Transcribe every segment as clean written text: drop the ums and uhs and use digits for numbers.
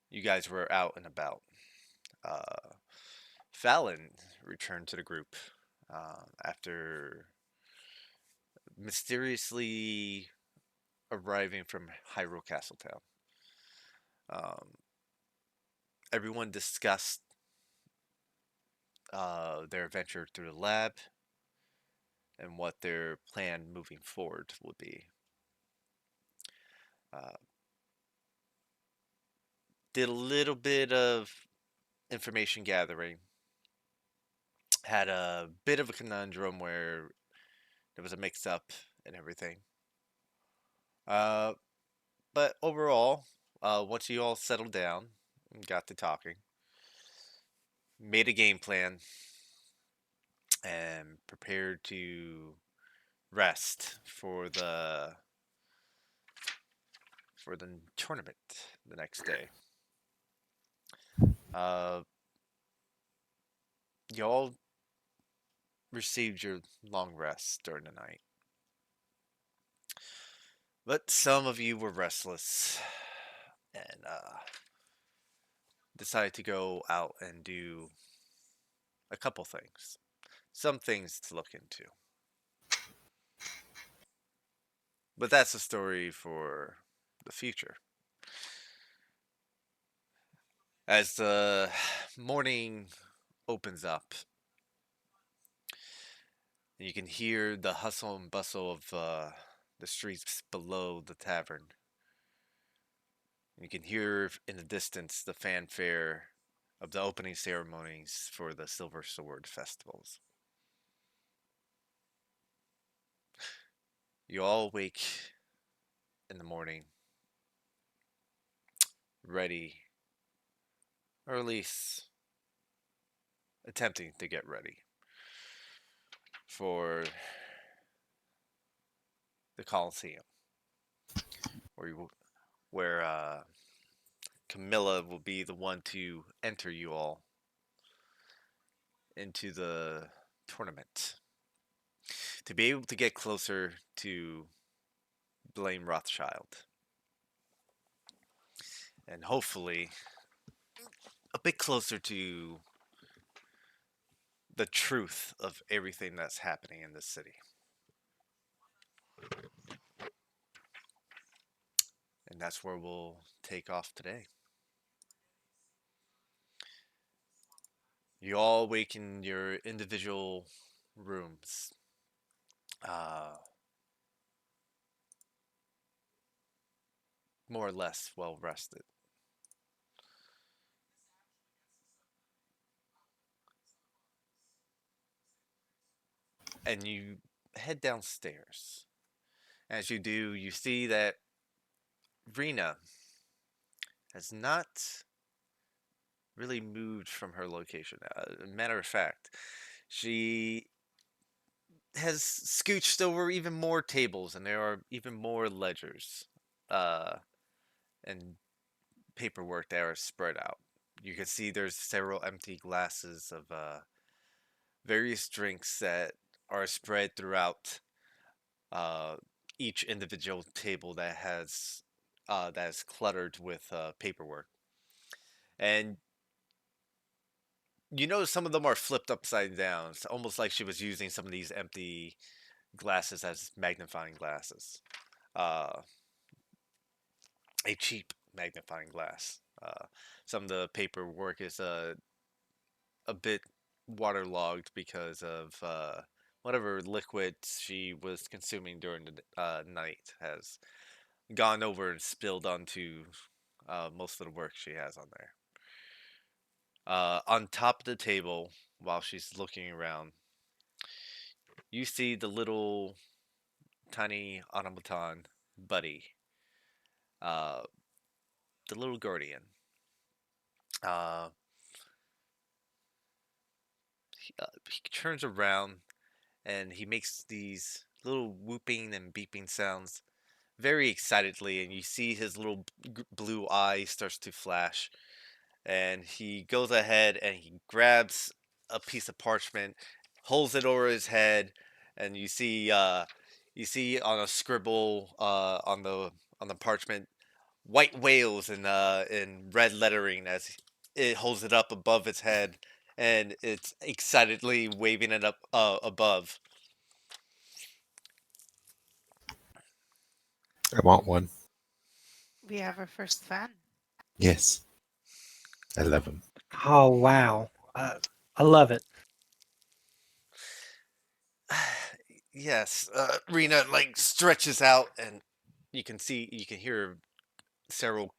you guys were out and about. Uh, Fallon returned to the group after mysteriously arriving from Hyrule Castletown. Um, Everyone discussed their adventure through the lab and what their plan moving forward would be. Uh, did a little bit of information gathering. Had a bit of a conundrum where there was a mix up and everything. Uh, but overall, once you all settled down and got to talking, made a game plan, and prepared to rest for the tournament the next day. Uh, y'all received your long rest during the night, but some of you were restless and decided to go out and do a couple things. Some things to look into. But that's a story for the future. As the morning opens up, you can hear the hustle and bustle of the streets below the tavern. You can hear in the distance the fanfare of the opening ceremonies for the Silver Sword festivals. You all wake in the morning, ready, or at least attempting to get ready for the Coliseum, where Camilla will be the one to enter you all into the tournament to be able to get closer to Blaine Rothschild and hopefully a bit closer to the truth of everything that's happening in this city. And that's where we'll take off today. You all wake in your individual rooms. Uh, More or less well rested. And you head downstairs. As you do, you see that Rena has not really moved from her location. Matter of fact, she has scooched over even more tables, and there are even more ledgers uh, and paperwork that are spread out. You can see there's several empty glasses of various drinks that are spread throughout uh, each individual table that is cluttered with paperwork. And you know some of them are flipped upside down. It's almost like she was using some of these empty glasses as magnifying glasses. Uh, a cheap magnifying glass. Some of the paperwork is a bit waterlogged because of whatever liquid she was consuming during the night has gone over and spilled onto most of the work she has on there. On top of the table, while she's looking around, you see the little tiny automaton buddy, uh, the little guardian. Uh, he turns around and he makes these little whooping and beeping sounds very excitedly, and you see his little blue eye starts to flash, and he goes ahead and he grabs a piece of parchment, holds it over his head, and you see You see on a scribble on the parchment, white whales in red lettering as it holds it up above its head, and it's excitedly waving it up above. I want one. We have our first fan. Yes, I love him. Oh wow, I love it. Yes, Rena like stretches out, and you can hear several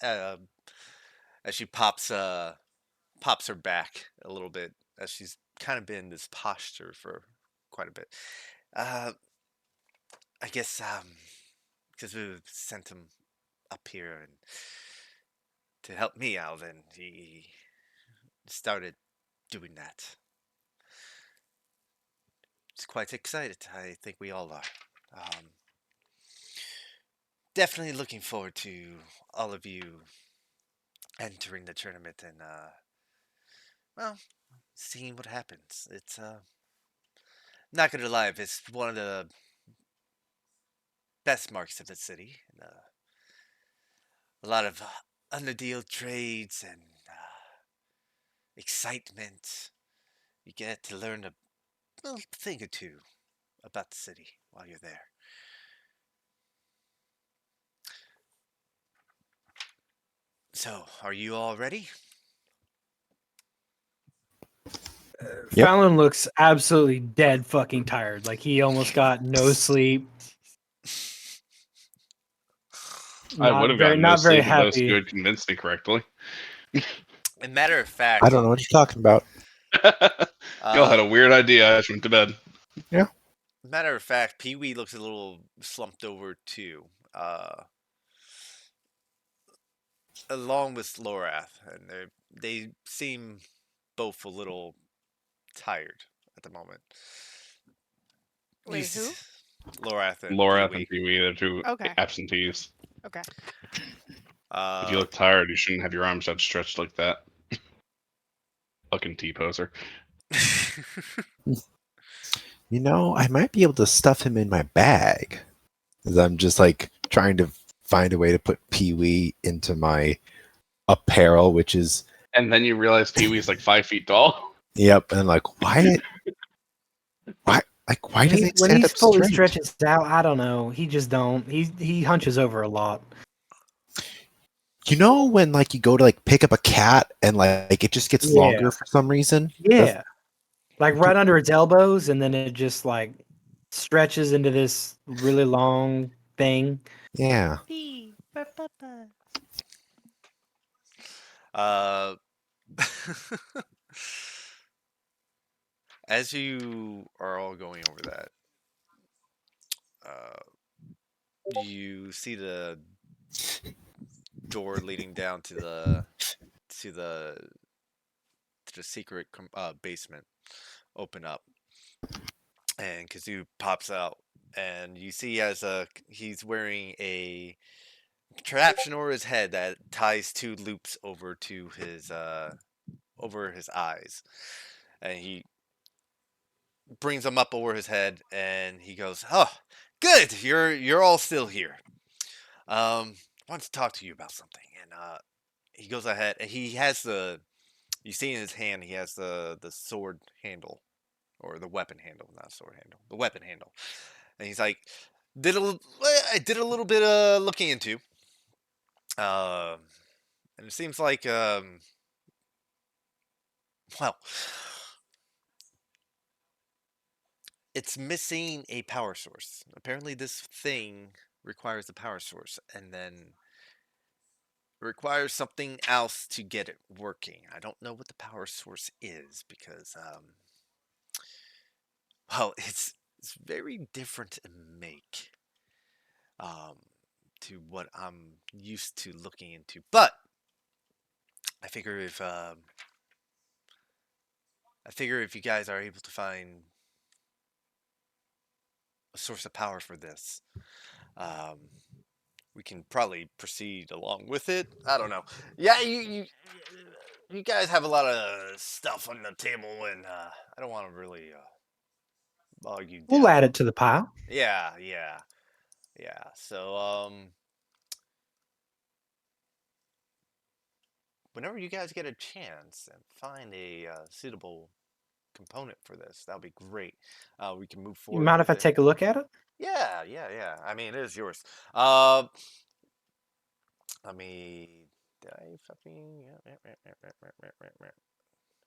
uh, as she pops her back a little bit as she's kind of been in this posture for quite a bit. Uh, I guess because we sent him up here and to help me out, and he started doing that. He's quite excited. I think we all are. Um, Definitely looking forward to all of you entering the tournament and well, seeing what happens. It's not gonna lie, it's one of the best marks of the city. And, a lot of underdeal trades and excitement. You get to learn a little thing or two about the city while you're there. So, are you all ready? Yep. Fallon looks absolutely dead fucking tired. Like he almost got no sleep. I would have gotten no Not very sleep if those two happy. had convinced me correctly. A matter of I fact, don't know what you're talking about. Y'all had uh, a weird idea as I went to bed. Yeah. matter of fact, Pee Wee looks a little slumped over too. Along with Lorath, and they seem both a little tired at the moment. Wait, who? Lorath and Pee Laura and Wee. Pee Wee, they're two Okay. absentees. Okay. If you look tired, you shouldn't have your arms outstretched like that. Fucking T-poser. You know, I might be able to stuff him in my bag. As I'm just like trying to find a way to put Pee Wee into my apparel, which is And then you realize Pee Wee's like 5 feet tall. yep. And I'm like, why does it When stand he's up fully straight? stretches out, I don't know. He just don't. He hunches over a lot. You know when like you go to like pick up a cat and like it just gets Yeah. longer for some reason? Yeah, like right under its elbows, and then it just like stretches into this really long thing. Yeah. P for Papa. uh, as you are all going over that, uh, you see the door leading down to the to the secret basement open up, and Kazoo pops out, and you see as he's wearing a contraption over his head that ties two loops over his eyes, and he brings them up over his head, and he goes, "Oh, good, you're all still here. I want to talk to you about something." And he goes ahead, and he has you see in his hand, he has the sword handle, or the weapon handle, not sword handle, the weapon handle. And he's like, I did a little bit of looking into, um, and it seems like, well, it's missing a power source. Apparently, this thing requires a power source, and then requires something else to get it working. I don't know what the power source is because, well, it's very different in make, um, to what I'm used to looking into. But I figure if you guys are able to find a source of power for this, um, we can probably proceed along with it. I don't know. Yeah, you guys have a lot of stuff on the table, and I don't want to really bog you We'll add down. it to the pile. Yeah. So whenever you guys get a chance and find a suitable component for this, that would be great. We can move You forward mind if with I it. take a look at it? Yeah. I mean, it is yours. Uh, Let me. Did I fucking?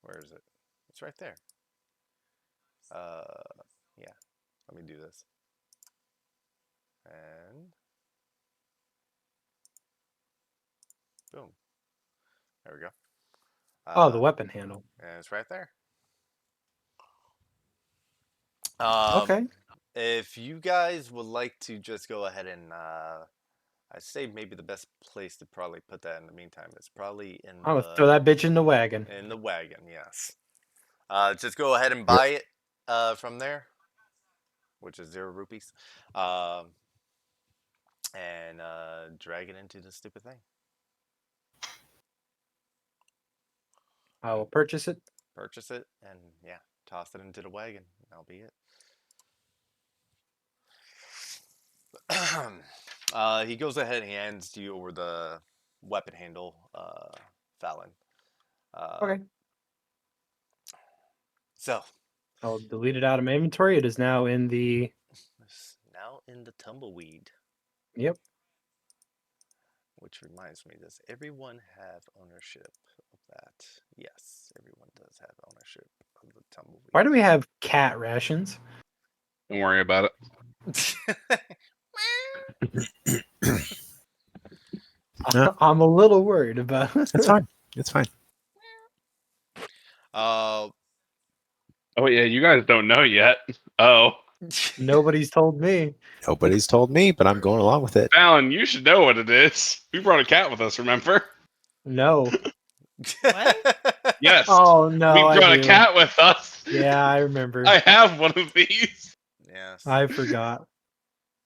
Where is it? It's right there. Yeah. Let me do this. And boom. There we go. Oh, the weapon handle. And it's right there. Um, Okay. if you guys would like to just go ahead and, I'd say maybe the best place to probably put that in the meantime is probably I'm gonna throw that bitch in the wagon. in the wagon. Yes. Just go ahead and Yep. buy it from there, which is 0 rupees, and drag it into the stupid thing. I will purchase it. Purchase it and yeah, toss it into the wagon. That'll be it. He goes ahead and hands you over the weapon handle, Fallon. Okay. So, I'll delete it out of my inventory. It is now in the. it's now in the tumbleweed. Yep. Which reminds me, does everyone have ownership of that? Yes, everyone does have ownership of the tumbleweed. Why do we have cat rations? Don't worry about it. Yeah. I'm a little worried about. It's fine. It's fine. uh, Oh yeah, you guys don't know yet. Oh, Nobody's told me. Nobody's told me, but I'm going along with it. Fallon, you should know what it is. We brought a cat with us, remember? No. What? Yes. Oh no, We I brought a do. cat with us. Yeah, I remember. I have one of these. Yes. I forgot.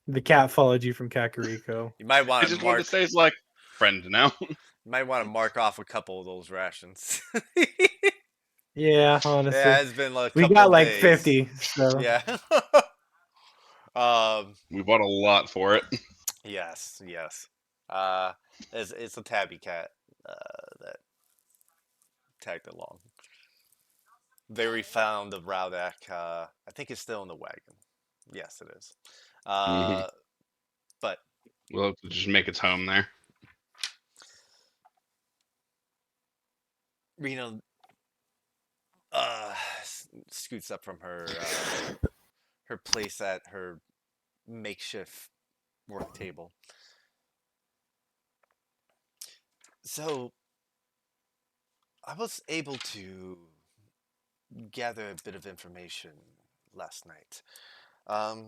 The cat followed you from Kakariko. You might I want to just wanted mark. to say it's like friend now. You might want to mark off a couple of those rations. Yeah, Yeah, honestly. it's been like a We couple got of like days. 50, so Yeah. We bought a lot for it. Yes. Uh, it's a tabby cat that tagged along. They found the Rowdak. I think it's still in the wagon. Yes, it is. hmm But We'll have to just make its home there. Reno scoots up from her place at her makeshift work table. So I was able to gather a bit of information last night. Um,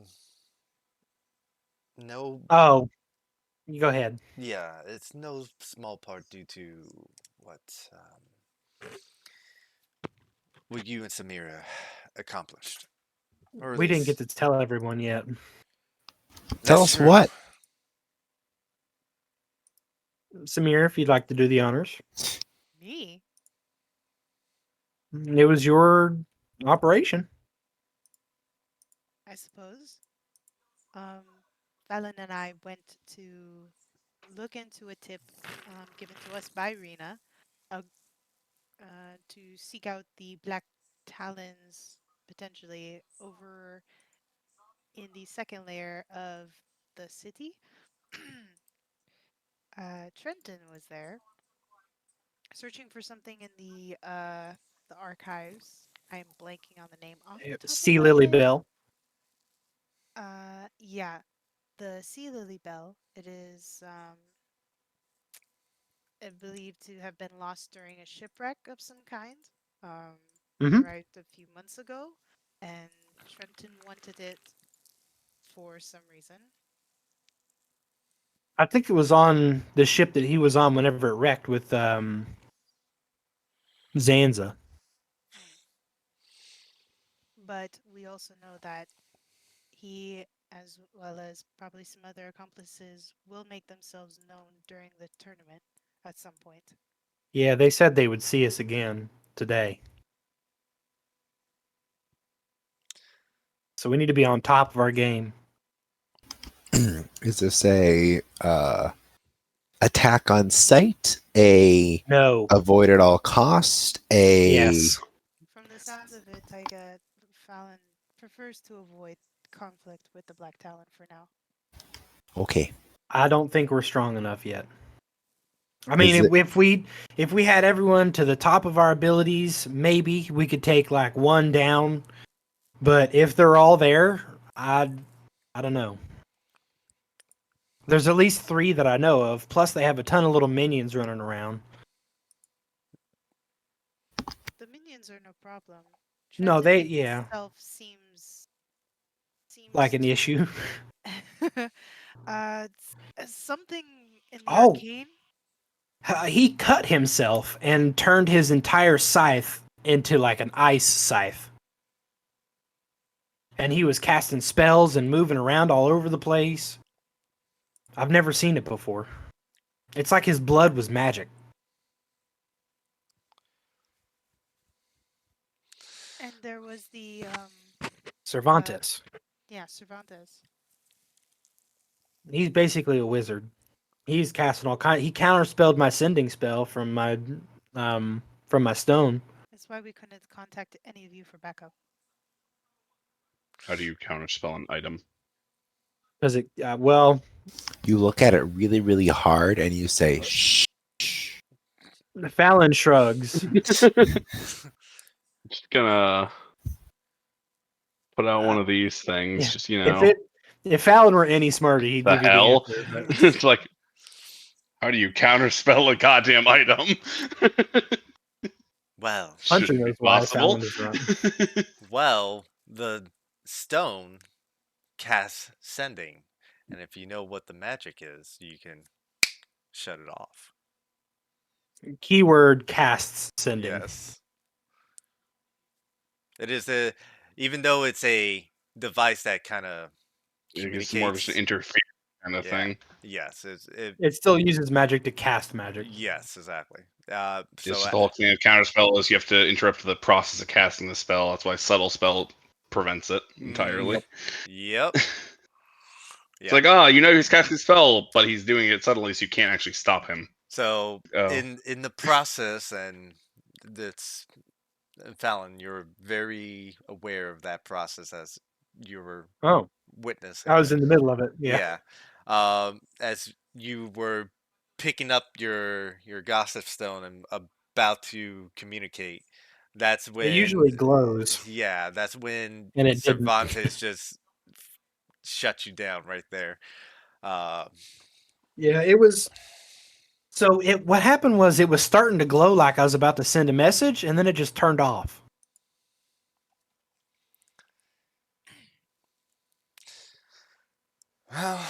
no, oh, you go ahead. yeah, it's no small part due to what what you and Samira accomplished, or at We didn't get least to tell everyone yet. Tell that's us true. what. Samir, if you'd like to do the honors. Me? It was your operation. I suppose. Um, Fallon and I went to look into a tip given to us by Rena uh, to seek out the Black Talons potentially over in the second layer of the city. Trenton was there searching for something in the archives. I'm blanking on the name off the top of Sea my Lily head. Bell. Yeah, the Sea Lily Bell. It is believed to have been lost during a shipwreck of some kind. Um, hmm arrived a few months ago, and Trenton wanted it for some reason. I think it was on the ship that he was on whenever it wrecked with Zanza. But we also know that he, as well as probably some other accomplices, will make themselves known during the tournament at some point. Yeah, they said they would see us again today. So we need to be on top of our game. Is this a attack on sight? A No. avoid at all cost? A Yes. From the sounds of it, Taiga Fallon prefers to avoid conflict with the Black Talon for now. okay. I don't think we're strong enough yet. I Is mean, it- if we had everyone to the top of our abilities, maybe we could take like one down. But if they're all there, I don't know. There's at least 3 that I know of. Plus, they have a ton of little minions running around. The minions are no problem. No, Trenton yeah, itself seems like an to issue. something in the Oh, arcane. he cut himself and turned his entire scythe into like an ice scythe. And he was casting spells and moving around all over the place. I've never seen it before. It's like his blood was magic. And there was the Cervantes. yeah, Cervantes. He's basically a wizard. He's casting all kind. He counterspelled my sending spell from my stone. That's why we couldn't contact any of you for backup. How do you counterspell an item? Because it, well, You look at it really, really hard and you say, shh. Fallon shrugs. Just gonna put out one of these things. Yeah. Just If Fallon were any smarter, he'd the give you the hell. answer. But It's like, how do you counterspell a goddamn item? Well, Hunter Shouldn't be knows why possible. Fallon is wrong. well, the stone casts sending, and if you know what the magic is, you can shut it off. Keyword casts sending. Yes. It is a, even though it's a device that kind of It's more of just communicates. an interference kind of Yeah. thing. Yes. It still uses magic to cast magic. Yes, exactly. It's So just the whole thing of counterspell is you have to interrupt the process of casting the spell. That's why subtle spell prevents it entirely. Yep. It's like, you know he's casting a spell, but he's doing it subtly, so you can't actually stop him. So Oh. in the process, and that's Fallon, you're very aware of that process as you were Oh, witnessing. I was it. in the middle of it. Yeah. As you were picking up your gossip stone and about to communicate, that's when It usually glows. Yeah, that's when And it didn't. Cervantes just shut you down right there. Yeah, it was. So what happened was it was starting to glow like I was about to send a message, and then it just turned off. Well,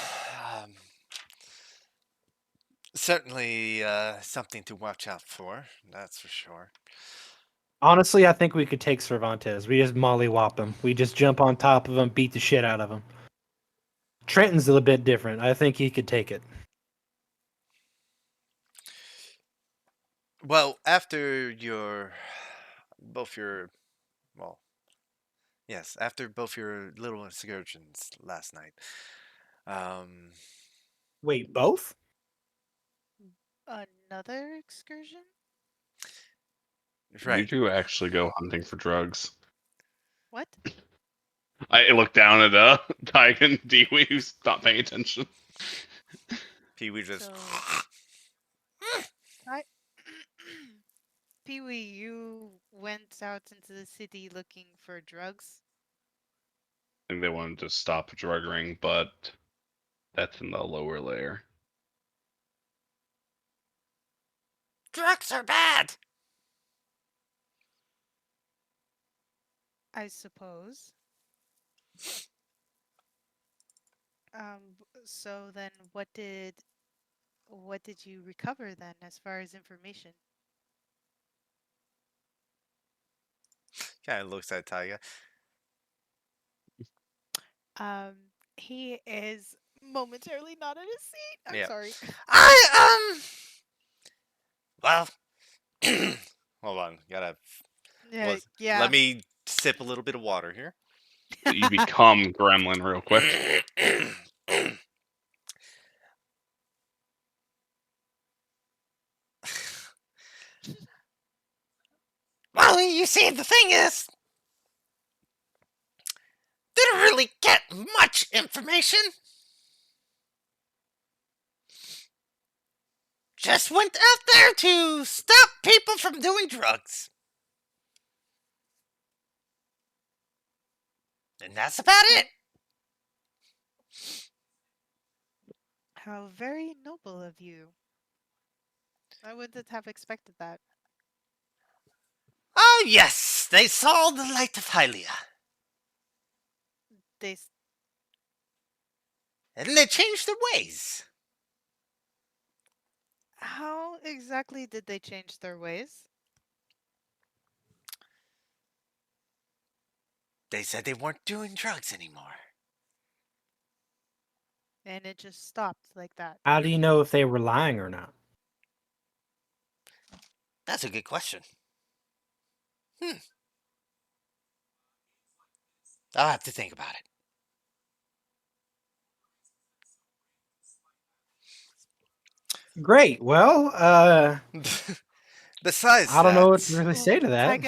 certainly something to watch out for. That's for sure. Honestly, I think we could take Cervantes. We just mollywop him. We just jump on top of him, beat the shit out of him. Trenton's a little bit different. I think he could take it. Well, after after both your little excursions last night. Wait, both? Another excursion? You Right. do actually go hunting for drugs. What? I looked down at Tyke and Dewey, who's not paying attention. Pee-wee just. So, Pee-wee, you went out into the city looking for drugs? I think they wanted to stop a drug ring, but that's in the lower layer. Drugs are bad! I suppose. So then what did you recover then as far as information? Kind of looks at Taiga. He is momentarily not in his seat. I'm Yeah. sorry. Well, hold on. Gotta. Yeah. Let me sip a little bit of water here. You become gremlin real quick. Well, you see, the thing is, didn't really get much information. Just went out there to stop people from doing drugs. And that's about it. How very noble of you. I wouldn't have expected that. Oh, yes, they saw the light of Hylia. They And they changed their ways. How exactly did they change their ways? They said they weren't doing drugs anymore. And it just stopped like that. How do you know if they were lying or not? That's a good question. I'll have to think about Great. Well, it. Besides I don't know what to that, really Well, say to that.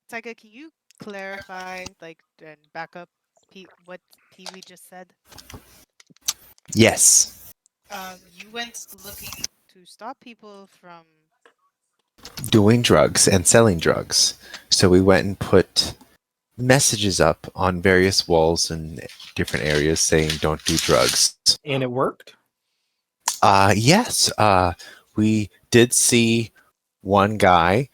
Taiga, can you clarify, like, and back up what Pee Wee just said? Yes, You went looking to stop people from. doing drugs and selling drugs. So we went and put messages up on various walls in different areas saying don't do drugs. And it worked. Yes, we did see one guy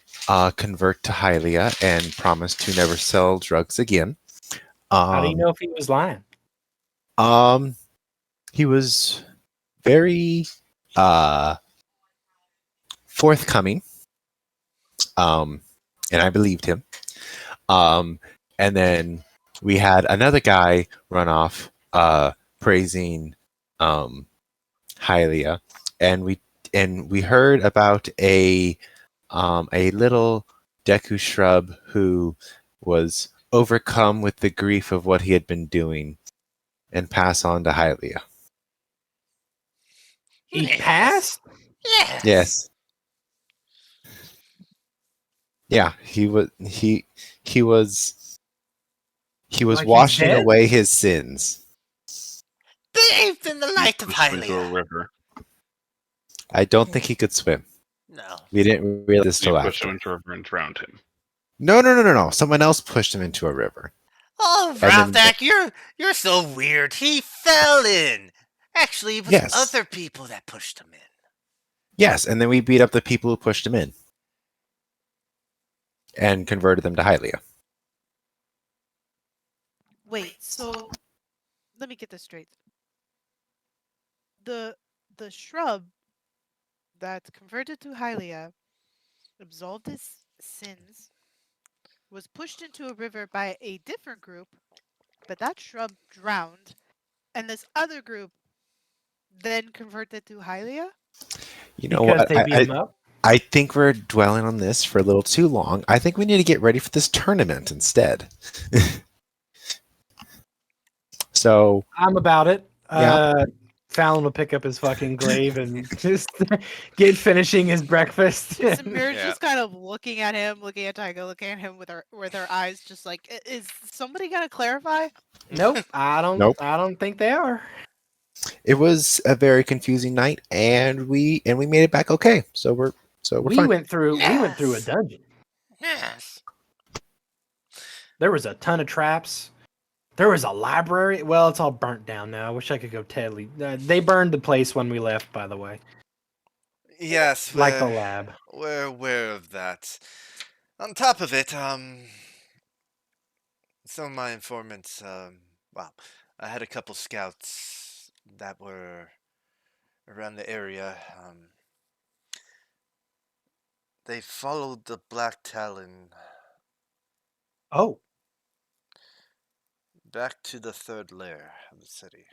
convert to Hylia and promise to never sell drugs again. How do you know if he was lying? Um, he was very forthcoming, and I believed him. And then we had another guy run off praising Hylia, and we heard about a little Deku shrub who was overcome with the grief of what he had been doing and pass on to Hylia. He yes. passed? Yes. Yes. Yeah, he was Like he's washing dead? away his sins. Bathed in the You light of pushed into a Hylia. river. I don't think he could swim. No. We didn't realize this You till pushed him after. into a river and drowned him. No. Someone else pushed him into a river. Oh, And then- Ralphak, you're so weird. He fell in. Actually, it was Yes. other people that pushed him in. Yes, and then we beat up the people who pushed him in and converted them to Hylia. Wait, so let me get this straight. The shrub that converted to Hylia absolved his sins, was pushed into a river by a different group, but that shrub drowned, and this other group then converted to Hylia? You know Because what? they beat him up? I think we're dwelling on this for a little too long. I think we need to get ready for this tournament instead. So, I'm about it. Yeah. Fallon will pick up his fucking glaive and just get finishing his breakfast. Samir's Yeah. just kind of looking at him, looking at Taiga, looking at him with her eyes, just like, is somebody gonna clarify? Nope, I don't think they are. it was a very confusing night, and we made it back okay. So we're We fine. went through a Yes. dungeon. Yes. There was a ton of traps. There was a library. Well, it's all burnt down now. I wish I could go totally. They burned the place when we left, by the way. Yes, Like the lab. we're aware of that. On top of it, some of my informants, well, I had a couple scouts that were around the area. They followed the Black Talon Oh, back to the third lair of the city.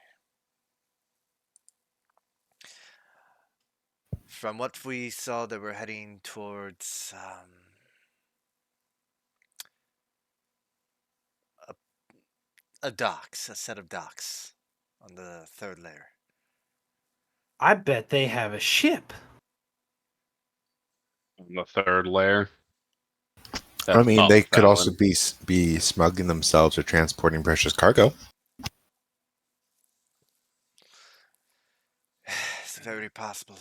From what we saw, they were heading towards a set of docks on the third layer. I bet they have a ship. On the third layer. I That's mean, not they could also Fallon. be smuggling themselves or transporting precious cargo. It's very possible.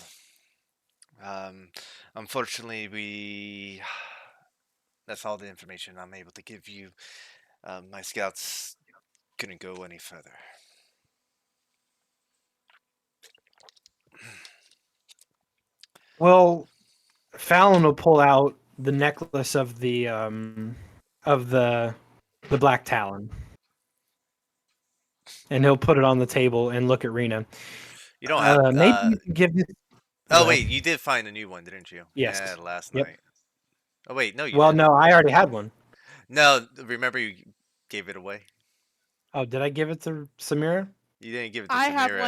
Um, Unfortunately, we that's all the information I'm able to give you. My scouts couldn't go any further. Well, Fallon will pull out the necklace of the Black Talon, and he'll put it on the table and look at Rena. You don't have. Maybe you can give this. Oh Go ahead. wait, you did find a new one, didn't you? Yeah, Yes. last Yep. night. Oh wait, no, you Well, didn't. no, I already had one. No, remember you gave it away. Oh, did I give it to Samira? You didn't give it to I have Samira.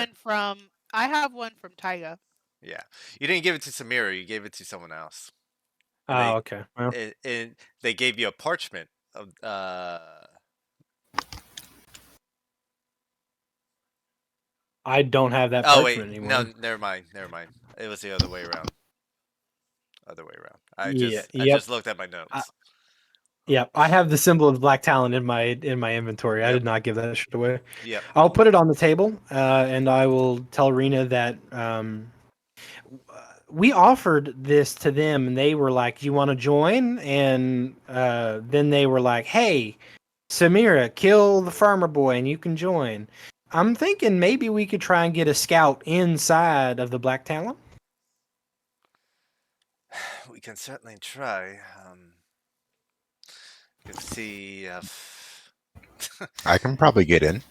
one from Tyga. Yeah, you didn't give it to Samira. You gave it to someone else, and Oh, okay. Well, and they gave you a parchment of I don't have that Oh wait, parchment no, anymore. never mind, never mind. It was the other way around. Other way around. Yeah. I Yep. just looked at my I, notes. yep. I have the symbol of Black Talon in my inventory. I Yep, did not give that shit away. yep. I'll put it on the table, and I will tell Rena that we offered this to them, and they were like, "You want to join?" And then they were like, "Hey, Samira, kill the farmer boy, and you can join." I'm thinking maybe we could try and get a scout inside of the Black Talon. We can certainly try. You can see if I can probably get in.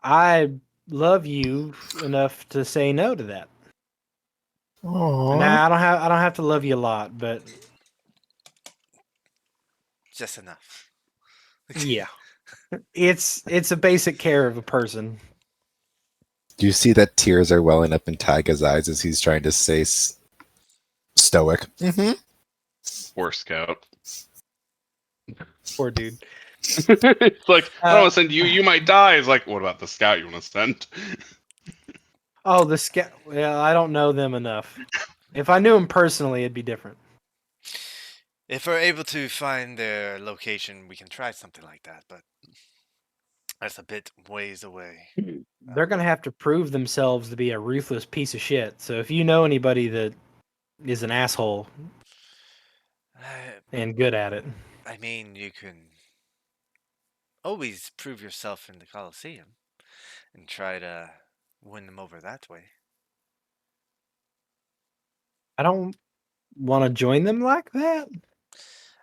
I love you enough to say no to that. Aww. Nah, I don't have to love you a lot, but just enough. yeah, it's a basic care of a person. Do you see that tears are welling up in Tyga's eyes as he's trying to stay stoic? Mm-hmm. Poor scout. Poor dude. It's like, I don't Uh, want to send you. You might die. It's like, what about the scout you want to send? oh, the scout. Well, I don't know them enough. If I knew him personally, it'd be different. If we're able to find their location, we can try something like that, but that's a bit ways away. They're gonna have to prove themselves to be a ruthless piece of shit. So if you know anybody that is an asshole I, and good at it, I mean, you can always prove yourself in the Coliseum and try to win them over that way. I don't want to join them like that.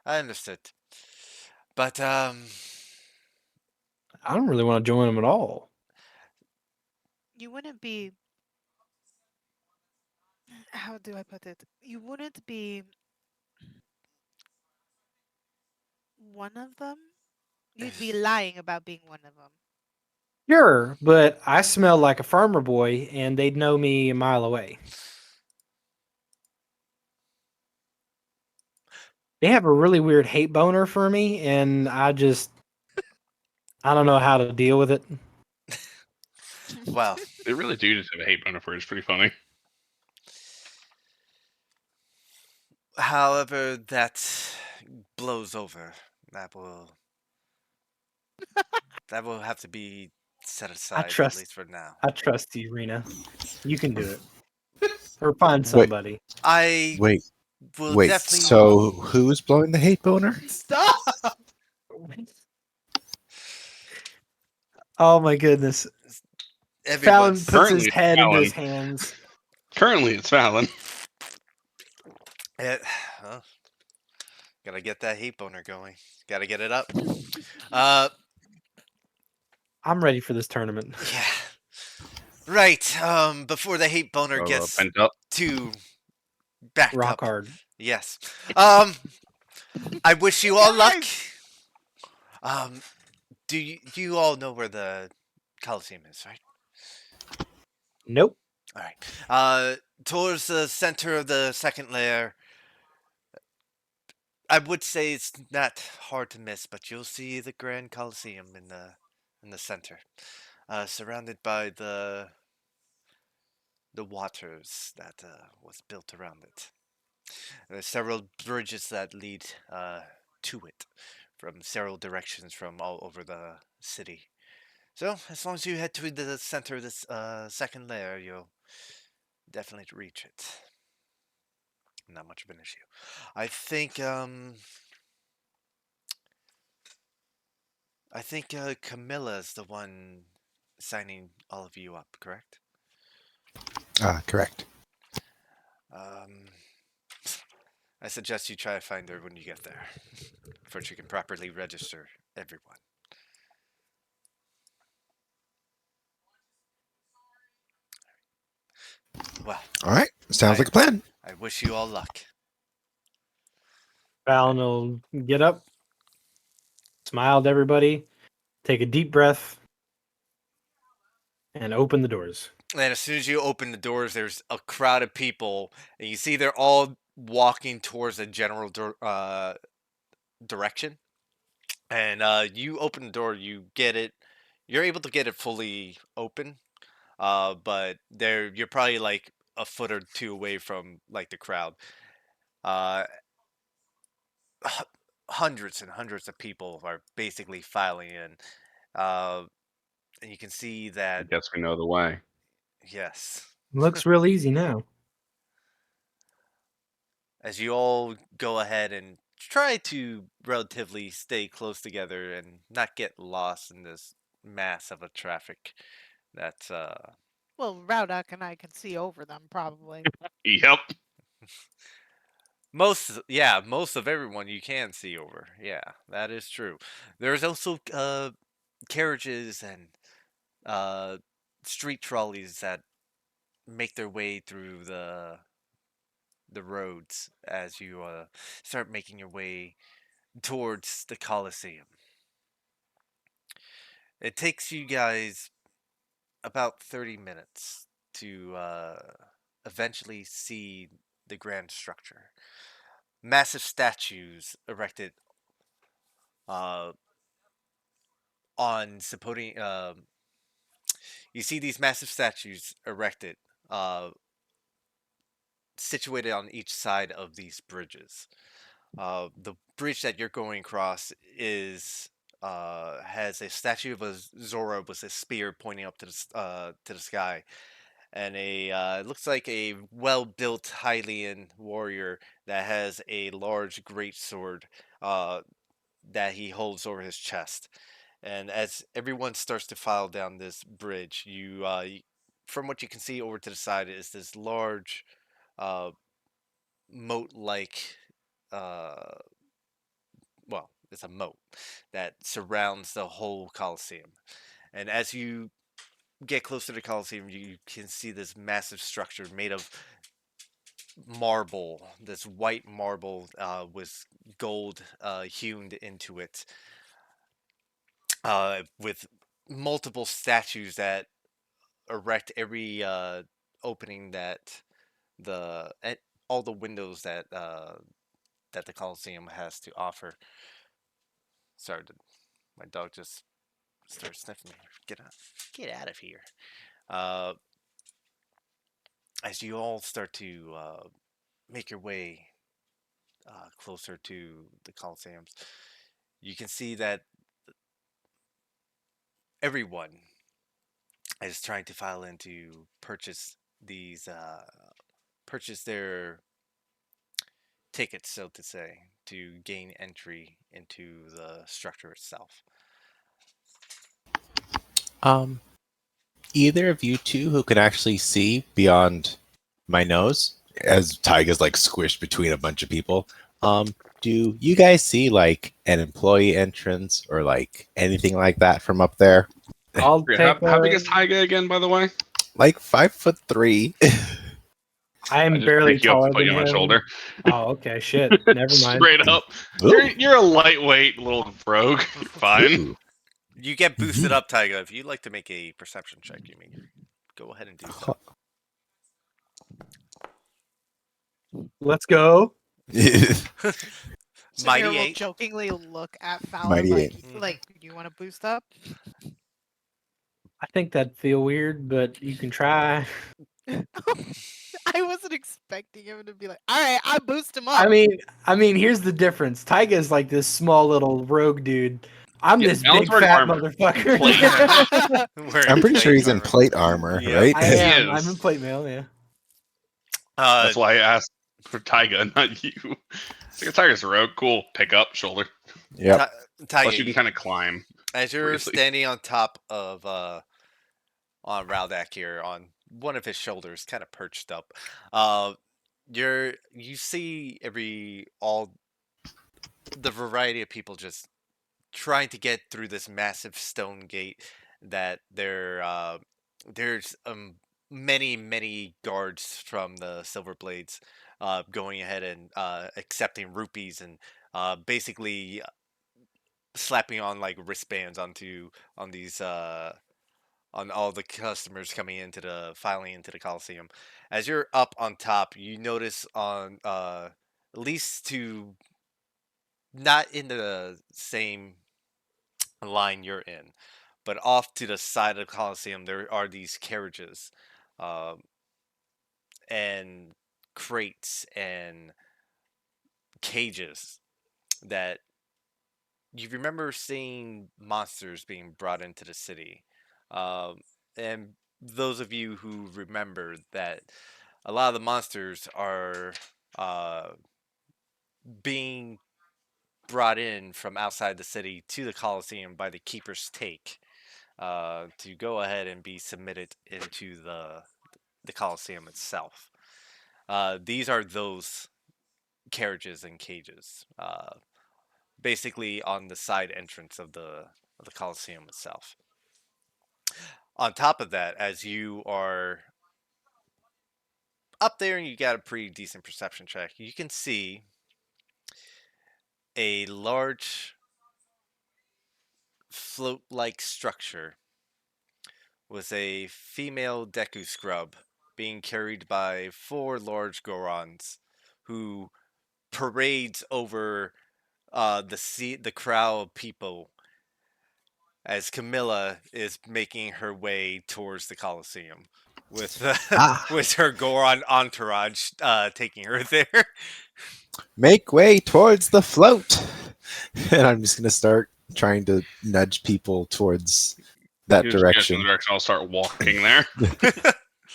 I understood. But, I don't really want to join them at all. You wouldn't be. How do I put it? You wouldn't be one of them. You'd be lying about being one of them. Sure, but I smell like a farmer boy, and they'd know me a mile away. They have a really weird hate boner for me, and I don't know how to deal with it. well, They really do just have a hate boner for it. It's pretty funny. however that blows over, that will that will have to be set I aside at trust least for now. I trust you, Rena. You can do it. Or find Wait, somebody. I wait, will wait. definitely So who's blowing the hate boner? Stop! Oh my goodness. Fallon everyone's puts his Currently, it's head into his Fallon. hands. Currently, it's Fallon. it, well, gotta get that heat boner going. Gotta get it up. Uh, I'm ready for this tournament. yeah. Right. Before the hate boner gets Pent up. too backed Rock up. hard. Yes. I wish you all luck. Um, do you all know where the Coliseum is, right? Nope. All right. Towards the center of the second layer, I would say it's not hard to miss, but you'll see the Grand Coliseum in the in the center, surrounded by the waters that was built around it. There's several bridges that lead to it from several directions from all over the city. So, as long as you head to the center of this second layer, you'll definitely reach it. Not much of an issue. I think Camilla's the one signing all of you up, correct? Correct. Um, I suggest you try to find her when you get there. First, you can properly register everyone. Well, All right. Sounds like a plan. I wish you all luck. Fallon will get up, smile at everybody, take a deep breath, and open the doors. And as soon as you open the doors, there's a crowd of people, and you see they're all walking towards a general direction. And you open the door, you get it. You're able to get it fully open, but you're probably like a foot or two away from like the crowd. Uh, Hundreds and hundreds of people are basically filing in, and you can see I that guess we know the way. yes. Looks real easy now. As you all go ahead and try to relatively stay close together and not get lost in this mass of a traffic that's Well, Rowdock and I can see over them probably. Yep. most of everyone you can see over. Yeah, that is true. There's also carriages and uh street trolleys that make their way through the roads as you start making your way towards the Colosseum. It takes you guys about 30 minutes to eventually see the grand structure. Massive statues erected uh, on supporting. You see these massive statues erected, uh, situated on each side of these bridges. The bridge that you're going across is has a statue of a Zora with a spear pointing up to the sky, and a it looks like a well-built Hylian warrior that has a large great sword that he holds over his chest. And as everyone starts to file down this bridge, from what you can see over to the side, is this large uh, moat-like uh, well, it's a moat that surrounds the whole Colosseum. And as you get closer to the Colosseum, you can see this massive structure made of marble, this white marble with gold hewn into it, with multiple statues that erect every opening that all the windows that the Colosseum has to offer. Sorry, my dog just started sniffing me. Get out of here. Uh, as you all start to make your way closer to the Colosseums, you can see that everyone is trying to file in to purchase their tickets, so to say, to gain entry into the structure itself. Either of you two who can actually see beyond my nose, as Tyga's like squished between a bunch of people, do you guys see like an employee entrance or like anything like that from up there? I'll take How big is Tyga again, by the way? Like 5'3". I am I just barely pick you up taller and put than you on my him. shoulder. Oh, okay, shit. Never mind. Straight up. You're a lightweight little rogue. You're fine. Ooh. You get boosted up, Taiga. If you'd like to make a perception check, you may go ahead and do so. Let's go. Samir Mighty will eight. jokingly look at Fallon Mighty like, eight. like, you want to boost up? I think that'd feel weird, but you can try. I wasn't expecting him to be like, all right, I boost him I up. mean, here's the difference. Tyga's like this small little rogue dude. I'm Yeah, this Alan's big wearing fat armor. motherfucker. Plate. Wearing I'm pretty sure plate he's in armor. plate armor, Yep. right? I He am. is. I'm in plate mail, yeah. Uh, That's why I asked for Taiga, not you. Your Tiger's a rogue. Cool. Pick up, shoulder. Yep. Plus, you can Taiga, kind of climb as you're freely. standing on top of on Raldak here, on one of his shoulders, kind of perched up, you see all the variety of people just trying to get through this massive stone gate that there's many guards from the Silver Blades going ahead and accepting rupees and basically slapping on like wristbands on these on all the customers coming into the filing into the Coliseum. As you're up on top, you notice on at least to not in the same line you're in, but off to the side of the Coliseum, there are these carriages, um, and crates and cages that you remember seeing monsters being brought into the city. And those of you who remember that a lot of the monsters are uh, being brought in from outside the city to the Coliseum by the Keeper's Take to go ahead and be submitted into the Coliseum itself. These are those carriages and cages, basically on the side entrance of the Coliseum itself. On top of that, as you are up there and you got a pretty decent perception check, you can see a large float-like structure with a female Deku scrub being carried by four large Gorons who parades over the crowd of people as Camilla is making her way towards the Coliseum with Ah, with her Goron entourage taking her there. make way towards the float. And I'm just gonna start trying to nudge people towards that You just get in the direction. direction. I'll start walking there.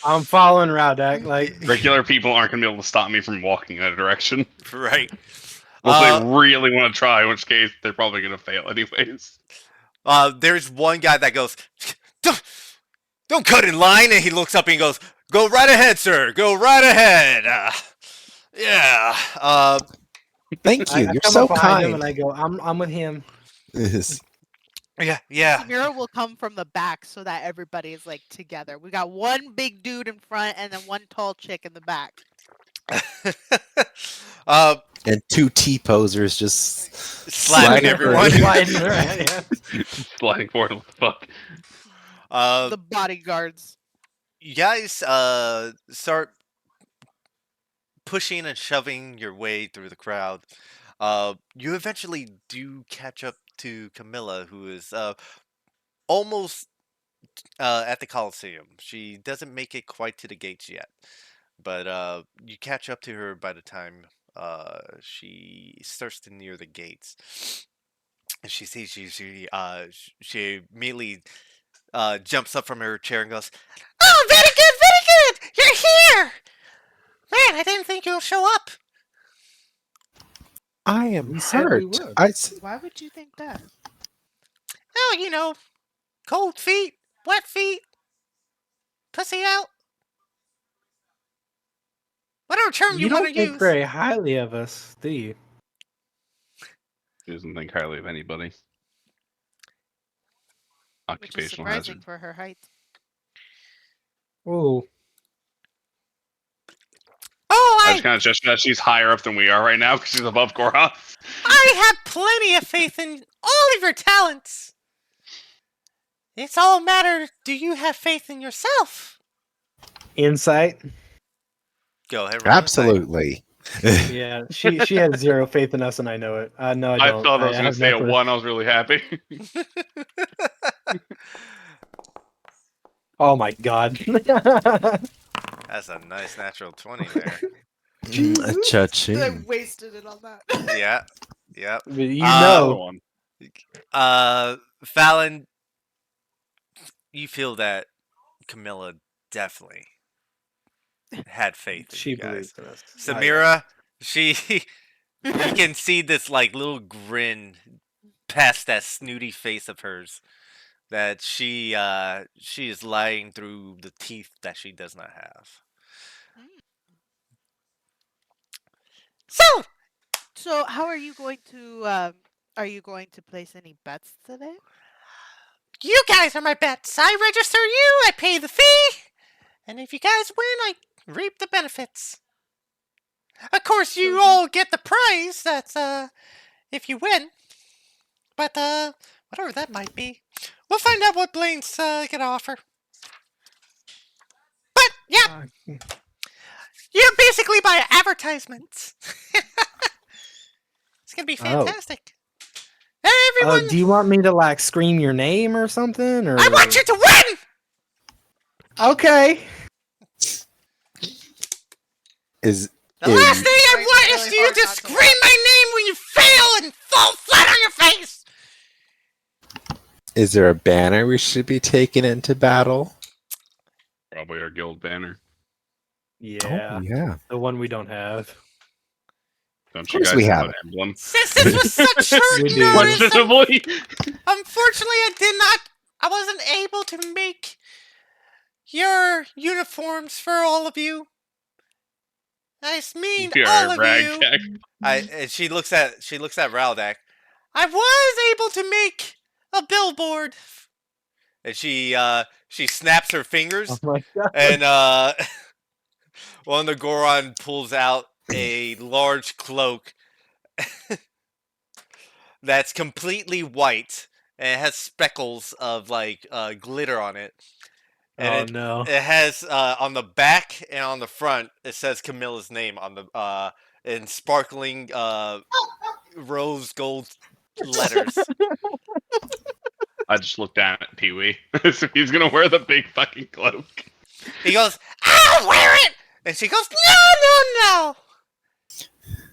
I'm following Rowdak. Like, Regular people aren't going to be able to stop me from walking in that direction. Right. Unless they really want to try, in which case they're probably going to fail anyways. There's one guy that goes, don't cut in line, and he looks up and he goes, go right ahead, sir. Go right ahead. Yeah. Thank you. I You're come so up behind him kind. and I go, I'm with him. Yes. Yeah. Samira will come from the back so that everybody is like together. We got one big dude in front and then one tall chick in the back. And two T posers just Slapping sliding everyone. through. Sliding around, yeah. Sliding forward, what the fuck? The bodyguards. You guys start pushing and shoving your way through the crowd. You eventually do catch up to Camilla, who is almost at the Coliseum. She doesn't make it quite to the gates yet, but you catch up to her by the time she starts to near the gates. And she sees you. She immediately jumps up from her chair and goes, "Oh, very good, very good! You're here! Man, I didn't think you'll show up." I am We said we hurt. would. Why would you think that? Oh, cold feet, wet feet, pussy out. Whatever term You you want don't to think use. very highly of us, do you? She doesn't think highly of anybody. Which is Occupational surprising hazard. for her height. Oh, Oh, I just kind of just that she's higher up than we are right now because she's above Goroth. I have plenty of faith in all of your talents. It's all a matter, do you have faith in yourself? insight. Go ahead, roll insight. Absolutely. Yeah, she has zero faith in us, and I know it. No, I I don't. thought I was going to have say no a clue. 1. I was really happy. Oh my god. That's a nice natural 20 there. Cha-ching. I wasted it on that. Yeah. Yep. You Another know. one. Fallon, you feel that Camilla definitely had faith in you She guys. believes in us. Samira, she you can see this like little grin past that snooty face of hers that she is lying through the teeth that she does not have. So, So, how are you going to? Are you going to place any bets today? you guys are my bets. I register you, I pay the fee, and if you guys win, I reap the benefits. Of course, So you you all get the prize. That's if you win. But whatever that might be, we'll find out what Blaine's gonna offer. But yeah, you basically buy advertisements. It's gonna be Oh. fantastic. Everyone, Do you want me to like scream your name or something? Or I want you to win. Okay. Is The last thing I Trying want really is you hard to not to scream laugh. my name when you fail and fall flat on your face. is there a banner we should be taking into battle? Probably our guild banner. Yeah. Oh, yeah. The one we don't have. Don't Of you course guys we have have an it. emblem? Since this was such short We do. notice, Questionably. unfortunately, I wasn't able to make your uniforms for all of you. I mean, We all are of you. ragtag. And she looks at Raldak. I was able to make a billboard, and she snaps her Oh fingers, my god. and one of the Goron pulls out a large cloak that's completely white and it has speckles of like glitter on it, and Oh no. it has on the back and on the front it says Camilla's name on the in sparkling rose gold letters. I just looked down at Pee Wee. So he's gonna wear the big fucking cloak. He goes, "I'll wear it," and she goes, "No, no, no!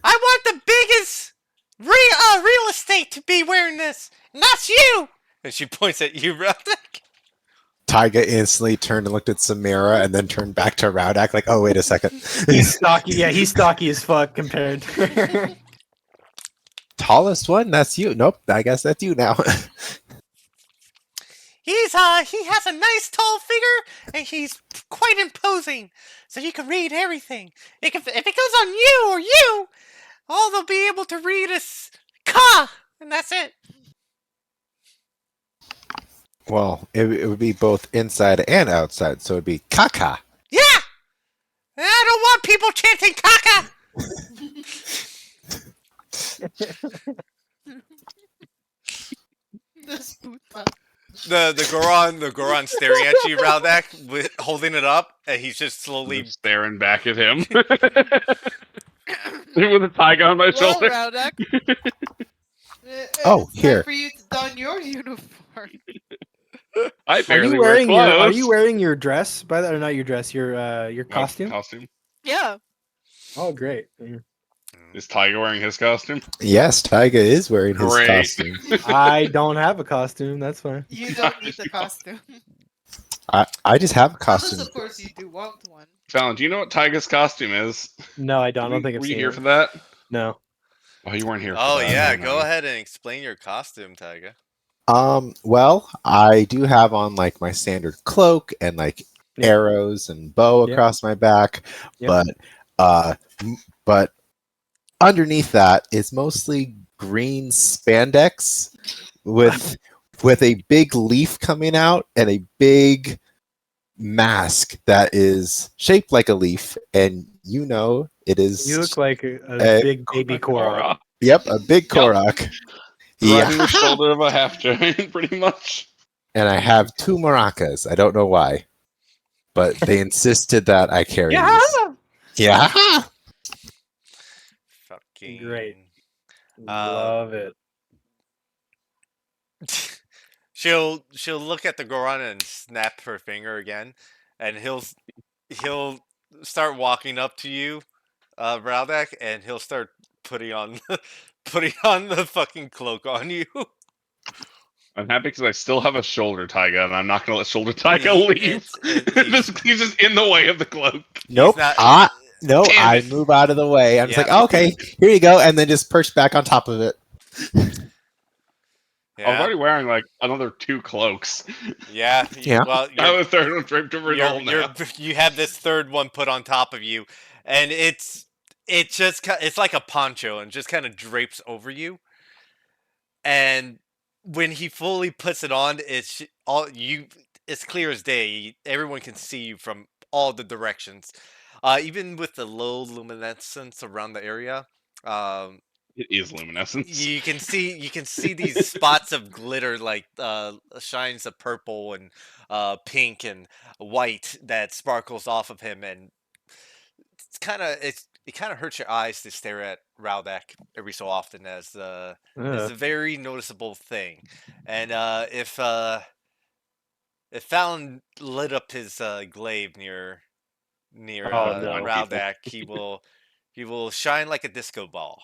I want the biggest real estate to be wearing this, and that's you." And she points at you, Raldak. Tyga instantly turned and looked at Samira and then turned back to Raudak like, oh, wait a second. He's stocky. Yeah, he's stocky as fuck compared to her. Tallest one? That's you. Nope, I guess that's you now. He has a nice tall figure and he's quite imposing, so you can read everything. If it goes on you or you, all they'll be able to read is "ka," and that's it. Well, it would be both inside and outside, so it'd be Kaka. Yeah, and I don't want people chanting "kaka." This puta. The Goron staring at you, Raldak, with holding it up, and he's just slowly. Just staring back at him. With a tiger on my Well, shoulder. Raudak, Oh, it's here. time for you to don your uniform. I Are barely you wear wearing clothes. your? Are you wearing your dress? By the or not your dress? Your What, costume? costume? Yeah. Oh, great. Is Tiger wearing his costume? Yes, Tyga is wearing his Great. costume. I don't have a costume. That's fine. You don't need the costume. I just have a Unless, costume. of course, you do want one. Fallon, do you know what Tiger's costume is? No, I don't. I don't think I've Were you seen here it. for that? No. Oh, you weren't here for Oh that. yeah, Never go mind. ahead and explain your costume, Tyga. Well, I do have on like my standard cloak and like Yeah. arrows and bow Yeah. across my back, Yeah. but underneath that is mostly green spandex with a big leaf coming out and a big mask that is shaped like a leaf, and it is. You look like a Uh, big baby Korok. Yep, a big Korok. Riding the Yeah, shoulder of a half giant, pretty much. and I have two maracas. I don't know why, but they insisted that I carry Yeah. these. Yeah. Fucking Great. Love it. she'll look at the Goron and snap her finger again, and he'll start walking up to you, Raldek, and he'll start putting on putting on the fucking cloak on you. I'm happy because I still have a shoulder taiga, and I'm not going to let shoulder taiga leave. He's just in the way of the cloak. He's Nope. not. No, Damn I it. move out of the way. I'm just Yeah, like, okay, here you go, and then just perch back on top of it. I was yeah, already wearing like another 2 cloaks. yeah. Yeah. Well, I have a third one draped over it all now. you have this third one put on top of you, and it's like a poncho and just kind of drapes over you. And when he fully puts it on, it's clear as day. Everyone can see you from all the directions, even with the low luminescence around the area. Um, It is luminescence. you can see these spots of glitter, like shines of purple and pink and white that sparkles off of him, and it kind of hurts your eyes to stare at Raldek every so often, as is a very noticeable thing. And if Fallon lit up his glaive near Oh Start blind no. people. Raldek, he will shine like a disco ball,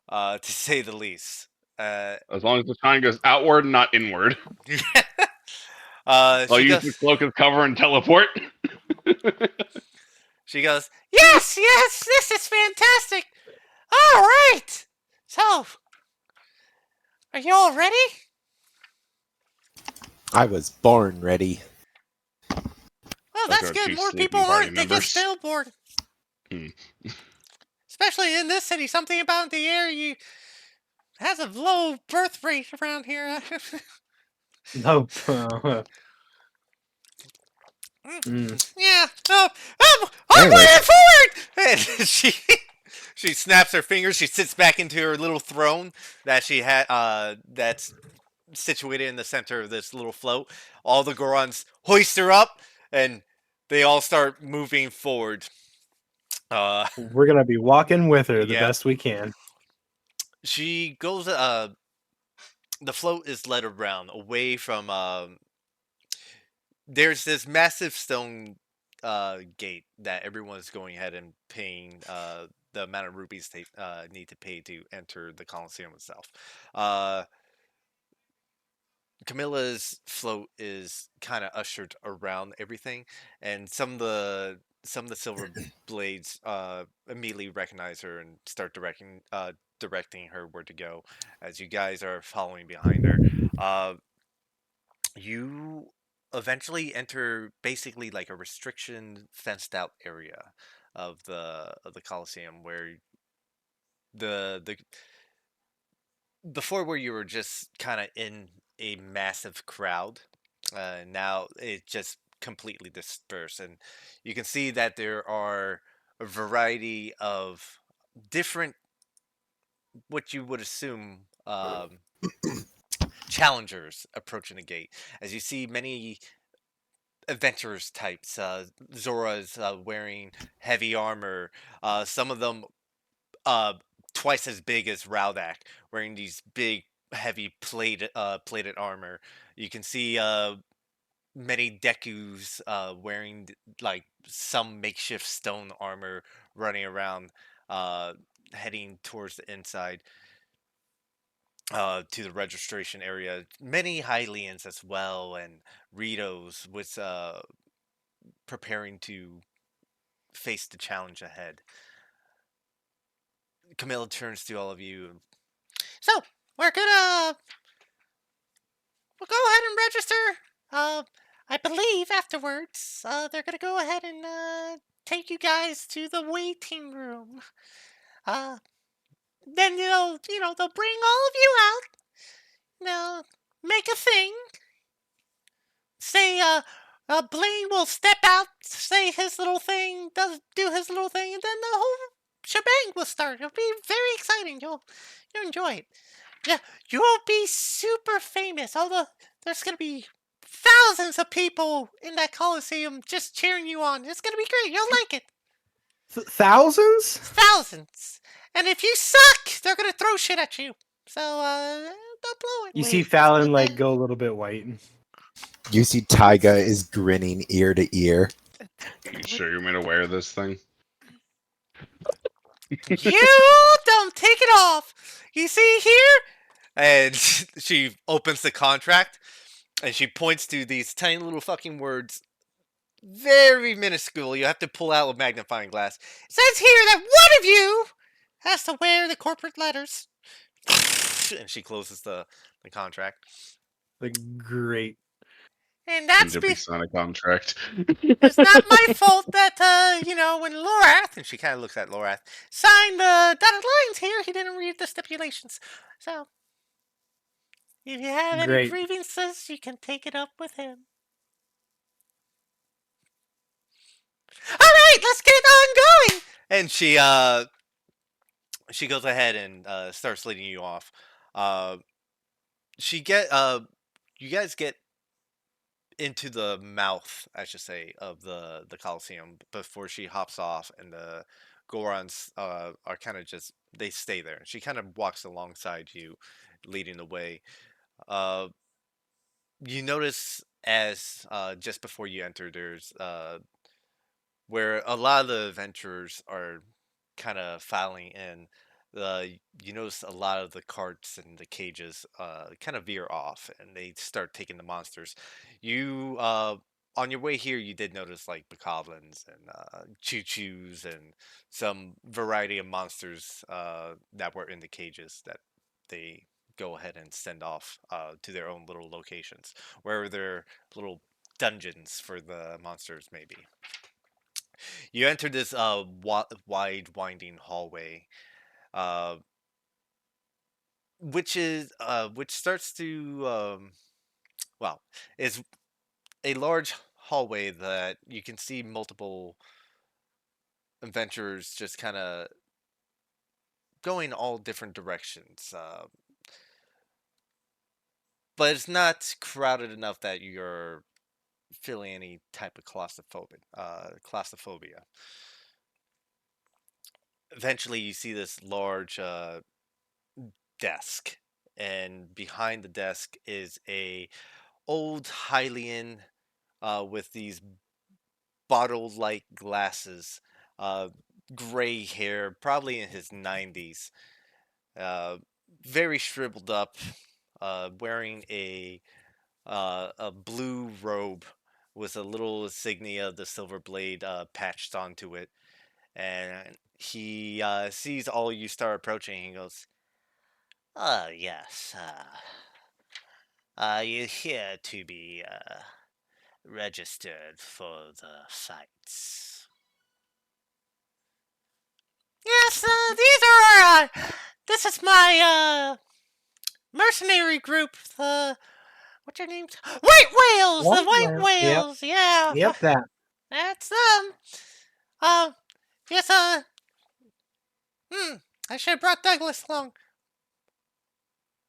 to say the least. Uh, As long as the shine goes outward and not inward. I'll she use goes. the cloak as cover and teleport. She goes. Yes, yes, this is fantastic. All right. So, are you all ready? I was born ready. Well, Those that's are good. two More sleeping people party aren't. They just members. feel bored. Hmm. Especially in this city. Something about the air has a low birth rate around here. Nope. Mm. Yeah. I'm Anyways, moving forward. And she snaps her fingers. She sits back into her little throne that she had. That's situated in the center of this little float. All the Gorons hoist her up, and they all start moving forward. Uh, We're gonna be walking with her the yep. best we can. She goes. The float is led around away from. There's this massive stone gate that everyone's going ahead and paying the amount of rupees they need to pay to enter the Colosseum itself. Uh, Camilla's float is kind of ushered around everything, and some of the silver blades immediately recognize her and start directing her where to go. As you guys are following behind her, you eventually enter basically like a restriction fenced out area of the Colosseum, where the before, where you were just kind of in a massive crowd, now it just completely dispersed, and you can see that there are a variety of different, what you would assume, challengers approaching the gate. As you see many adventurers types, Zora's wearing heavy armor, some of them uh, twice as big as Raudak, wearing these big, heavy plated armor. You can see many Dekus wearing like some makeshift stone armor, running around, uh, heading towards the inside. To the registration area, many Hylians as well, and Ritos with preparing to face the challenge ahead. Camilla turns to all of you. So we're gonna we'll go ahead and register. Uh, I believe afterwards, they're gonna go ahead and take you guys to the waiting room. Uh, then they'll bring all of you out. They'll make a thing. Say Blaine will step out, say his little thing, do his little thing, and then the whole shebang will start. It'll be very exciting. You'll enjoy it. Yeah, you'll be super famous. Although there's gonna be thousands of people in that Coliseum just cheering you on. It's gonna be great. You'll like it. Thousands? Thousands. And if you suck, they're gonna throw shit at you. So don't blow it. You see Wait, it's Fallon not like that. go a little bit white. You see Tyga is grinning ear to ear. You What? sure you're made aware of this thing? You don't take it off. You see here? And she opens the contract and she points to these tiny little fucking words. Very minuscule. You have to pull out a magnifying glass. It says here that one of you has to wear the corporate letters. And she closes the contract. Like great. And Need that's to be sign a contract. it's not my fault that when Lorath, and she kind of looks at Lorath, signed the dotted lines here, he didn't read the stipulations. So if you have any Great. grievances, you can take it up with him. All right, let's get on going. And she goes ahead and starts leading you off. Uh, you guys get into the mouth, I should say, of the Coliseum before she hops off, and the Gorons are kind of just they stay there. She kind of walks alongside you, leading the way. Uh, you notice as just before you enter, there's where a lot of the adventurers are kind of filing in. You notice a lot of the carts and the cages kind of veer off, and they start taking the monsters. You on your way here, you did notice like bokoblins and choo-choos and some variety of monsters that were in the cages that they go ahead and send off to their own little locations, wherever their little dungeons for the monsters may be. You enter this wide, winding hallway, uh, which starts to well, is a large hallway that you can see multiple adventurers just kind of going all different directions. But it's not crowded enough that you're feeling any type of claustrophobia. Eventually, you see this large desk, and behind the desk is a old Hylian with these bottle-like glasses, uh, gray hair, probably in his 90s, uh, very shriveled up, wearing a blue robe with a little insignia of the silver blade patched onto it, and he sees all you start approaching. And he goes, "Oh yes, you're here to be registered for the fights." Yes, these are. This is my mercenary group. The what's your names? White whales. The One white round. Yep. whales. Yeah, Yep. That. that's them. Uh, yes. Hmm. I should have brought Douglas along.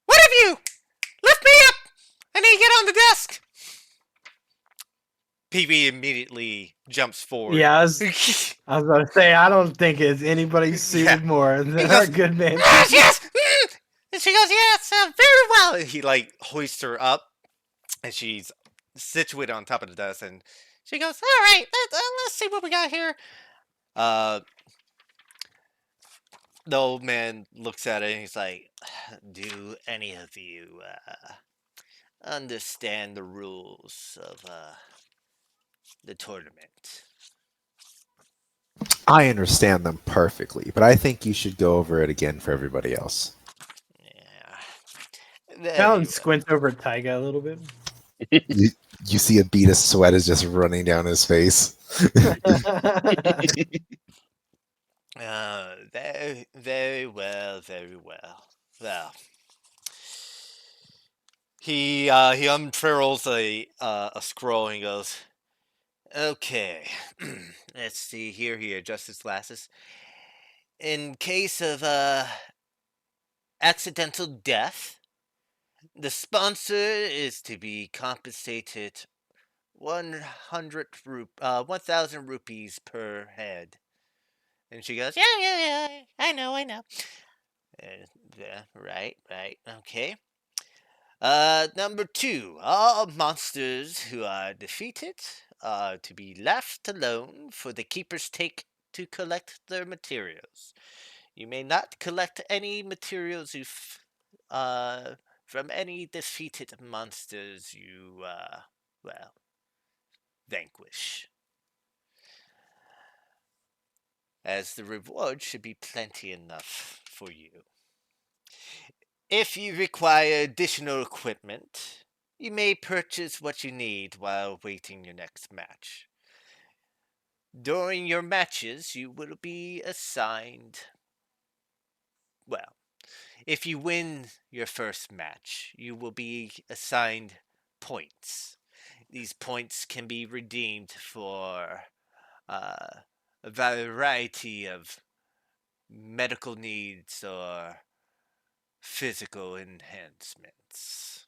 What of you? Lift me up. I need to get on the desk. PB immediately jumps forward. Yeah. I was about to say I don't think it's anybody suited Yeah. more He than our goes, good man. yes, yes. And she goes, yes, very well. And he like hoists her up, and she's situated on top of the desk, and she goes, all right, let's see what we got here. Uh, the old man looks at it, and he's like, do any of you understand the rules of the tournament? I understand them perfectly, but I think you should go over it again for everybody else. Yeah. Fallon Very squints over at Tyga a little bit. You, you see a bead of sweat is just running down his face. Very, very well, very well. Well, he unfurls a scroll and he goes, "Okay, let's see here." He adjusts his glasses. In case of accidental death, the sponsor is to be compensated 1,000 rupees per head. And she goes, yeah, yeah, yeah, I know. Yeah, right, okay. Number two, all monsters who are defeated are to be left alone for the keepers take to collect their materials. You may not collect any materials uh, from any defeated monsters you, well, vanquish. As the reward should be plenty enough for you. If you require additional equipment, you may purchase what you need while waiting your next match. During your matches, you will be assigned. Well, if you win your first match, you will be assigned points. These points can be redeemed for uh, a variety of medical needs or physical enhancements.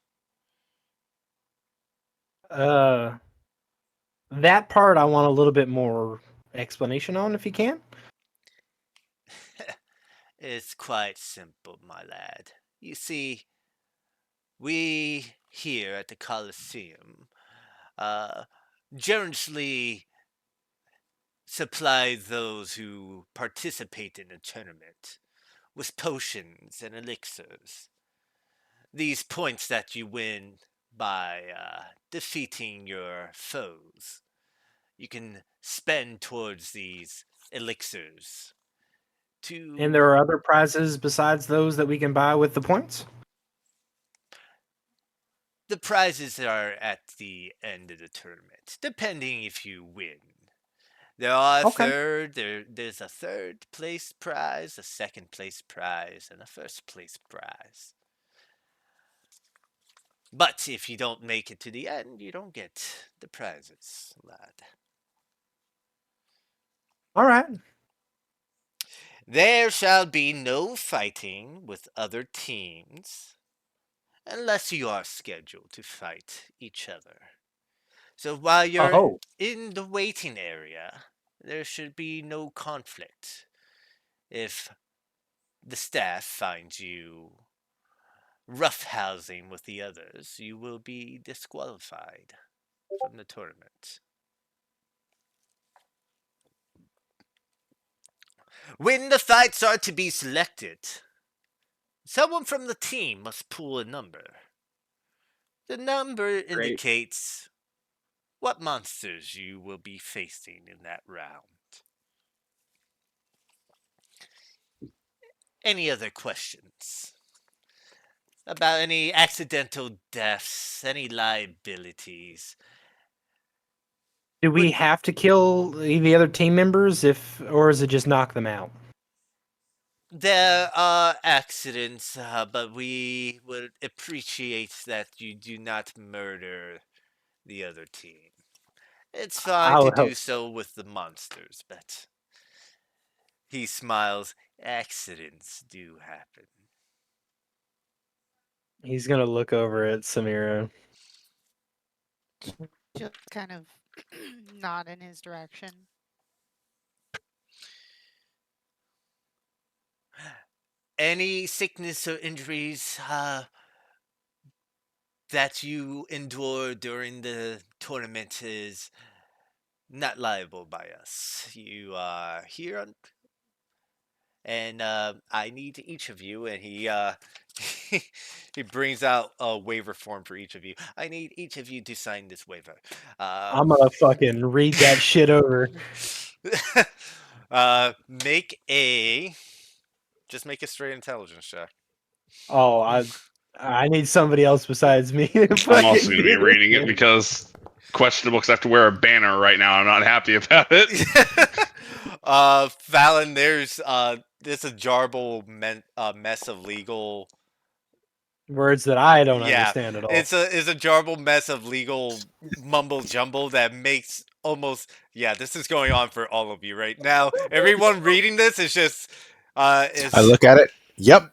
Uh, that part I want a little bit more explanation on, if you can. It's quite simple, my lad. You see, we here at the Colosseum uh, generously supply those who participate in the tournament with potions and elixirs. These points that you win by defeating your foes, you can spend towards these elixirs And to. there are other prizes besides those that we can buy with the points? The prizes are at the end of the tournament, depending if you win. Okay. There's a third place prize, a second place prize, and a first place prize. But if you don't make it to the end, you don't get the prizes, lad. All right. There shall be no fighting with other teams unless you are scheduled to fight each other. So while you're Oh, in the waiting area, there should be no conflict. If the staff finds you roughhousing with the others, you will be disqualified from the tournament. When the fights are to be selected, someone from the team must pull a number. The number great. indicates what monsters you will be facing in that round. Any other questions about any accidental deaths, any liabilities? Do Would we have to kill the other team members or is it just knock them out? There are accidents, but we would appreciate that you do not murder the other team. It's fine I to would do hope so with the monsters, but he smiles. Accidents do happen. he's gonna look over at Samira. Just kind of nod in his direction. Any sickness or injuries that you endure during the tournament is not liable by us. You are here on, and I need each of you, and he brings out a waiver form for each of you. I need each of you to sign this waiver. I'm gonna fucking read that shit over. Make a just make a straight intelligence check. Oh, I need somebody else besides me to I'm also fucking going to be do this reading it shit. because questionable because I have to wear a banner right now. I'm not happy about it. Fallon, there's a jarble mess of legal. Words that I don't Yeah, understand at all. it's a jarble mess of legal mumble jumble that makes almost yeah. This is going on for all of you right now. Everyone reading this is just I is look at it. Yep.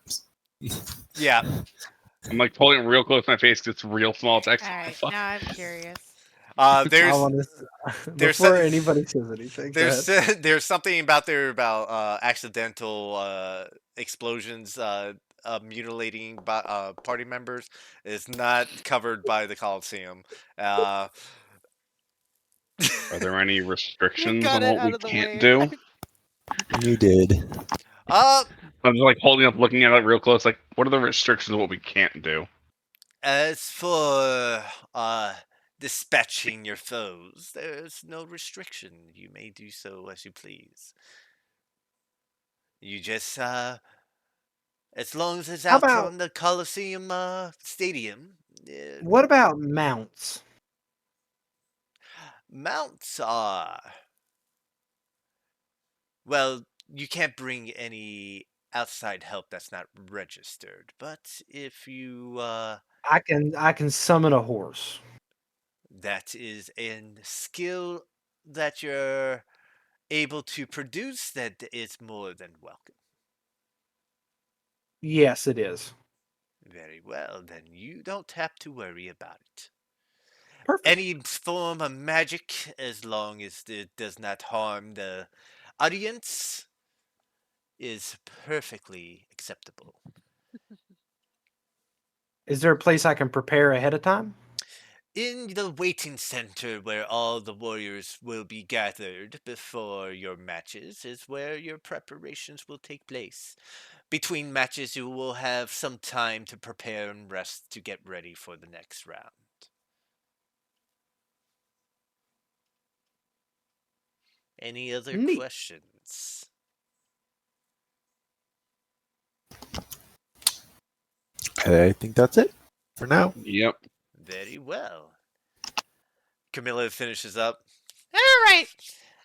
yeah. I'm like pulling it real close to my face because it's real small text. All What the right, fuck? now I'm curious. I There's want to there's before anybody says anything. Go there's ahead. there's something about accidental explosions mutilating party members is not covered by the Coliseum. Uh, Are there any You restrictions got on it what out we of the can't way. do? You did. uh, I'm just like holding up, looking at it real close. Like, what are the restrictions of what we can't do? as for uh, dispatching your foes, there's no restriction. You may do so as you please. You just as long as it's How out about from the Coliseum stadium. Uh, what about mounts? mounts are well, you can't bring any outside help that's not registered. But if you I can summon a horse. that is a skill that you're able to produce, that is more than welcome. Yes, it is. Very well, then you don't have to worry about it. Perfect. Any form of magic, as long as it does not harm the audience, is perfectly acceptable. Is there a place I can prepare ahead of time? In the waiting center where all the warriors will be gathered before your matches is where your preparations will take place. Between matches, you will have some time to prepare and rest to get ready for the next round. Any other Neat. questions? I think that's it for now. Yep. Very well. Camilla finishes up. All right,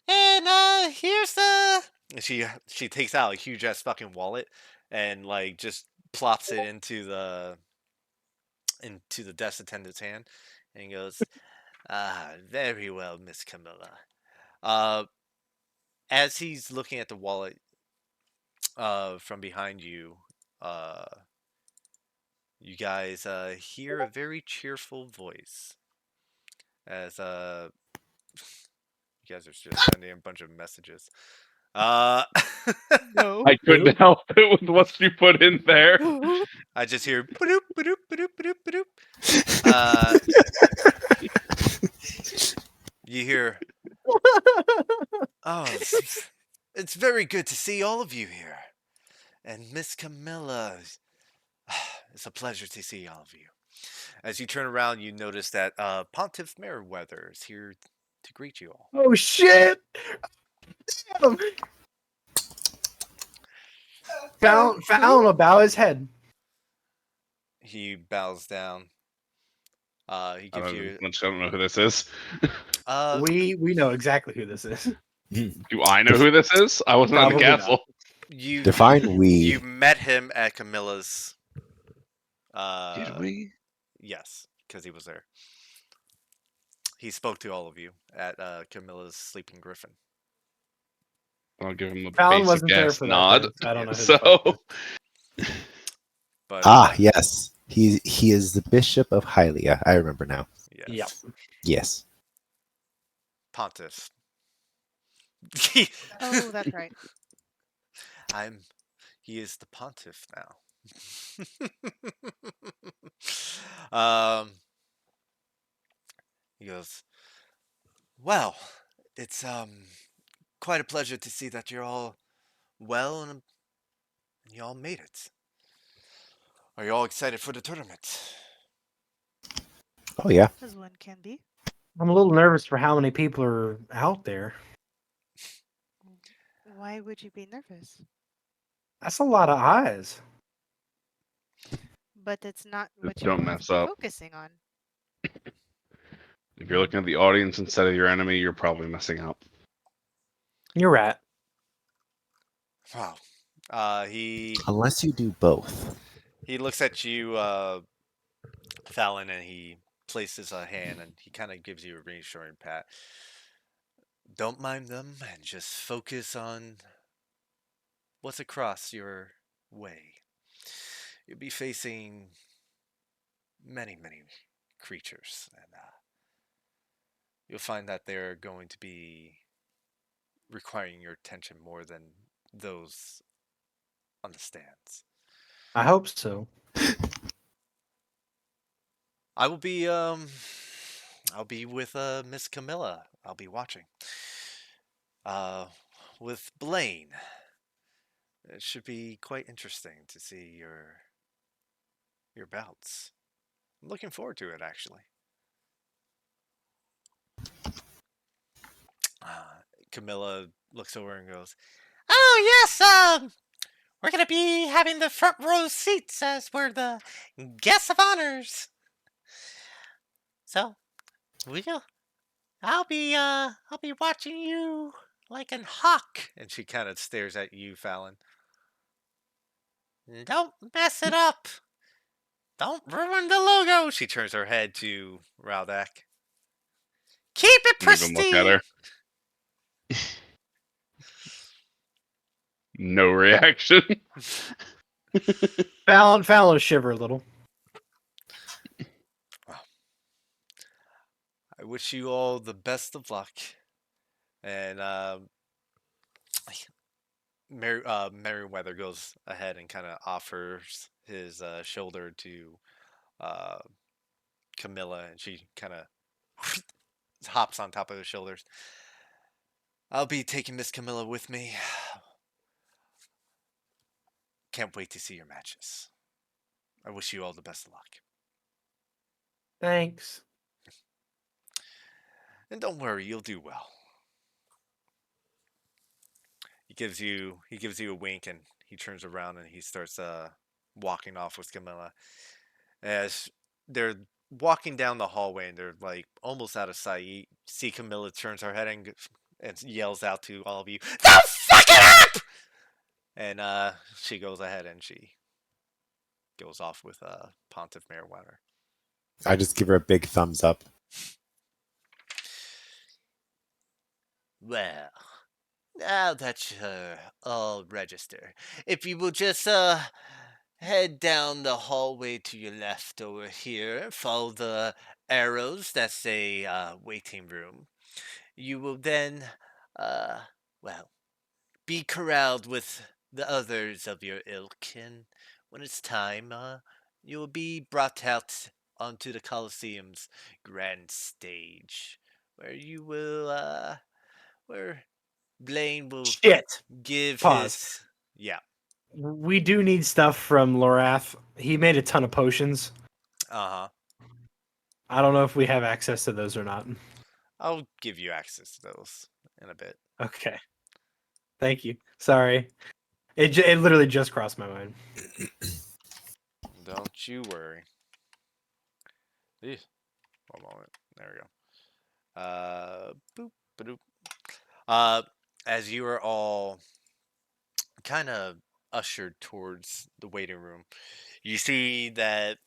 and here's the. And she takes out a huge ass fucking wallet and like just plops it into the desk attendant's hand, and he goes, "Ah, very well, Miss Camilla." Uh, as he's looking at the wallet, from behind you, uh, you guys hear a very cheerful voice as you guys are just sending a bunch of messages. Uh, No. I couldn't help it with what you put in there. I just hear ba-doop, ba-doop, ba-doop, ba-doop, ba-doop. Uh, you hear, oh, it's very good to see all of you here. And Miss Camilla, it's a pleasure to see all of you. As you turn around, you notice that Pontiff Meriwether is here to greet you all. Oh shit! Damn. Fallon will bow his head. He bows down. He I gives you. don't know who this is. Uh, We know exactly who this is. Do I know who this is? I wasn't at the Probably not. castle. you Define you we. met him at Camilla's. Did Uh, we? yes, because he was there. He spoke to all of you at Camilla's Sleeping Griffin. I'll give him a Fallon basic wasn't there ass for that nod. then, so I don't know who the So, fuck it is. But Yes. He is the Bishop of Hylia. I remember now. yes, Yep. Yes. Pontiff. Oh, that's right. I'm. He is the pontiff now. He goes. Well, it's quite a pleasure to see that you're all well and you all made it. Are you all excited for the tournament? Oh yeah. As one can be. I'm a little nervous for how many people are out there. Why would you be nervous? That's a lot of eyes. But it's not just what you don't want to mess be up. focusing on. If you're looking at the audience instead of your enemy, you're probably messing up. You're right. Wow. He Unless you do both. looks at you, Fallon, and he places a hand and he kind of gives you a reassuring pat. Don't mind them and just focus on what's across your way. You'll be facing many, many creatures, and you'll find that they're going to be requiring your attention more than those on the stands. I hope so. I will be I'll be with Miss Camilla. I'll be watching. Uh with Blaine. It should be quite interesting to see your bouts. I'm looking forward to it actually. Uh, Camilla looks over and goes, "Oh yes, we're gonna be having the front row seats as we're the guests of honors. So we'll I'll be watching you like an hawk." And she kind of stares at you, Fallon. "Don't mess it up. Don't ruin the logo." She turns her head to Raldak. "Keep it Don't even look at pristine." her. No reaction. Fallon will shiver a little. I wish you all the best of luck. And Merriweather goes ahead and kind of offers his shoulder to uh, Camilla, and she kind of hops on top of his shoulders. "I'll be taking Miss Camilla with me. Can't wait to see your matches. I wish you all the best of luck. Thanks. And don't worry, you'll do well." He gives you a wink, and he turns around and he starts walking off with Camilla. As they're walking down the hallway and they're like almost out of sight, you see Camilla turns her head and yells out to all of you, "Don't fuck it up!" And she goes ahead and she goes off with Pontiff Merriweather. I just give her a big thumbs up. "Well, now that you're all registered, if you will just head down the hallway to your left over here, follow the arrows that say waiting room. You will then, uh, well, be corralled with the others of your ilk, and when it's time, you will be brought out onto the Colosseum's grand stage, where you will, where Blaine will Shit. give Pause. his, yeah, We do need stuff from Lorath. He made a ton of potions. uh huh. I don't know if we have access to those or not. I'll give you access to those in a bit. Okay. Thank you. Sorry. It literally just crossed my mind. Don't you worry. Eesh. One moment. There we go. Boop, ba-doop. Uh, as you are all kind of ushered towards the waiting room, you see that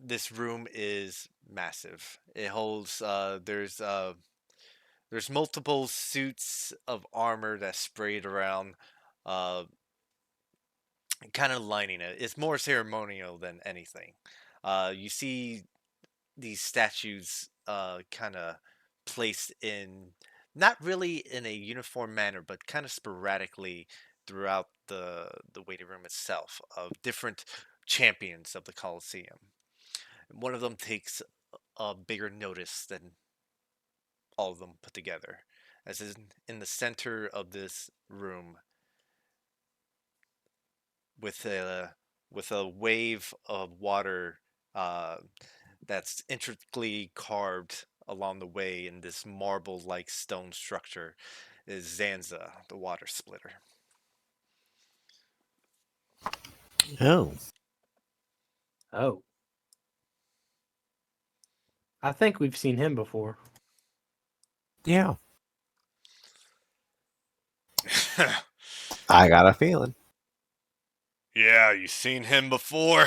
this room is massive. It holds there's multiple suits of armor that's sprayed around, uh, kind of lining it. It's more ceremonial than anything. You see these statues kind of placed in not really in a uniform manner, but kind of sporadically throughout the waiting room itself of different champions of the Colosseum. One of them takes a bigger notice than all of them put together, as in the center of this room with a wave of water uh, that's intricately carved along the way in this marble-like stone structure is Zanza, the water splitter. Oh. Oh. I think we've seen him before. Yeah. I got a feeling. Yeah, you seen him before?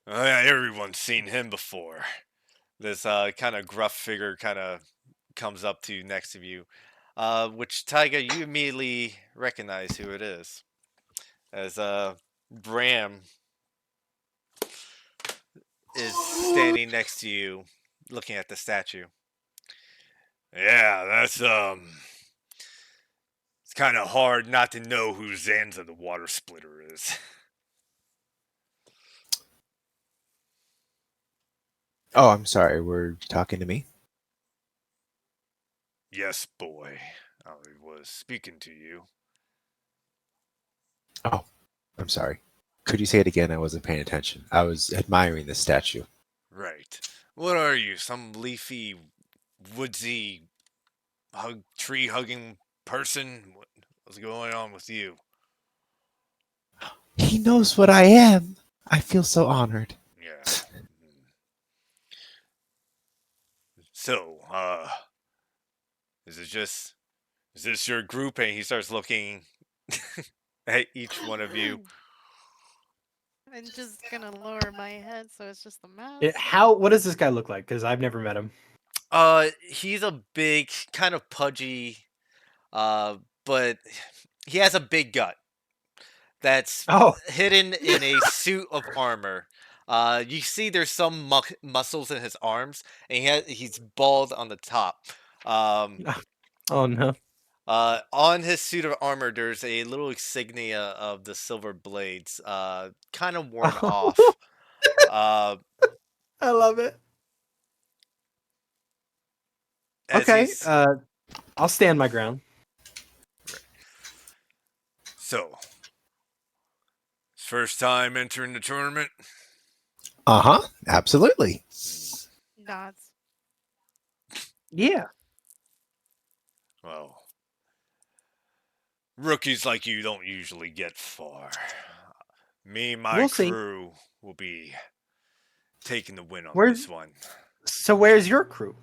Oh, yeah, everyone's seen him before. This kind of gruff figure kind of comes up to you next to you, which Taiga, you immediately recognize who it is, as Bram is standing next to you, looking at the statue. "Yeah, that's it's kind of hard not to know who Zanza the water splitter is." Oh, I'm sorry. We're talking to me. Yes, boy. I was speaking to you. Oh, I'm sorry. Could you say it again? I wasn't paying attention. I was admiring the statue. Right. What are you? Some leafy, woodsy, tree hugging person? What's going on with you? He knows what I am. I feel so honored. Yeah. So, is it just is this your group? And he starts looking at each one of you. I'm just gonna lower my head so it's just the mouse. What does this guy look like? Because I've never met him. He's a big, kind of pudgy, uh, but he has a big gut that's Oh, hidden in a suit of armor. You see, there's some muscles in his arms, and he's bald on the top. Um, oh no. on his suit of armor, there's a little insignia of the silver blades, kind of worn off. Uh, I love it. as Okay, he's I'll stand my ground. so first time entering the tournament. Uh huh. Absolutely. Nods. Yeah. Well, rookies like you don't usually get far. Me and my We'll see. crew will be taking the win on Where's this one. so? Where's your crew?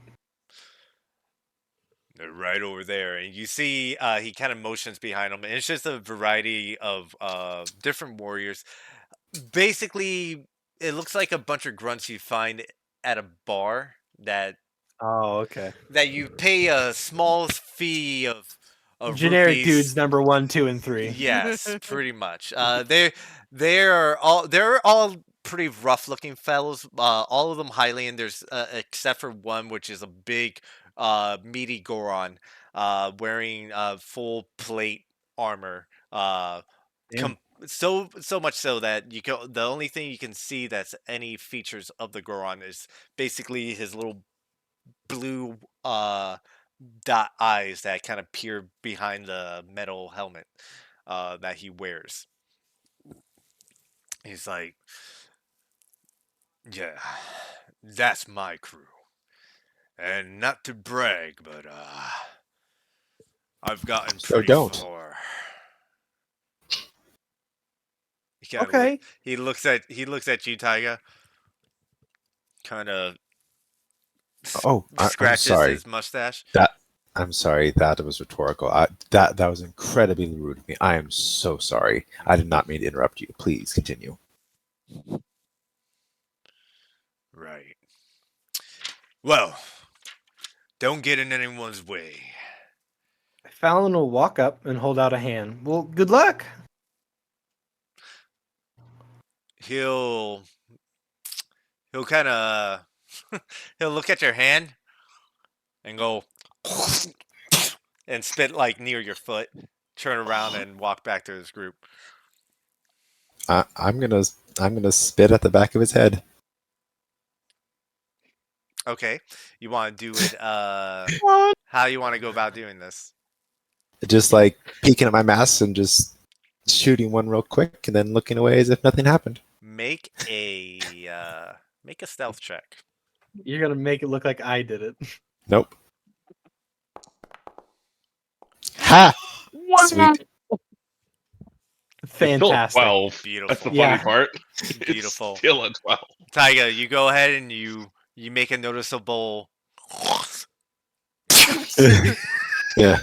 They're right over there, and you see he kind of motions behind him, and it's just a variety of different warriors. Basically, it looks like a bunch of grunts you find at a bar Oh, okay. that you pay a small fee of Generic rupees. dudes number 1, 2, and 3. Yes, pretty much. They're all pretty rough looking fellows. All of them Hylian. There's except for one which is a big meaty Goron wearing full plate armor. Damn. So much so that the only thing you can see that's any features of the Goron is basically his little blue dot eyes that kind of peer behind the metal helmet that he wears. He's like, yeah, that's my crew. And not to brag, but I've gotten So pretty don't. far. He kind of Okay. he looks at you, Taiga. Kind of Oh, I'm scratches sorry. his mustache. That I'm sorry. That was rhetorical. That was incredibly rude of me. I am so sorry. I did not mean to interrupt you. Please continue. Right. Well, don't get in anyone's way. Fallon will walk up and hold out a hand. Well, good luck. He'll kind of he'll look at your hand and go and spit like near your foot. Turn around and walk back to his group. I'm gonna spit at the back of his head. Okay, you want to do it? What? How you want to go about doing this? Just like peeking at my mask and just shooting one real quick and then looking away as if nothing happened. Make a stealth check. You're gonna make it look like I did it. Nope. Ha! What? Sweet. It's still a Fantastic. 12. That's the Beautiful. Yeah. funny part. Beautiful. It's still a 12. Taiga, you go ahead and you make a noticeable. Yeah.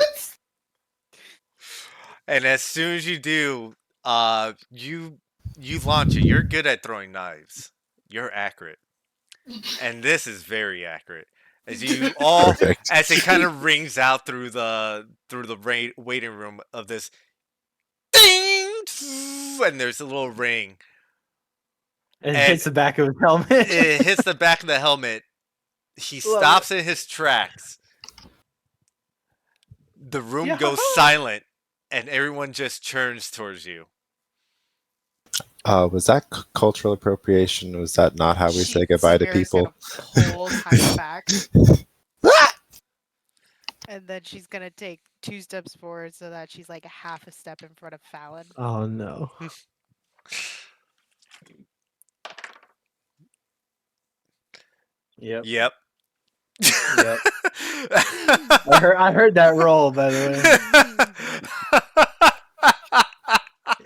And as soon as you do, you launch it. You're good at throwing knives. You're accurate, and this is very accurate. As you all, Perfect. as it kind of rings out through the waiting room of this, ding, and there's a little ring. And And hits the back of his helmet. It hits the back of the helmet. He Love stops in his tracks. The room Yeah. goes silent, and everyone just turns towards you. Was that cultural appropriation? Was that not how we say goodbye to Samira's people? gonna pull Tiger back, and then she's gonna take 2 steps forward so that she's like a half a step in front of Fallon. Oh no. Yep. Yep. Yep. I heard that roll, by the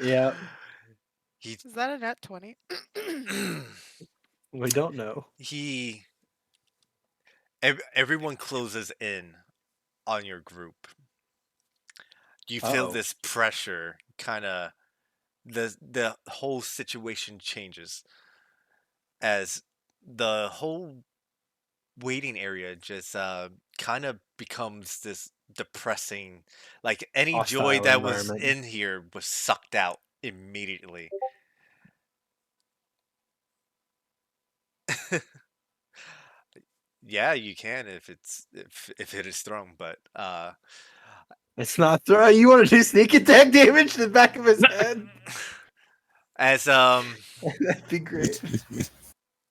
way. Yep. Is that a nat 20? We don't know. Everyone closes in on your group. You feel Uh-oh. this pressure, kind of the whole situation changes as the whole waiting area just kind of becomes this depressing, like any joy Hostile that was environment. in here was sucked out immediately. Yeah, you can if it is thrown, but It's not throw. You want to do sneak attack damage to the back of his head? as That'd be great.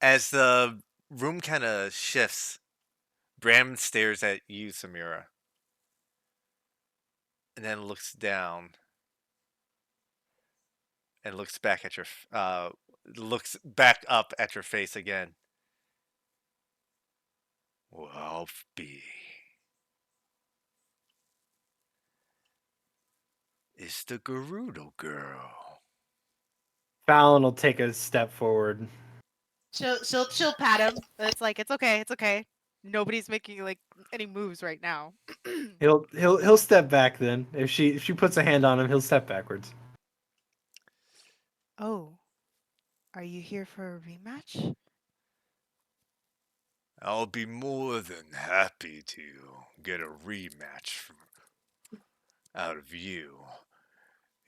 as the room kind of shifts, Bram stares at you, Samira, and then looks down and looks back at your looks back up at your face again. Wolfie is the Gerudo girl. Fallon will take a step forward. She'll pat him. It's like it's okay. Nobody's making like any moves right now. He'll step back then. If she puts a hand on him, he'll step backwards. Oh, are you here for a rematch? I'll be more than happy to get a rematch out of you.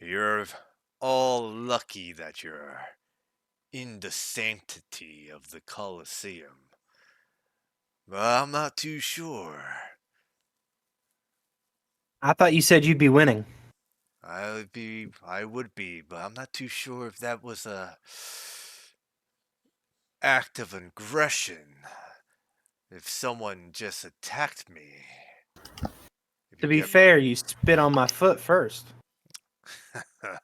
You're all lucky that you're in the sanctity of the Colosseum. But I'm not too sure. I thought you said you'd be winning. I would be, but I'm not too sure if that was a act of aggression. If someone just attacked me. To be fair, you spit on my foot first. I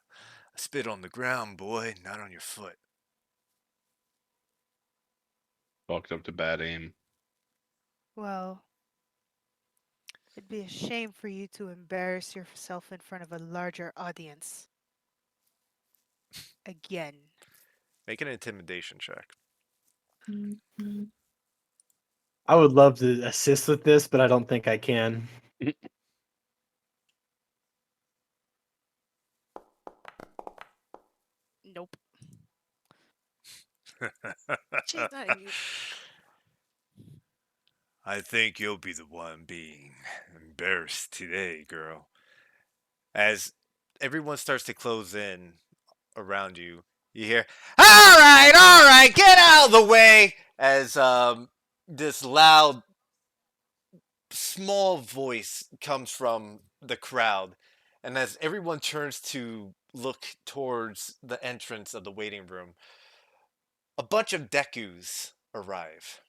spit on the ground, boy, not on your foot. Walked up to bad aim. Well, it'd be a shame for you to embarrass yourself in front of a larger audience. Again. Make an intimidation check. I would love to assist with this, but I don't think I can. Nope. She's not even... I think you'll be the one being embarrassed today, girl. As everyone starts to close in around you, you hear, all right, get out of the way! As this loud, small voice comes from the crowd. And as everyone turns to look towards the entrance of the waiting room, a bunch of Dekus arrive.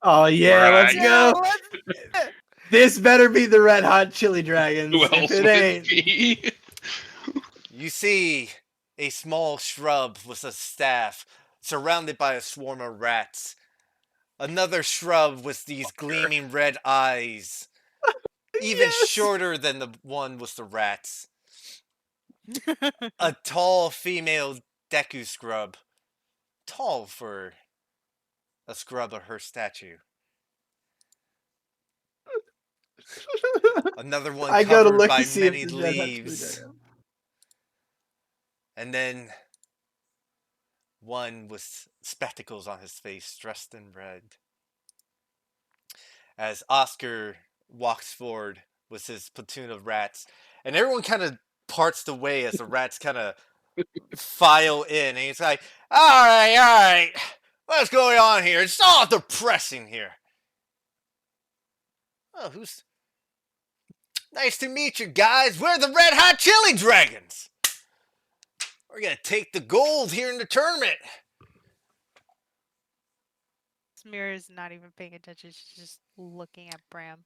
Oh yeah, let's Right. go. This better be the Red Hot Chili Dragons. Who If else it would ain't, it be? You see a small shrub with a staff surrounded by a swarm of rats. Another shrub with these gleaming red eyes, even yes. shorter than the one with the rats. A tall female Deku scrub. Tall for a scrub of her stature. Another one I go to covered look by to see if many the Red Hot Chili leaves. Dragon. And then one with spectacles on his face, dressed in red. As Oscar walks forward with his platoon of rats, and everyone kind of parts the way as the rats kind of file in, and he's like, all right, what's going on here? It's all depressing here. Oh, who's... Nice to meet you guys. We're the Red Hot Chili Dragons. We're gonna take the gold here in the tournament. Samira is not even paying attention. She's just looking at Bram.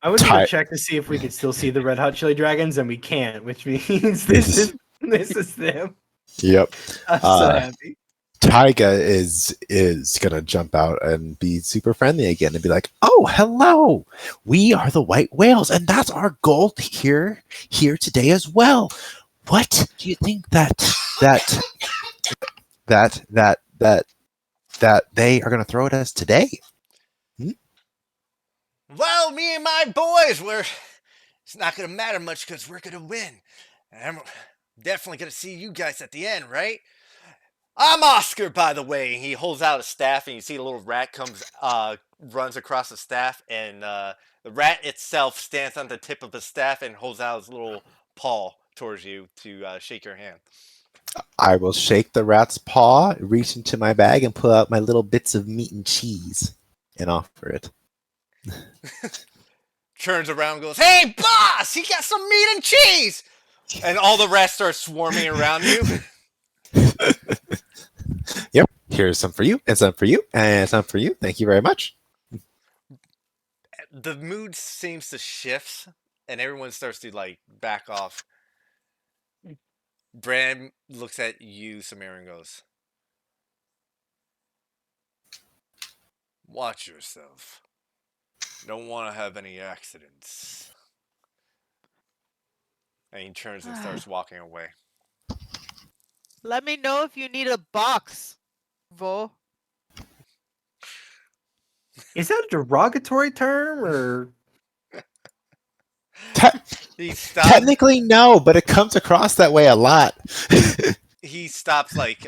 I was gonna Ty- check to see if we could still see the Red Hot Chili Dragons, and we can't, which means this is them. Yep. I'm so Uh, happy. Tyga is gonna jump out and be super friendly again and be like, "Oh, hello! We are the White Whales, and that's our goal here today as well. What do you think that that they are gonna throw at us today?" Well, me and my boys, it's not gonna matter much because we're gonna win. And I'm definitely gonna see you guys at the end, right? I'm Oscar, by the way. He holds out a staff, and you see a little rat runs across the staff, and the rat itself stands on the tip of the staff and holds out his little paw towards you to shake your hand. I will shake the rat's paw, reach into my bag, and pull out my little bits of meat and cheese and offer it. Turns around and goes, "Hey, boss! He got some meat and cheese!" And all the rats start swarming around you. Yep. Here's some for you, and some for you, and some for you. Thank you very much. The mood seems to shift, and everyone starts to like back off. Bran looks at you, Samir, and goes, "Watch yourself. Don't want to have any accidents." And he turns and starts walking away. Let me know if you need a box, Vo. Is that a derogatory term or? He stops. Technically, no, but it comes across that way a lot. He stops like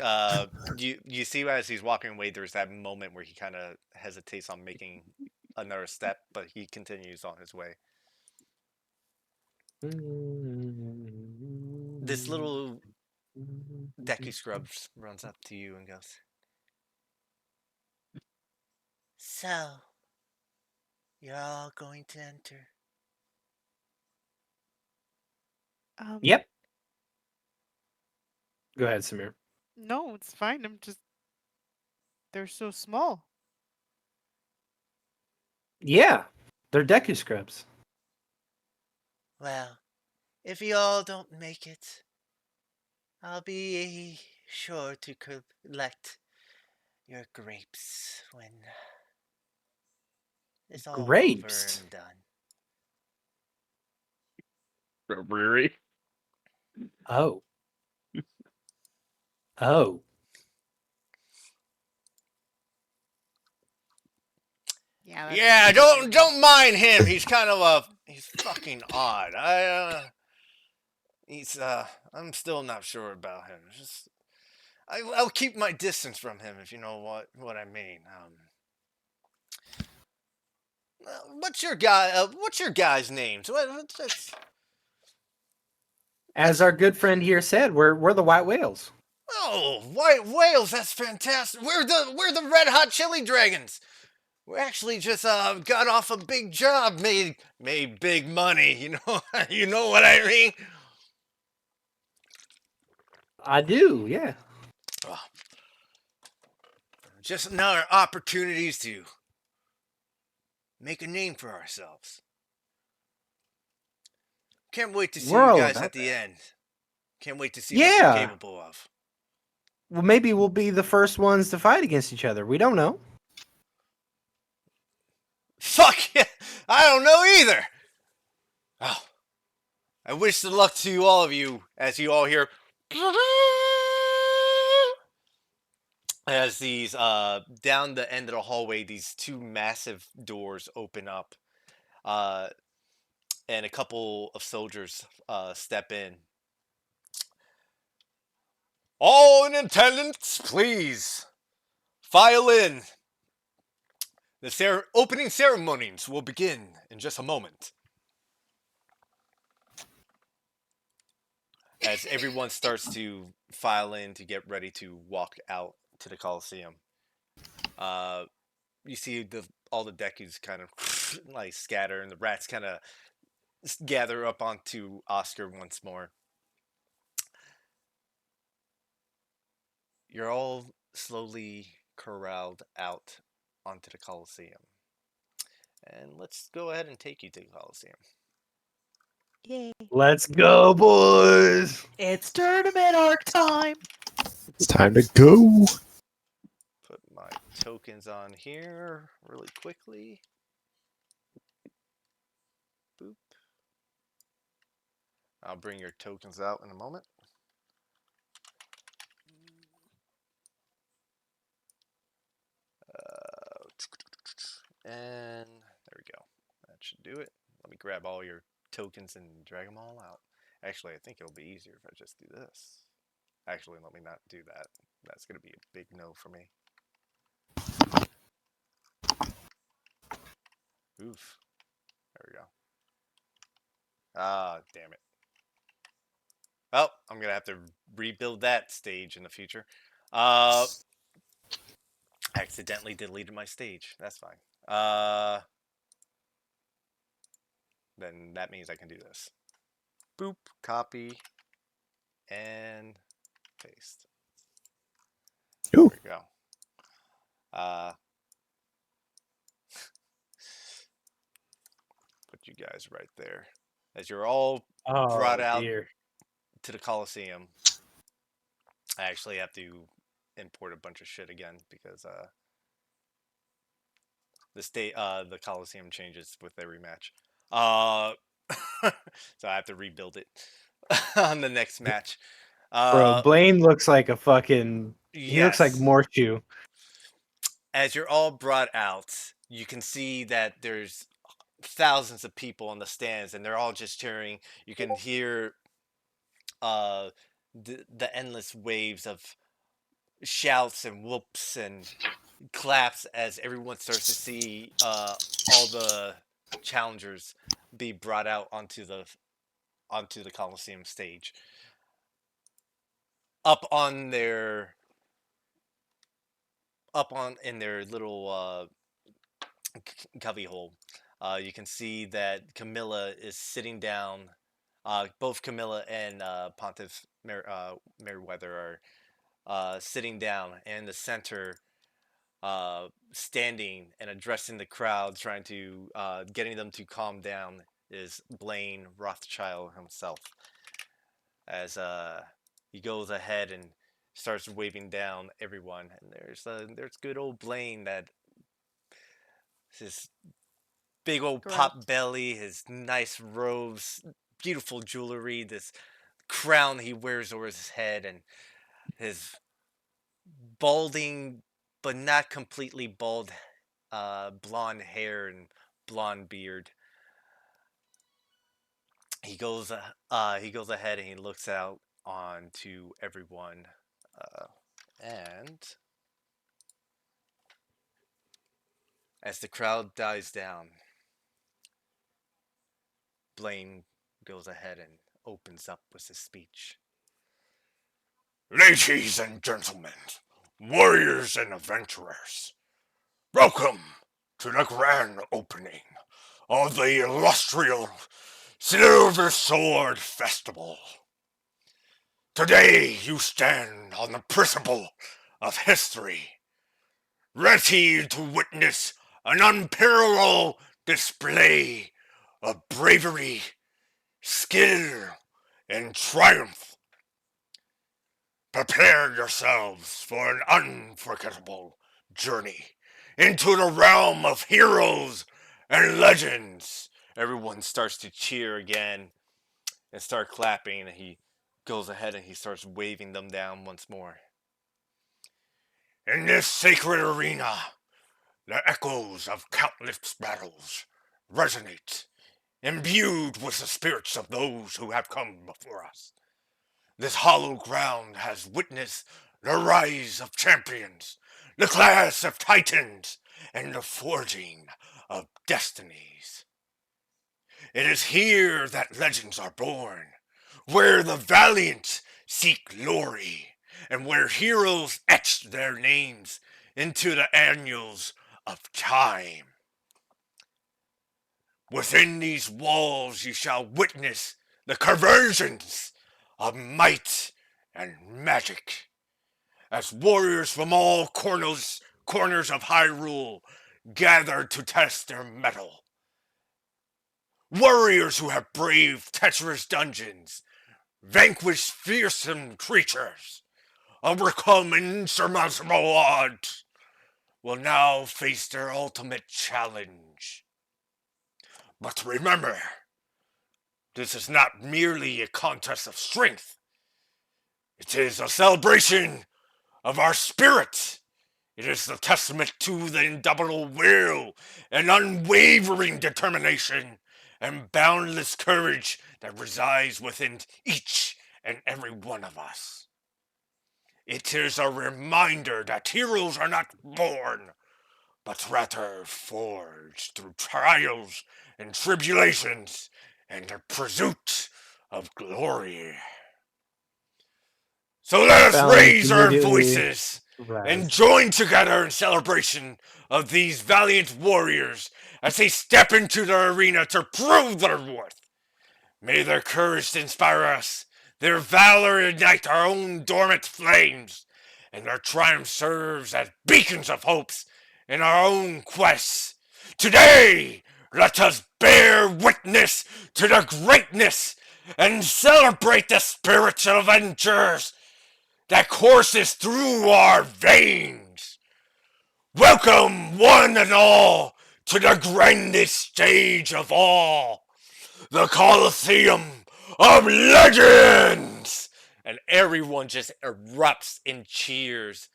you see as he's walking away. There's that moment where he kind of hesitates on making another step, but he continues on his way. This little Deku Scrubs runs up to you and goes, "So, you're all going to enter?" Yep. Go ahead, Samir. No, it's fine. They're so small. Yeah, they're Deku Scrubs. Well, if you all don't make it, I'll be sure to collect your grapes when it's all over Grapes. and done. Brewery. Oh. Oh. Yeah. Yeah, don't mind him. He's kind of he's fucking odd. I'm still not sure about him. I'll keep my distance from him if you know what I mean. What's your guy's names? As our good friend here said, we're the White Whales. Oh, white whales! That's fantastic. We're the Red Hot Chili Dragons. We actually just got off a big job, made big money. You know, you know what I mean. I do, yeah. Oh, just another opportunities to make a name for ourselves. Can't wait to see We're you all guys about at the that. end. Can't wait to see what you're Yeah. capable of. Well, maybe we'll be the first ones to fight against each other. We don't know. Fuck yeah! I don't know either. Oh, I wish the luck to all of you as you all hear as these down the end of the hallway, these two massive doors open up, and a couple of soldiers step in. All in attendance, please file in. The opening ceremonies will begin in just a moment. As everyone starts to file in to get ready to walk out to the Coliseum, you see all the Decus kind of like scatter, and the rats kind of gather up onto Oscar once more. you're all slowly corralled out onto the Coliseum. And let's go ahead and take you to the Coliseum. Yay. Let's go, boys. It's tournament arc time. It's time to go. Put my tokens on here really quickly. Boop. I'll bring your tokens out in a moment. And there we go. That should do it. Let me grab all your tokens and drag them all out. Actually, I think it'll be easier if I just do this. Actually, let me not do that. That's going to be a big no for me. Oof. There we go. Ah, damn it. Well, I'm going to have to rebuild that stage in the future. Accidentally deleted my stage. That's fine. Then that means I can do this. Boop, copy, and paste. There Ooh. we go. Put you guys right there. As you're all brought Oh out dear. to the Coliseum, I actually have to import a bunch of shit again because the Coliseum changes with every match. So I have to rebuild it on the next match. Bro, Blaine looks like a fucking. He looks like Yes. Morshu. As you're all brought out, you can see that there's thousands of people on the stands, and they're all just cheering. You can hear the endless waves of shouts and whoops and claps as everyone starts to see all the challengers be brought out onto the Coliseum stage. Up on their up on in their little cubby hole, you can see that Camilla is sitting down. Both Camilla and Pontiff Merriweather are sitting down, and in the center, standing and addressing the crowd, trying to getting them to calm down, is Blaine Rothschild himself. As he goes ahead and starts waving down everyone, and there's good old Blaine, that his big old Gross. pot belly, his nice robes, beautiful jewelry, this crown he wears over his head, and his balding but not completely bald blonde hair and blonde beard. He goes ahead and he looks out onto everyone, and as the crowd dies down, Blaine goes ahead and opens up with his speech. Ladies and gentlemen, warriors and adventurers, welcome to the grand opening of the illustrious Silver Sword Festival. Today you stand on the principle of history, ready to witness an unparalleled display of bravery, skill, and triumph. Prepare yourselves for an unforgettable journey into the realm of heroes and legends. Everyone starts to cheer again and start clapping, and he goes ahead and he starts waving them down once more. In this sacred arena, the echoes of countless battles resonate, imbued with the spirits of those who have come before us. This hollow ground has witnessed the rise of champions, the clash of titans, and the forging of destinies. It is here that legends are born, where the valiant seek glory, and where heroes etch their names into the annals of time. Within these walls you shall witness the convergence of might and magic, as warriors from all corners of Hyrule gather to test their mettle. Warriors who have braved treacherous dungeons, vanquished fearsome creatures, overcome insurmountable odds, will now face their ultimate challenge. But remember, this is not merely a contest of strength. It is a celebration of our spirit. It is a testament to the indomitable will and unwavering determination and boundless courage that resides within each and every one of us. It is a reminder that heroes are not born, but rather forged through trials and tribulations and the pursuit of glory. So let us Balance raise our immediately. voices and Raz. join together in celebration of these valiant warriors as they step into the arena to prove their worth. May their courage inspire us, their valor ignite our own dormant flames, and their triumph serves as beacons of hopes in our own quests. Today, let us bear witness to the greatness and celebrate the spiritual adventures that courses through our veins. Welcome, one and all, to the grandest stage of all, the Colosseum of Legends! And everyone just erupts in cheers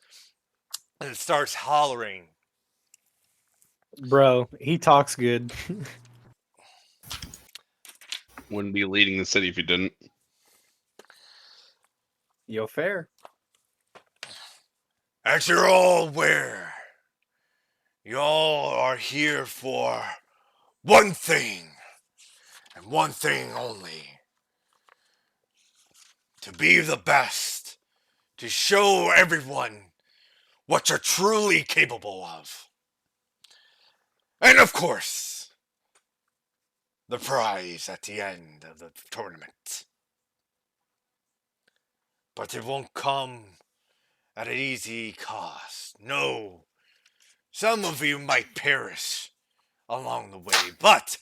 and starts hollering. Bro, he talks good. Wouldn't be leading the city if you didn't. Yo, fair. As you're all aware, y'all are here for one thing, and one thing only. To be the best. To show everyone what you're truly capable of. And of course, the prize at the end of the tournament. But it won't come at an easy cost. No, some of you might perish along the way, but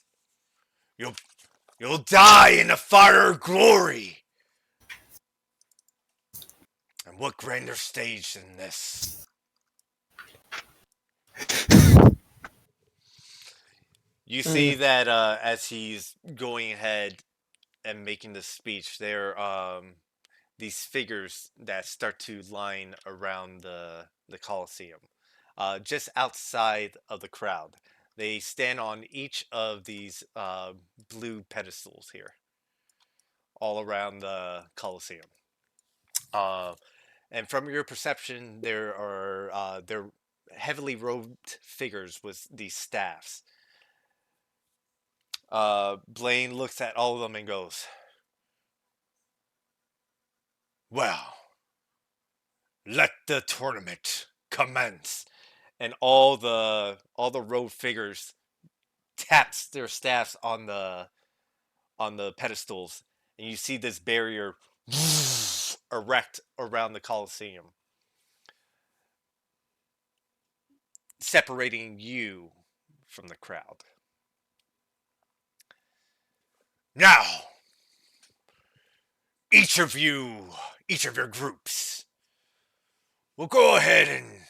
you'll die in the fire of glory. And what grander stage than this? You see that as he's going ahead and making the speech, there these figures that start to line around the Colosseum, just outside of the crowd. They stand on each of these blue pedestals here, all around the Colosseum. Uh, and from your perception, there are they're heavily robed figures with these staffs. Blaine looks at all of them and goes, "Well, let the tournament commence." And all the road figures taps their staffs on the pedestals, and you see this barrier erect around the Colosseum, separating you from the crowd. Now, each of you, each of your groups, will go ahead and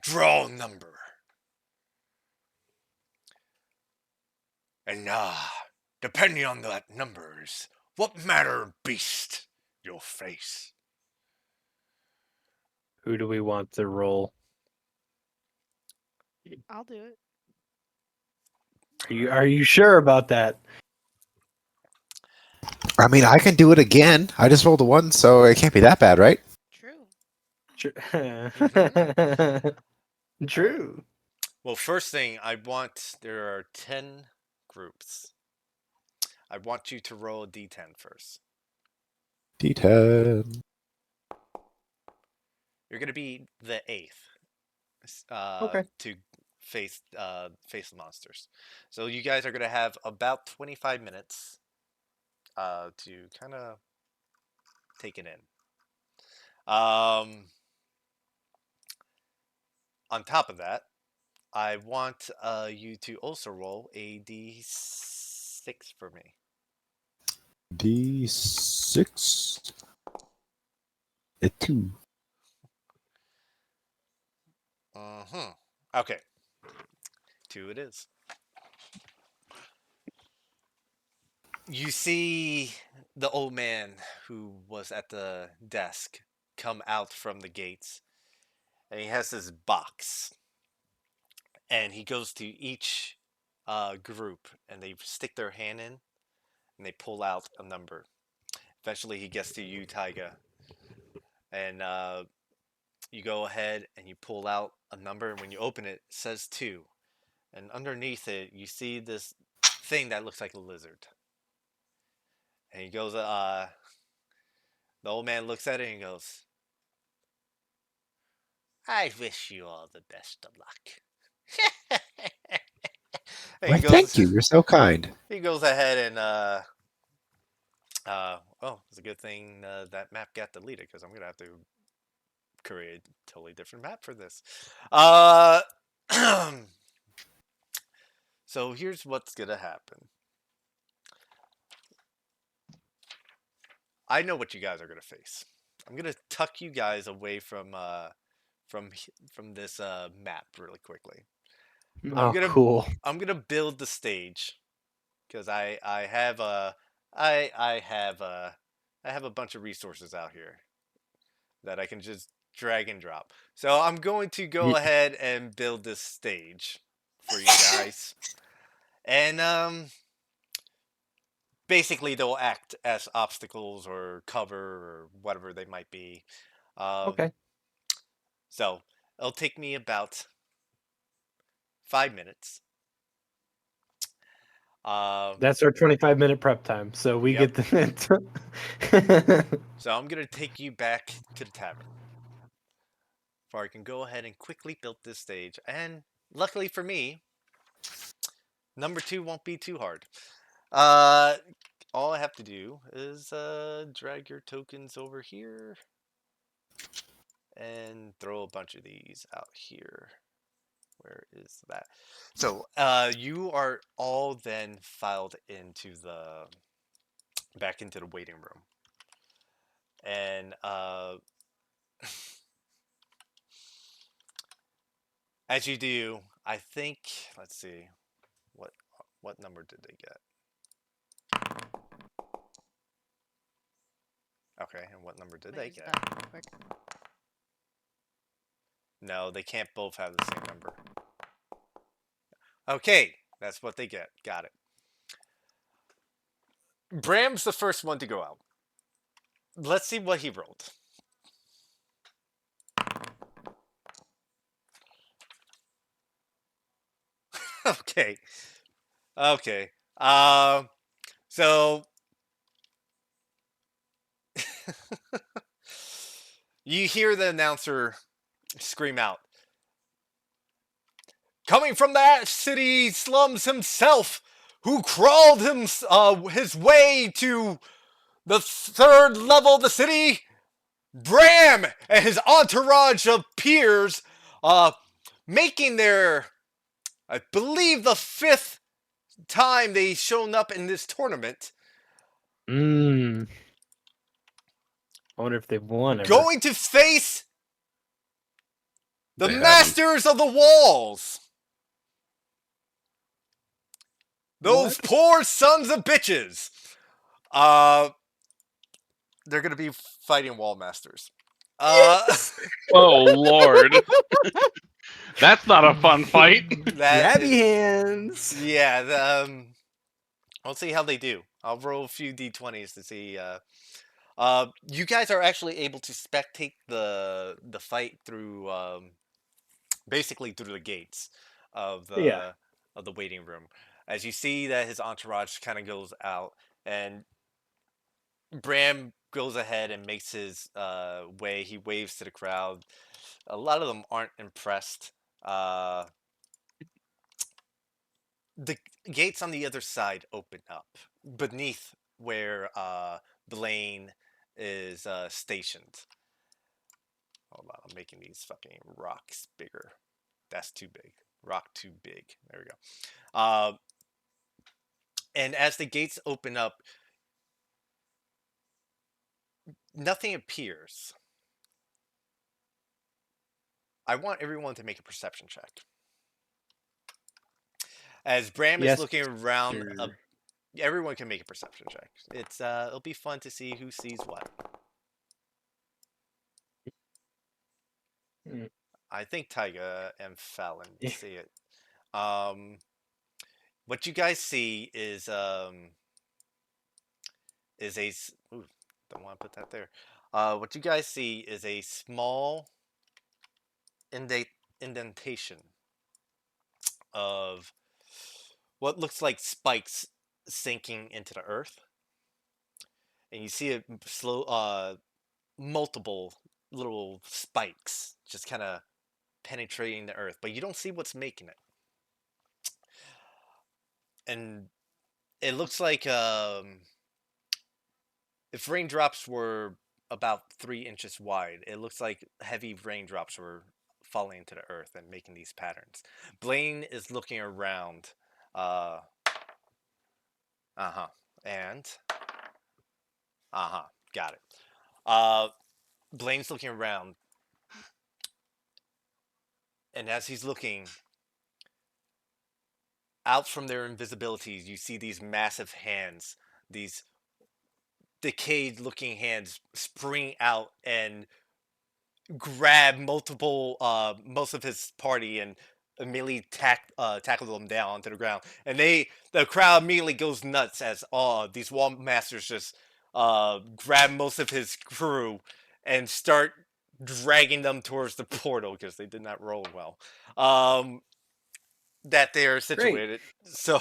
draw a number. And depending on that numbers, what matter of beast you'll face. Who do we want to roll? I'll do it. Are you sure about that? I mean, I can do it again. I just rolled a 1, so it can't be that bad, right? True. True. Well, first thing, there are 10 groups. I want you to roll a d10 first. D10. You're going to be the 8th Okay. to face the monsters. So you guys are going to have about 25 minutes to kind of take it in. On top of that, I want you to also roll a d6 for me. D6. A 2. Okay, 2 it is. You see the old man who was at the desk come out from the gates, and he has this box, and he goes to each group, and they stick their hand in, and they pull out a number. Eventually, he gets to you, Taiga, and you go ahead and you pull out a number, and when you open it, it says 2, and underneath it, you see this thing that looks like a lizard, and he goes, the old man looks at it and he goes, I wish you all the best of luck. And Why, thank you. You're so kind. he goes ahead and oh, it's a good thing that map got deleted because I'm gonna have to create a totally different map for this. Uh, so here's what's gonna happen. I know what you guys are gonna face. I'm gonna tuck you guys away from from this map really quickly. I'm Oh, gonna cool. I'm gonna build the stage because I have I have I have a bunch of resources out here that I can just drag and drop. So I'm going to go Ye- ahead and build this stage for you guys, and basically they'll act as obstacles or cover or whatever they might be. Um, Okay. so it'll take me about 5 minutes. Um, That's our 25-minute prep time. So we yep. get the. So I'm gonna take you back to the tavern, where I can go ahead and quickly build this stage. And luckily for me, number 2 won't be too hard. Uh, all I have to do is drag your tokens over here and throw a bunch of these out here. Where is that? So you are all then filed into the back into the waiting room, and as you do, I think let's see what what number did they get? Okay, and what number did they Please, get? not real quick. No, they can't both have the same number. Okay, that's what they get. Got it. Bram's the first one to go out. Let's see what he rolled. Okay. Okay. So you hear the announcer scream out, coming from that city slums himself, who crawled his way to the 3rd level of the city, Bram and his entourage of peers, uh, making their, I believe, the 5th time they've shown up in this tournament, I wonder if they've won ever. going to face the They haven't. Masters of the Walls. Those What? poor sons of bitches. Uh, they're gonna be fighting Wall Masters. Yes! Oh Lord, that's not a fun fight. that Grabby is, hands. yeah. I'll see how they do. I'll roll a few d20s to see. You guys are actually able to spectate the fight through basically through the gates of Yeah. the waiting room, as you see that his entourage kind of goes out, and Bram goes ahead and makes his way. He waves to the crowd. A lot of them aren't impressed. The gates on the other side open up beneath where Blaine is stationed. Hold on, I'm making these fucking rocks bigger. That's too big. Rock too big. There we go. Uh, and as the gates open up, nothing appears. I want everyone to make a perception check. As Bram is Yes, looking around, sir. everyone can make a perception check. It'll be fun to see who sees what. Mm. I think Tyga and Fallon Yeah. see it. What you guys see is a ooh, don't want to put that there. What you guys see is a small indentation of what looks like spikes sinking into the earth, and you see it multiple little spikes just kind of penetrating the earth, but you don't see what's making it. And it looks like if raindrops were about 3 inches wide, it looks like heavy raindrops were falling into the earth and making these patterns. Blaine is looking around. Uh huh. And got it. Uh, Blaine's looking around, and as he's looking out from their invisibility, you see these massive hands, these decayed-looking hands, spring out and grab most of his party and immediately tackle them down onto the ground. And the crowd immediately goes nuts as these wall masters just grab most of his crew and start dragging them towards the portal because they did not roll well. That they're Great. situated. So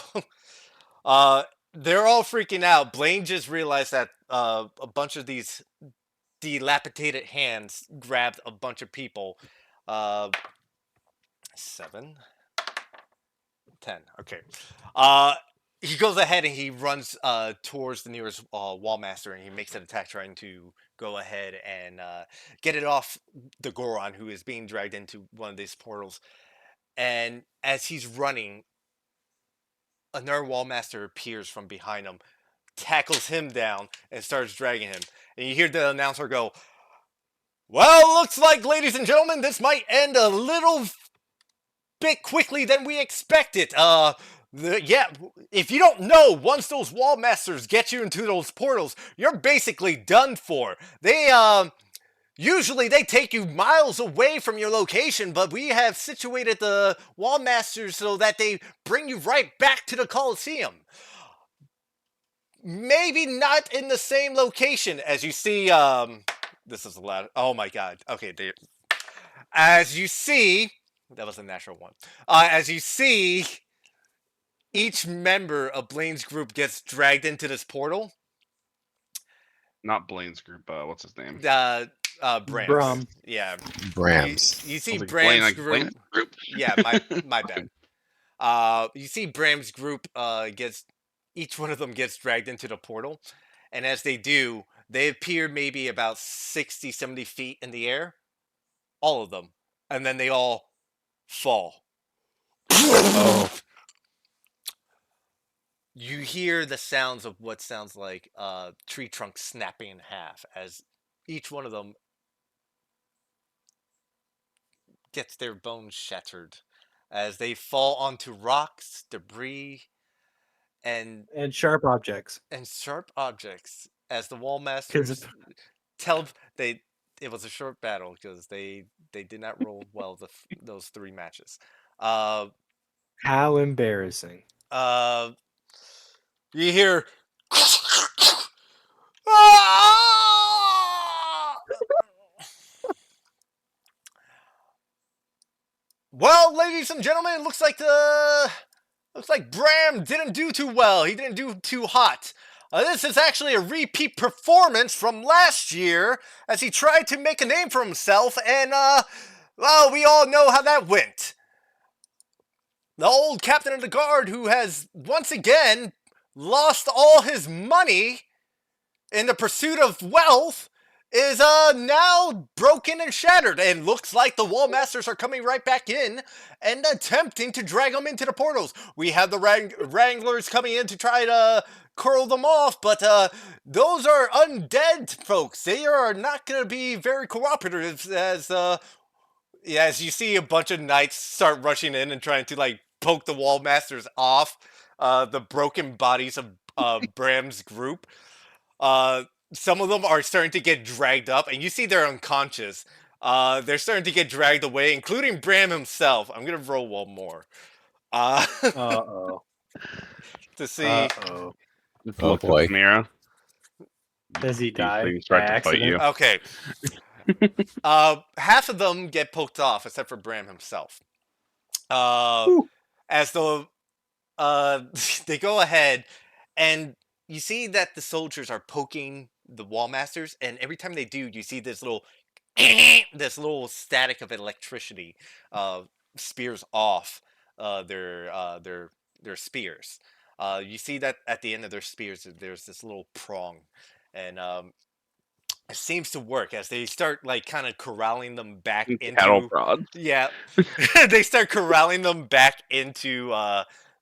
they're all freaking out. Blaine just realized that a bunch of these dilapidated hands grabbed a bunch of people. 7, 10. Okay. He goes ahead and he runs towards the nearest wall master, and he makes an attack trying to go ahead and get it off the Goron, who is being dragged into one of these portals. And as he's running, another wall master appears from behind him, tackles him down, and starts dragging him. And you hear the announcer go, "Well, looks like, ladies and gentlemen, this might end a little bit quickly than we expected. Yeah, if you don't know, once those wall masters get you into those portals, you're basically done for. Usually they take you miles away from your location, but we have situated the wall masters so that they bring you right back to the Coliseum. Maybe not in the same location." As you see, this is a lot. Oh my god. Okay, as you see, that was a natural one. As you see, each member of Blaine's group gets dragged into this portal. Not Blaine's group. What's his name? Bram's. Brom. Yeah. Brams. You I see was like, Bram's Blaine, group. group. Yeah, my bad. You see Bram's group gets, each one of them gets dragged into the portal, and as they do, they appear maybe about 60, 70 feet in the air, all of them, and then they all fall. Oh, You hear the sounds of what sounds like tree trunks snapping in half as each one of them gets their bones shattered as they fall onto rocks, debris, and And sharp objects. sharp objects. As the wall Because masters tell they it was a short battle because they did not roll well those 3 matches. Uh, how embarrassing. uh, you hear. "Ah!" Well, ladies and gentlemen, it looks like Bram didn't do too well. He didn't do too hot. This is actually a repeat performance from last year as he tried to make a name for himself, and well, we all know how that went. The old captain of the guard, who has once again lost all his money in the pursuit of wealth, is now broken and shattered, and looks like the wall masters are coming right back in and attempting to drag them into the portals. We have the wranglers coming in to try to curl them off, but those are undead folks. They are not going to be very cooperative, as you see a bunch of knights start rushing in and trying to like poke the wall masters off the broken bodies of Bram's group. Uh, some of them are starting to get dragged up, and you see they're unconscious. They're starting to get dragged away, including Bram himself. I'm gonna roll one more Uh-oh. to see. Uh-oh. Just Oh look at boy. Samira. Does he These die things by tried to fight accident? you. Okay, half of them get poked off, except for Bram himself. Whew. As the they go ahead, and you see that the soldiers are poking the wall masters, and every time they do, you see this little this little static of electricity spears off their spears. You see that at the end of their spears, there's this little prong, and it seems to work as they start like kind of corralling them back Cattle into. prods. Yeah, they start corralling them back into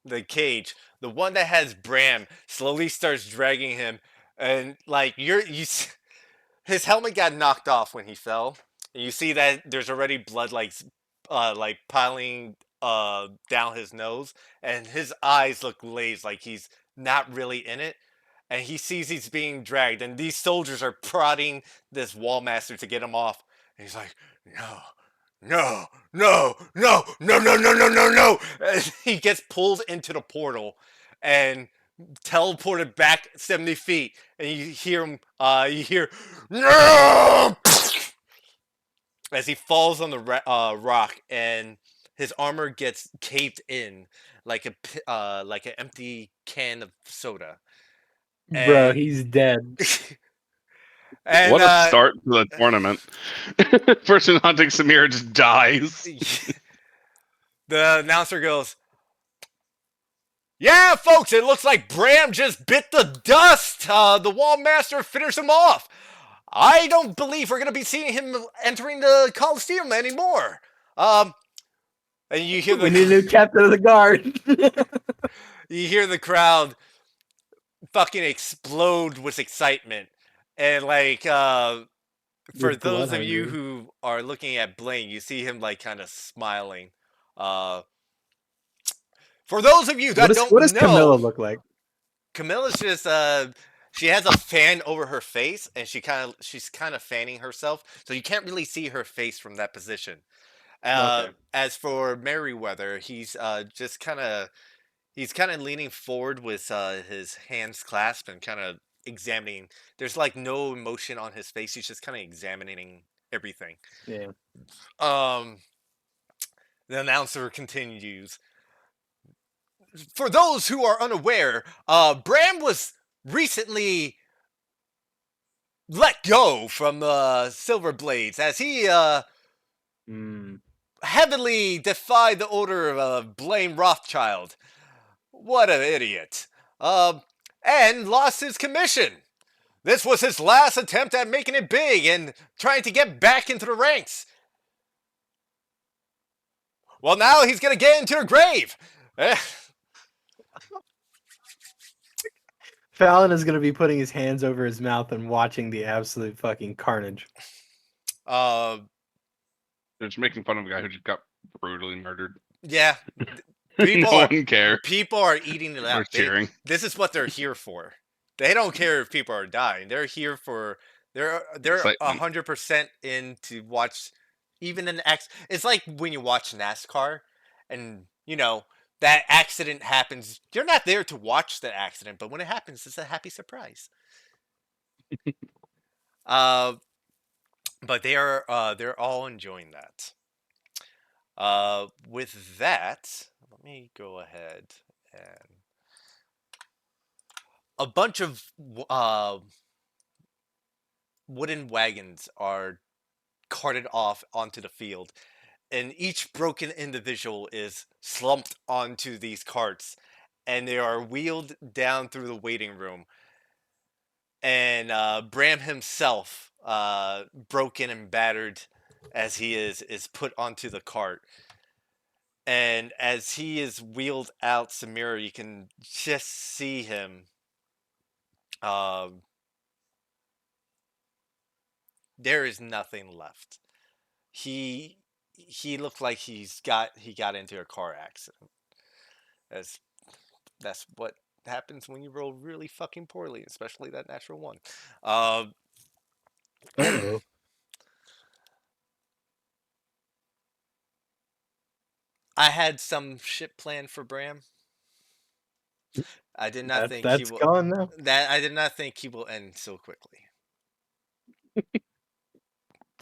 the cage. The one that has Bram slowly starts dragging him, and like his helmet got knocked off when he fell. And you see that there's already blood like piling down his nose, and his eyes look glazed, like he's not really in it. And he sees he's being dragged, and these soldiers are prodding this wall master to get him off. And he's like, "No, no, no, no, no, no, no, no, no, no!" And he gets pulled into the portal, and teleported back 70 feet, and you hear, no! As he falls on the rock, and his armor gets caved in like an empty can of soda. Bro, And he's dead. and What a start to the tournament. Person hunting Samira just dies. the announcer goes, "Yeah, folks, it looks like Bram just bit the dust. The wall master finished him off. I don't believe we're going to be seeing him entering the Coliseum anymore." And you hear We need a new captain of the guard. you hear the crowd fucking explode with excitement, and like for You're blood those of you hungry. who are looking at Blaine, you see him like kind of smiling. Uh, for those of you that What don't does Camilla know, look like? Camilla's just she has a fan over her face, and she's kind of fanning herself, so you can't really see her face from that position. Okay. As for Merriweather, he's kind of leaning forward with his hands clasped and kind of examining. There's like no emotion on his face. He's just kind of examining everything. Yeah. Um, the announcer continues. For those who are unaware, Bram was recently let go from the Silver Blades as he heavily defied the order of Blaine Rothschild. What an idiot. And lost his commission. This was his last attempt at making it big and trying to get back into the ranks. Well, now he's going to get into the grave. Fallon is going to be putting his hands over his mouth and watching the absolute fucking carnage. Uh, They're just making fun of a guy who just got brutally murdered. yeah. No one cares. People are eating it We're up. cheering. This is what they're here for. They don't care if people are dying. They're here for they're Excitement. 100% in to watch even an It's like when you watch NASCAR, and you know that accident happens. You're not there to watch the accident, but when it happens, it's a happy surprise. But they're all enjoying that. With that, let me go ahead and a bunch of wooden wagons are carted off onto the field, and each broken individual is slumped onto these carts, and they are wheeled down through the waiting room. And Bram himself broken and battered as he is put onto the cart. And as he is wheeled out, Samira, you can just see him. Um, there is nothing left. He he looked like he got into a car accident. As that's what happens when you roll really fucking poorly, especially that natural one. Um, Oh, I had some shit planned for Bram. I did not think he that's will. gone now. That I did not think he will end so quickly.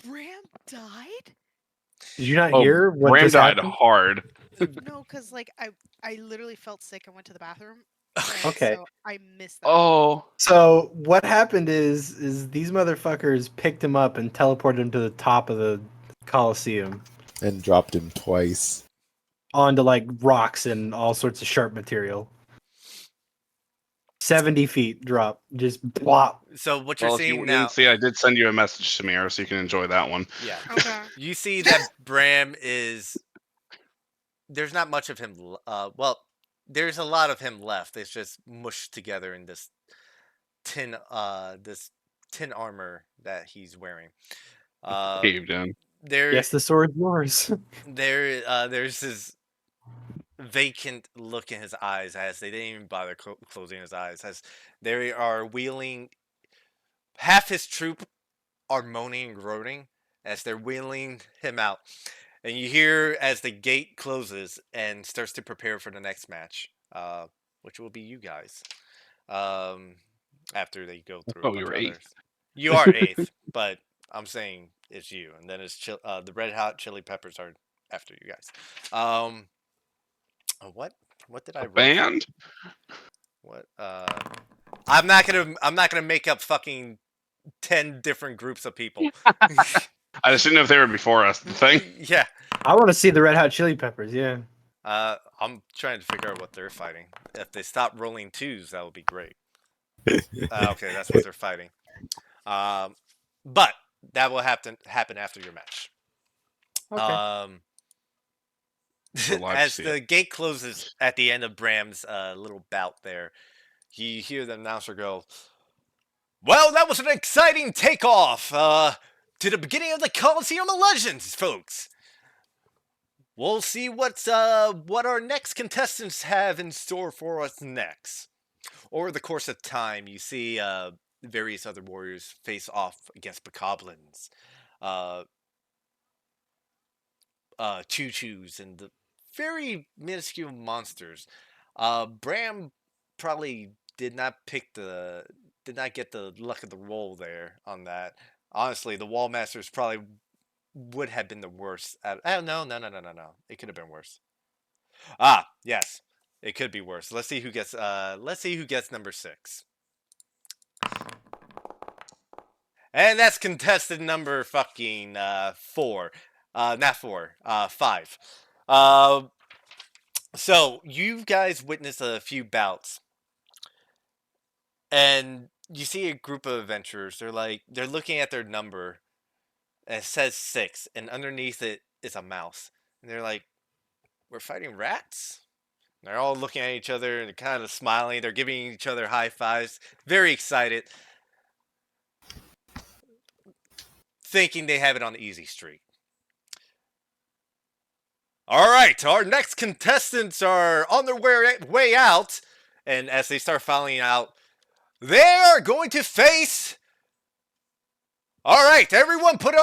Bram died? Did you not Oh, hear what Bram just died happened? hard. No, because like I literally felt sick and went to the bathroom, and Okay. so I missed that. Oh, So what happened is these motherfuckers picked him up and teleported him to the top of the Coliseum And dropped him twice. onto like rocks and all sorts of sharp material. 70 feet drop, just plop. So what you're well, if you seeing didn't now, see, I did send you a message, Samira, so you can enjoy that one. yeah, Okay. you see that Bram is. There's not much of him. Well, there's a lot of him left. It's just mushed together in this tin armor that he's wearing. Uh, Caved in. there, Yes, the sword's yours. there's this vacant look in his eyes as they didn't even bother closing his eyes as they are wheeling half his troop are moaning and groaning as they're wheeling him out. And you hear as the gate closes and starts to prepare for the next match, which will be you guys. Um, after they go through a Oh, you bunch were of eighth. others. You are eighth, but I'm saying it's you. And then the Red Hot Chili Peppers are after you guys. Um, what? What did I A roll for? band? What? I'm not gonna make up fucking 10 different groups of people. I just didn't know if they were before us. The thing. Yeah. I want to see the Red Hot Chili Peppers. Yeah. I'm trying to figure out what they're fighting. If they stop rolling twos, that would be great. Okay, that's what they're fighting. But that will happen after your match. Okay. We're live to As see the it. gate closes at the end of Bram's little bout there, you hear the announcer go, "Well, that was an exciting takeoff to the beginning of the Coliseum of Legends, folks. We'll see what our next contestants have in store for us next." Over the course of time, you see various other warriors face off against bokoblins, uh, choo-choos, and the very minuscule monsters. Bram probably did not get the luck of the roll there on that. Honestly, the wall masters probably would have been the worst. Oh no, no, no, no, no, no! It could have been worse. Ah, yes, it could be worse. Let's see who gets. Let's see who gets number 6. And that's contested number fucking 4. Not 4, 5. Uh, so you guys witnessed a few bouts, and you see a group of adventurers. They're looking at their number, and it says 6, and underneath it is a mouse. And they're like, "We're fighting rats?" And they're all looking at each other and kind of smiling. They're giving each other high fives, very excited, thinking they have it on the easy street. All right, our next contestants are on their way out, and as they start filing out, they are going to face. All right, everyone, put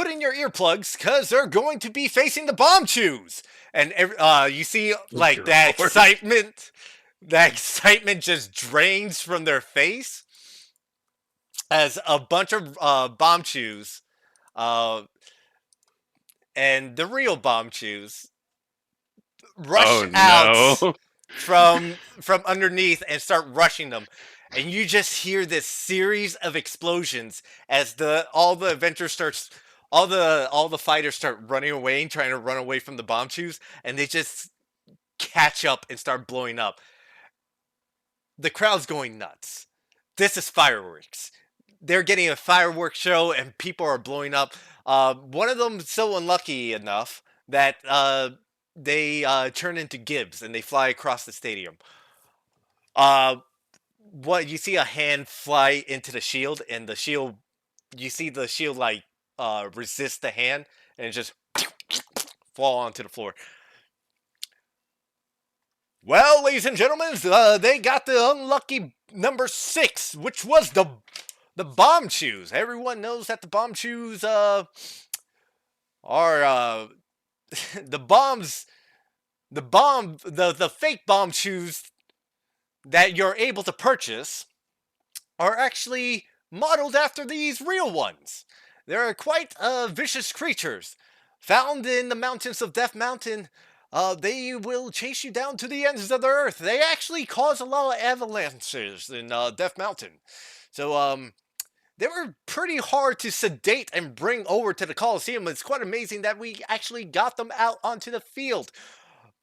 in your earplugs because they're going to be facing the bomb chews, and you see like Dear Lord. that excitement just drains from their face as a bunch of bomb chews, uh, and the real bomb chews rush Oh out no. from underneath and start rushing them, and you just hear this series of explosions as all the fighters start running away and trying to run away from the bomb chews, and they just catch up and start blowing up. The crowd's going nuts. This is fireworks. they're getting a fireworks show and people are blowing up. One of them so unlucky enough that they turn into Gibbs and they fly across the stadium. Uh, what you see a hand fly into the shield, and the shield, you see the shield like resist the hand, and it just fall onto the floor. Well, ladies and gentlemen, they got the unlucky number 6, which was the bomb shoes. Everyone knows that the bomb shoes are the bombs, the fake bomb shoes that you're able to purchase are actually modeled after these real ones. They're quite vicious creatures. Found in the mountains of Death Mountain, they will chase you down to the ends of the earth. They actually cause a lot of avalanches in Death Mountain. So, they were pretty hard to sedate and bring over to the Coliseum. It's quite amazing that we actually got them out onto the field.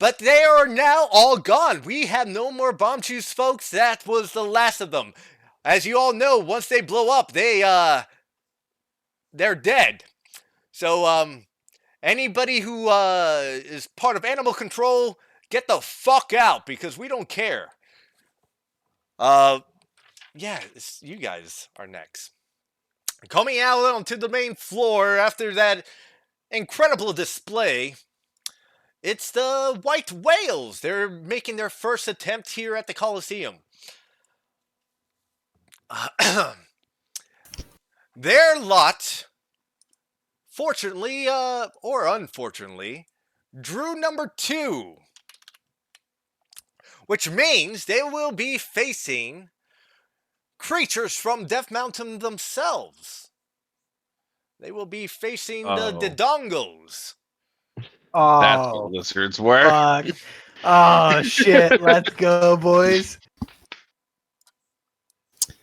But they are now all gone. We have no more bomb shoes, folks. That was the last of them. As you all know, once they blow up, they're dead. So anybody who is part of animal control, get the fuck out because we don't care. Yeah, you guys are next. Coming out onto the main floor after that incredible display, it's the White Whales. They're making their first attempt here at the Coliseum. Their lot, fortunately or unfortunately, drew number 2, which means they will be facing creatures from Death Mountain themselves. They will be facing the Dodongos. That's what Oh, lizards were. fuck. Oh, shit. Let's go, boys.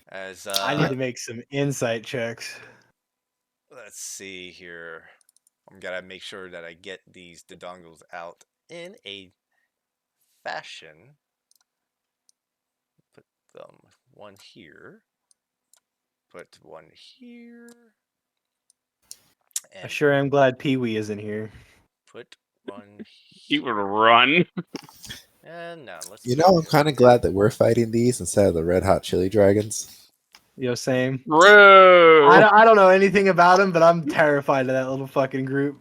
As I need to make some insight checks. let's see here. I'm gonna make sure that I get these Dodongos out in a fashion. Put them one here. Put one here. I And sure am glad Pee Wee isn't here. put one He here. would run. And now let's. You know, I'm kind of glad that we're fighting these instead of the Red Hot Chili Dragons. Yo, same. Bro. I don't know anything about him, but I'm terrified of that little fucking group.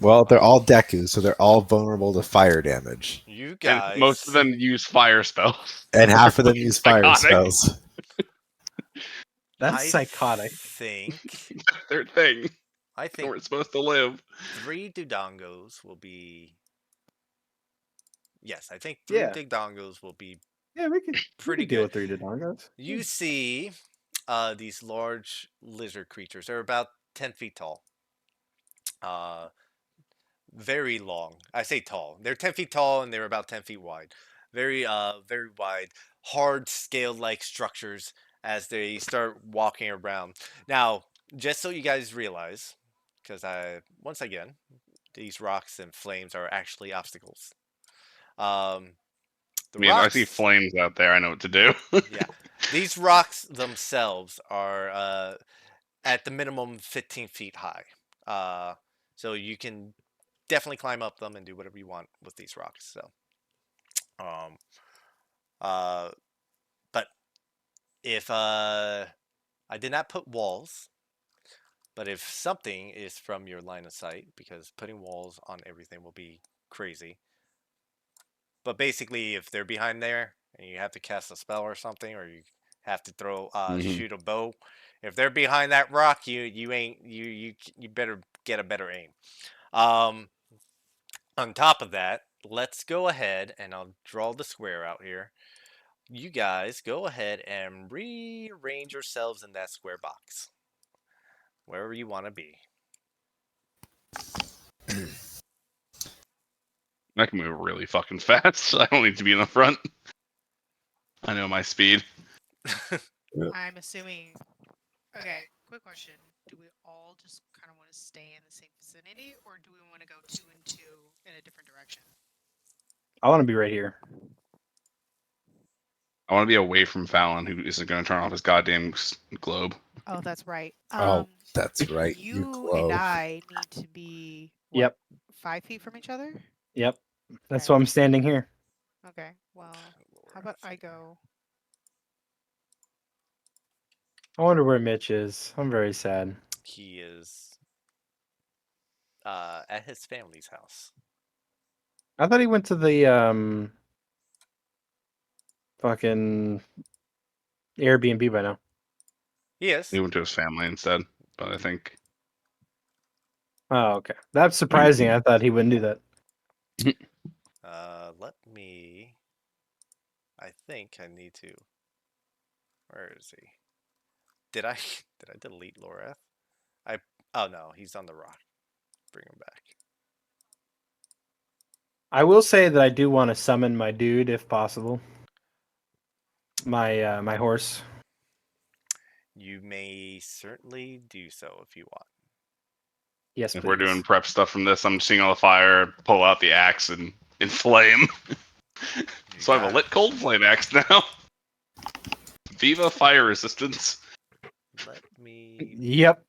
Well, they're all Deku, so they're all vulnerable to fire damage. You And guys. most of them use fire spells. And half of them use fire Psychotic. spells. That's I psychotic. think. Their thing. I Where think it's supposed to live. 3 Dodongos will be. Yes, I think 3 Yeah. Dodongos will be Yeah, we could pretty deal good. with 3 Dodongos. You see these large lizard creatures. They're about 10 feet tall. Very long. I say tall. They're 10 feet tall and they're about 10 feet wide. Very wide. Hard scale-like structures as they start walking around. Now, just so you guys realize, because once again, these rocks and flames are actually obstacles. The I mean, I see rocks, flames out there. I know what to do. yeah, these rocks themselves are at the minimum 15 feet high. So you can definitely climb up them and do whatever you want with these rocks. So, but if I did not put walls, but if something is from your line of sight, because putting walls on everything will be crazy. But basically, if they're behind there and you have to cast a spell or something, or you have to throw shoot a bow, if they're behind that rock, you better get a better aim. On top of that, let's go ahead and I'll draw the square out here. You guys go ahead and rearrange yourselves in that square box, wherever you want to be. I can move really fucking fast. I don't need to be in the front. I know my speed. I'm assuming. Okay, quick question. Do we all just kind of want to stay in the same vicinity, or do we want to go 2 and 2 in a different direction? I want to be right here. I want to be away from Fallon, who isn't going to turn off his goddamn globe. Oh, that's right. Oh, that's right. You You and glow. I need to be what? Yep. 5 feet from each other? Yep. That's Okay. why I'm standing here. Okay. Well, how about I go? I wonder where Mitch is. I'm very sad. He is at his family's house. I thought he went to the fucking Airbnb by now. He is. He went to his family instead, but I think Oh, okay. That's surprising. I thought he wouldn't do that. Let me. I think I need to. Where is he? Did I did I delete Loreth? I Oh no, he's on the rock. Bring him back. I will say that I do want to summon my dude if possible. My horse. You may certainly do so if you want. Yes, if please. we're doing prep stuff from this, I'm seeing all the fire, pull out the axe, and inflame. So I have a lit cold flame axe now. Viva fire resistance. Let me. Yep.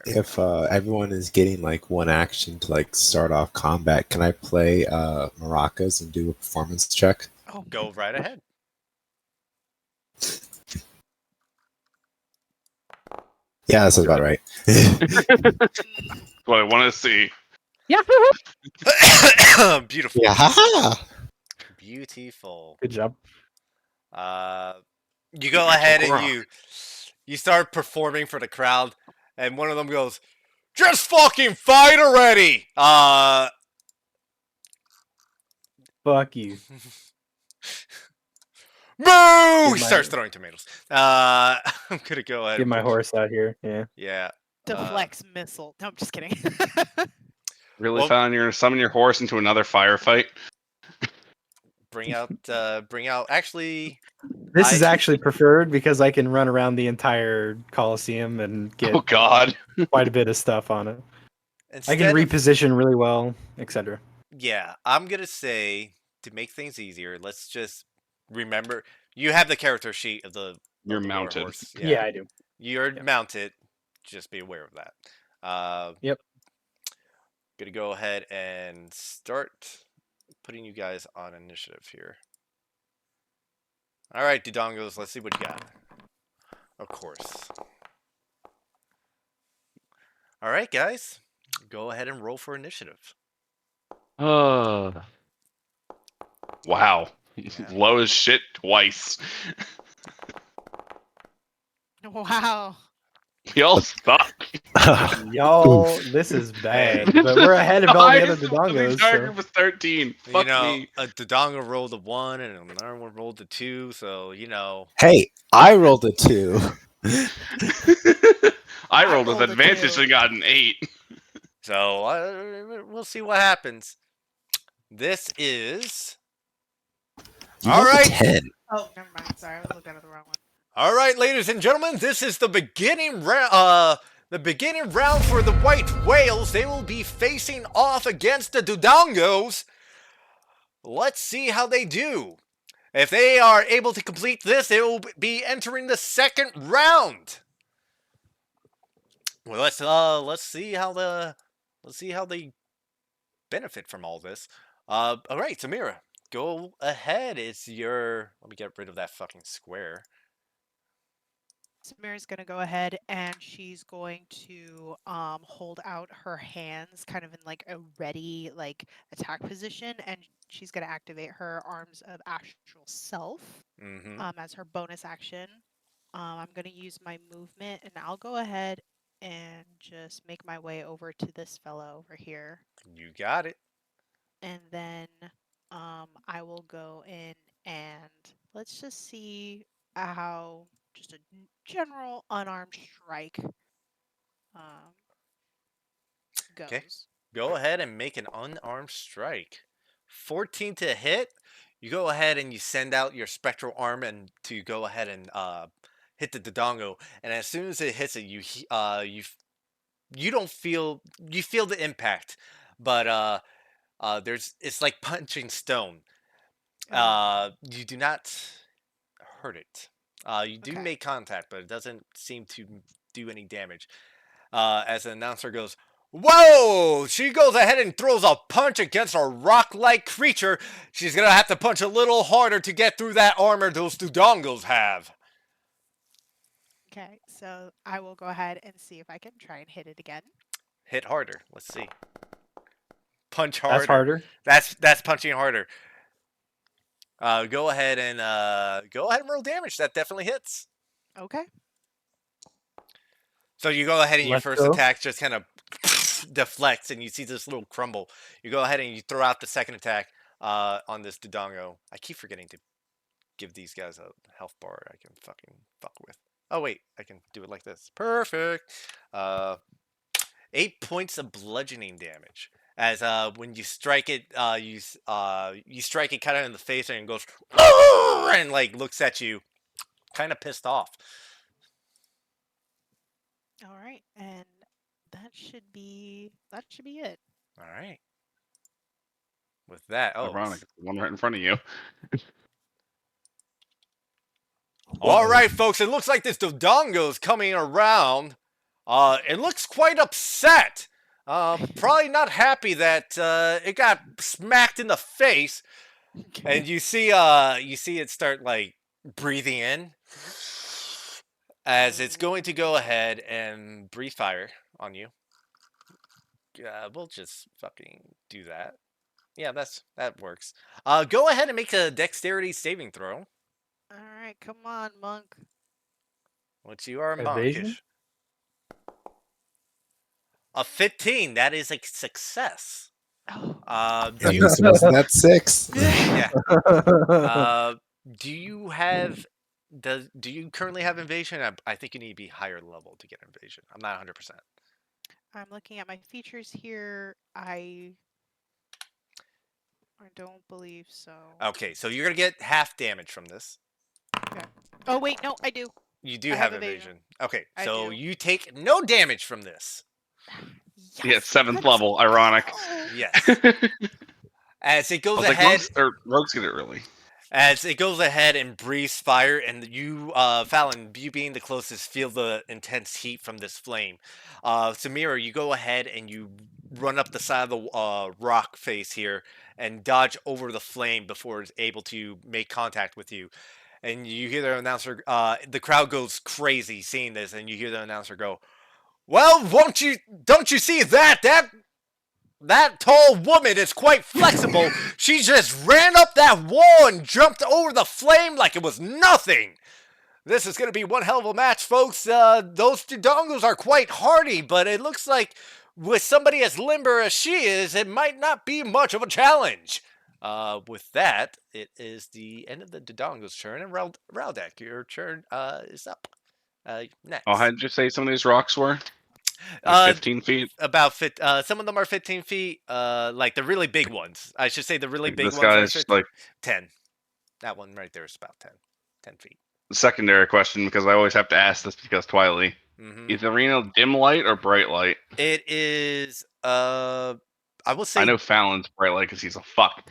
If everyone is getting like one action to like start off combat, can I play maracas and do a performance check? Oh, Go right ahead. Yeah, that sounds about right. What I want to see. Yeah. Beautiful. Yeah, haha. Beautiful. Good job. You go ahead and you start performing for the crowd, and one of them goes, "Just fucking fight already!" Fuck you. Boo! He starts throwing tomatoes. I'm gonna go ahead. Get and my put- horse out here. Yeah. Yeah. deflects missile. No, I'm just kidding. Really, Well- Fallon, you're going to summon your horse into another firefight? Bring out. Bring out. Actually, This is actually preferred because I can run around the entire Coliseum and get Oh, God. quite a bit of stuff on it. I can instead of- reposition really well, etc. Yeah, I'm gonna say to make things easier. Let's just remember you have the character sheet of the. You're of the mounted. Warhorse. Yeah, I do. You're Yeah. mounted. Just be aware of that. Yep. Gonna go ahead and start putting you guys on initiative here. All right, Dudongos, let's see what you got. Of course. All right, guys, go ahead and roll for initiative. Wow. Low as shit twice. Wow. Y'all suck. Y'all, this is bad. But we're ahead of all the other Dodongos. The entire So. group was 13. Fuck me. A Dodongo rolled a 1 and another one rolled a 2, so, Hey, I rolled a 2. I rolled rolled with a advantage 2. and got an 8. So, we'll see what happens. This is... You All rolled a right. 10. Oh, never mind. Sorry, I was looking at the wrong one. All right, ladies and gentlemen, this is the beginning round. The beginning round for the White Whales. They will be facing off against the Dudongos. Let's see how they do. If they are able to complete this, they will be entering the second round. Well, let's see how they benefit from all this. All right, Samira, go ahead. It's your. Let me get rid of that fucking square. Samira's gonna go ahead and she's going to hold out her hands kind of in like a ready like attack position, and she's gonna activate her arms of astral self Mm-hmm. as her bonus action. I'm gonna use my movement and I'll go ahead and just make my way over to this fella over here, You got it. and then I will go in and let's just see how just a general unarmed strike goes. Okay. Go ahead and make an unarmed strike. 14 to hit. You go ahead and you send out your spectral arm and to go ahead and hit the Dodongo. And as soon as it hits it, you don't feel you feel the impact, but it's like punching stone. You do not hurt it. You do Okay. make contact, but it doesn't seem to do any damage. As the announcer goes, "Whoa!" She goes ahead and throws a punch against a rock-like creature. She's gonna have to punch a little harder to get through that armor those Dudongos have. Okay, so I will go ahead and see if I can try and hit it again. Hit harder. Let's see. Punch That's harder. harder. That's punching harder. Go ahead and roll damage. That definitely hits. Okay. So you go ahead and your Let's first go. attack just kind of deflects, and you see this little crumble. You go ahead and you throw out the second attack on this Dodongo. I keep forgetting to give these guys a health bar I can fucking fuck with. Oh wait, I can do it like this. Perfect. 8 points of bludgeoning damage. As when you strike it, you strike it kind of in the face, and it goes and like looks at you, kind of pissed off. All right, and that should be it. All right. With that, Ironic. It's the one right in front of you. all right, folks. It looks like this Dodongo's coming around. It looks quite upset. Probably not happy that it got smacked in the face. And you see it start like breathing in as it's going to go ahead and breathe fire on you. We'll just fucking do that. Yeah, that works. Go ahead and make a dexterity saving throw. All right, come on, monk. Which you are Evasion? monkish. A 15. That is a success. Oh. Do you So wasn't that 6? yeah. Do you have do you currently have invasion? I think you need to be higher level to get invasion. I'm not 100%. I'm looking at my features here. I don't believe so. Okay, so you're gonna get half damage from this. Okay. Oh wait, no, I do. You do I have have evasion. evasion. Okay, I so do. you take no damage from this. Yeah, Yes, 7th let's level. Ironic. go. Yes. As it goes I was like, ahead, rogues get it early. as it goes ahead and breathes fire, and you, Fallon, you being the closest, feel the intense heat from this flame. Samira, you go ahead and you run up the side of the rock face here and dodge over the flame before it's able to make contact with you. And you hear the announcer, the crowd goes crazy seeing this, and you hear the announcer go, "Well, don't you see that tall woman is quite flexible. She just ran up that wall and jumped over the flame like it was nothing. This is going to be one hell of a match, folks. Those Dodongos are quite hardy, but it looks like with somebody as limber as she is, it might not be much of a challenge." With that, it is the end of the Dodongo's turn, and Raldek, your turn is up next. Oh, how did you say some of these rocks were? Uh, 15 feet? About some of them are 15 feet. Like the really big ones. I should say the really Like, big this ones are guy's 15, like 10. That one right there is about 10 feet. secondary question because I always have to ask this because Twilight. Hmm. Is the arena dim light or bright light? It is. I will I say. know Fallon's bright light because he's a fuck.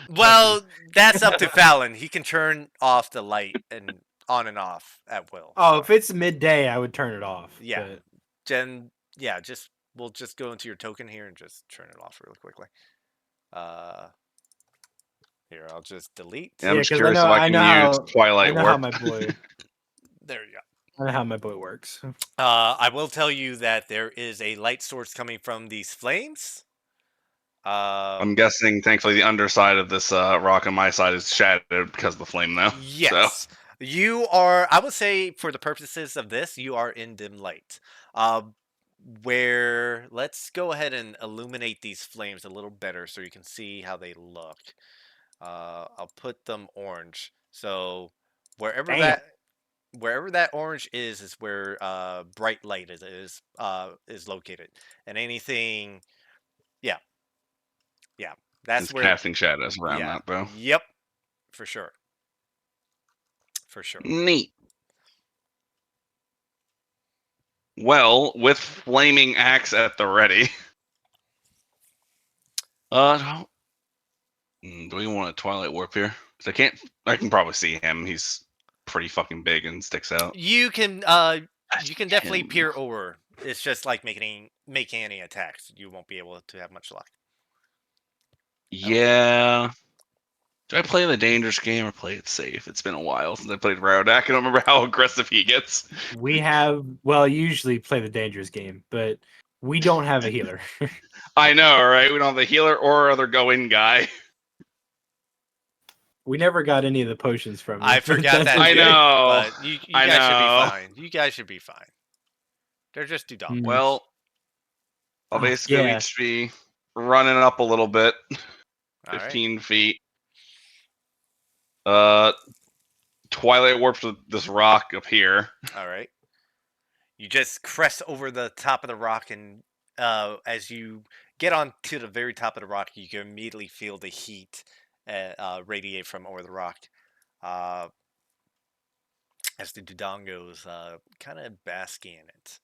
Well, that's up to Fallon. He can turn off the light and on and off at will. Oh, so. if it's midday, I would turn it off. Yeah. but- Jen. Yeah. We'll just go into your token here and just turn it off really quickly. Here, I'll just delete. Yeah, I'm Yeah, just 'cause curious if I can use Twilight I know how Warp. my boy. There you go. I know how my boy works. I will tell you that there is a light source coming from these flames. I'm guessing, thankfully, the underside of this rock on my side is shattered because of the flame, though. Yes. You are, I would say, for the purposes of this, you are in dim light. Where, let's go ahead and illuminate these flames a little better so you can see how they look. I'll put them orange. So wherever Damn. wherever that orange is where bright light is located. And anything, yeah, that's It's where, casting shadows around yeah, that, though. yep, for sure. For sure. Neat. Well, with flaming axe at the ready. Do we want a Twilight Warp here? 'Cause I can probably see him. He's pretty fucking big and sticks out. You can I you see can definitely him. peer over. It's just like making any attacks. You won't be able to have much luck. I don't think. Yeah. Do I play the dangerous game or play it safe? It's been a while since I played Rowdak. I don't remember how aggressive he gets. We have usually play the dangerous game, but we don't have a healer. I know, right? We don't have the healer or other go-in guy. We never got any of the potions from you. I forgot that I too. know. But you I guys should be know. fine. You guys should be fine. They're just two dongos. Well, I'll Oh, basically yeah. each be running up a little bit, All right. 15 feet. Twilight warp to this rock up here. All right. You just crest over the top of the rock, and as you get onto the very top of the rock, you can immediately feel the heat radiate from over the rock. As the Dodongos kind of basking in it.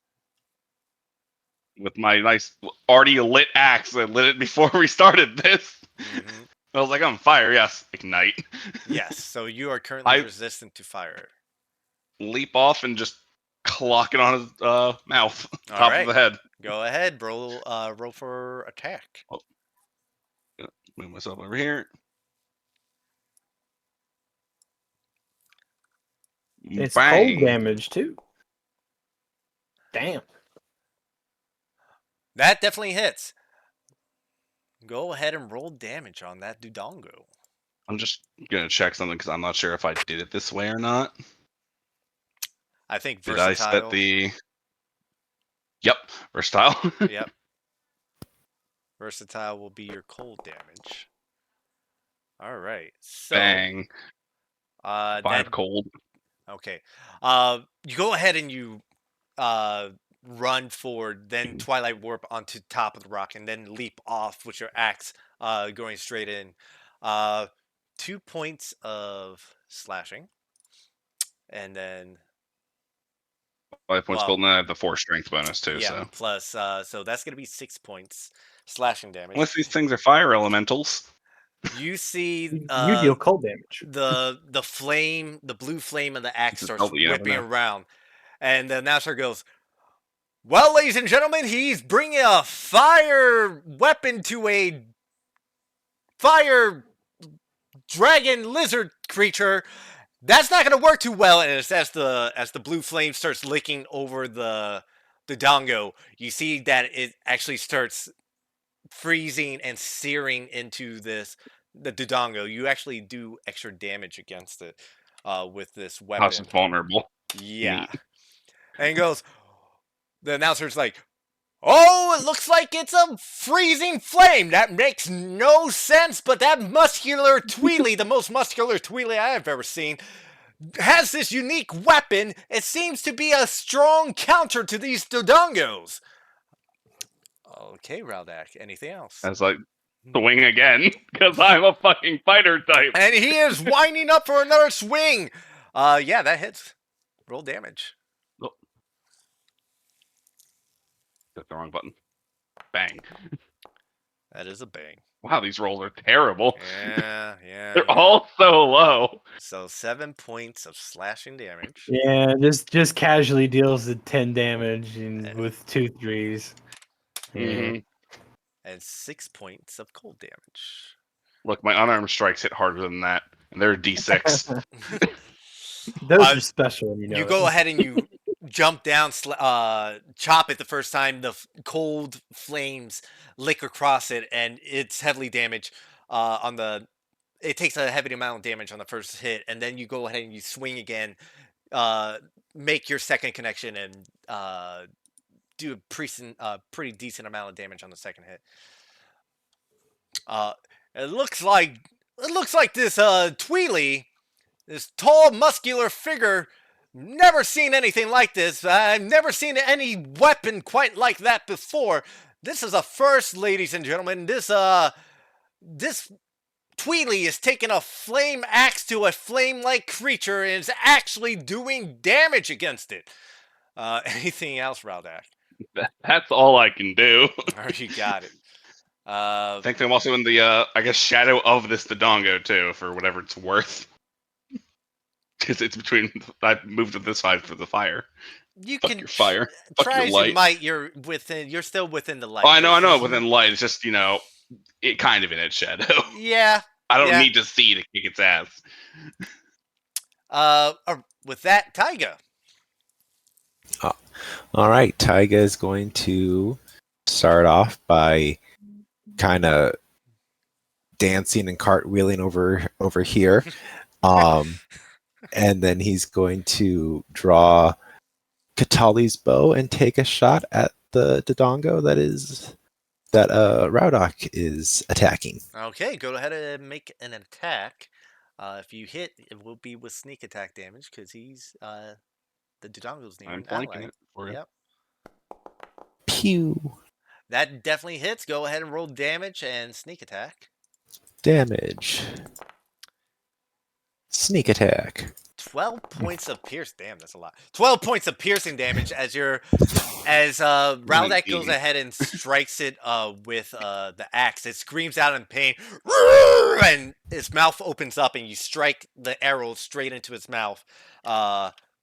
With my nice already lit axe. I lit it before we started this. Mm-hmm. I was like, I'm on fire. Yes, ignite. Yes, so you are currently I resistant to fire. leap off and just clock it on his mouth, All top right. of the head. Go ahead, roll for attack. Oh, move myself over here. It's Bang. cold damage too. Damn. That definitely hits. Go ahead and roll damage on that Dodongo. I'm just gonna check something because I'm not sure if I did it this way or not. I think Did I versatile. set the? Yep, versatile. Yep. Versatile will be your cold damage. All right. So Bang. 5 that cold. okay. You go ahead and you run forward, then Twilight Warp onto top of the rock, and then leap off with your axe going straight in. 2 points of slashing, and then 5 points well, cold, and then I have the 4 strength bonus too. yeah, So plus so that's gonna be 6 points slashing damage. unless these things are fire elementals, You see You deal cold damage. the flame, the blue flame of the axe This is starts Zelda, you never whipping know. around, and the announcer goes, "Well, ladies and gentlemen, he's bringing a fire weapon to a fire dragon lizard creature. That's not going to work too well." And as the blue flame starts licking over the dongo, you see that it actually starts freezing and searing into the Dodongo. You actually do extra damage against it with this House weapon. is vulnerable. Yeah. Neat. And he goes, the announcer's like, "Oh, it looks like it's a freezing flame. That makes no sense, but that muscular Tweely, the most muscular Tweely I've ever seen, has this unique weapon. It seems to be a strong counter to these Dodongos." Okay, Raldak, anything else? I was like, swing again, because I'm a fucking fighter type. And he is winding up for another swing. Yeah, that hits. Roll damage. Oh. Hit the wrong button. Bang. That is a bang. Wow, these rolls are terrible. Yeah. They're all so low. So 7 points of slashing damage. Yeah, just casually deals the 10 damage and with 2 threes. Yeah. Mm-hmm. And 6 points of cold damage. Look, my unarmed strikes hit harder than that, and they're D6. Those are special, you know. You go ahead and you jump down, chop it the first time. The cold flames lick across it, and it's heavily damaged. It takes a heavy amount of damage on the first hit, and then you go ahead and you swing again, make your second connection, and do a pretty decent amount of damage on the second hit. It looks like this Tweely, this tall, muscular figure. Never seen anything like this. I've never seen any weapon quite like that before. This is a first, ladies and gentlemen. This Tweely is taking a flame axe to a flame-like creature and is actually doing damage against it. Anything else, Raldak? That's all I can do. Alright, you got it. I think I'm also in the, I guess, shadow of this Dodongo, too, for whatever it's worth. Because it's between. I moved to this side for the fire. you Fuck can your fire. Fuck try your as you light. might. You're within. You're still within the Oh, light. I know. Just Within light, it's just, it kind of in its shadow. yeah, I don't yeah. need to see to kick its ass. With that, Taiga. All right, Taiga is going to start off by kind of dancing and cartwheeling over here, um, and then he's going to draw Katali's bow and take a shot at the Dodongo that Rowdock is attacking. Okay, go ahead and make an attack. If you hit, it will be with sneak attack damage because he's the Dodongo's near I'm an flanking ally. it for you. Yep, Pew! that definitely hits. Go ahead and roll damage and sneak attack. Damage. Sneak attack. 12 points of pierce. Damn, that's a lot. 12 points of piercing damage as Rowdak goes 19. ahead and strikes it with the axe. It screams out in pain, and its mouth opens up, and you strike the arrow straight into its mouth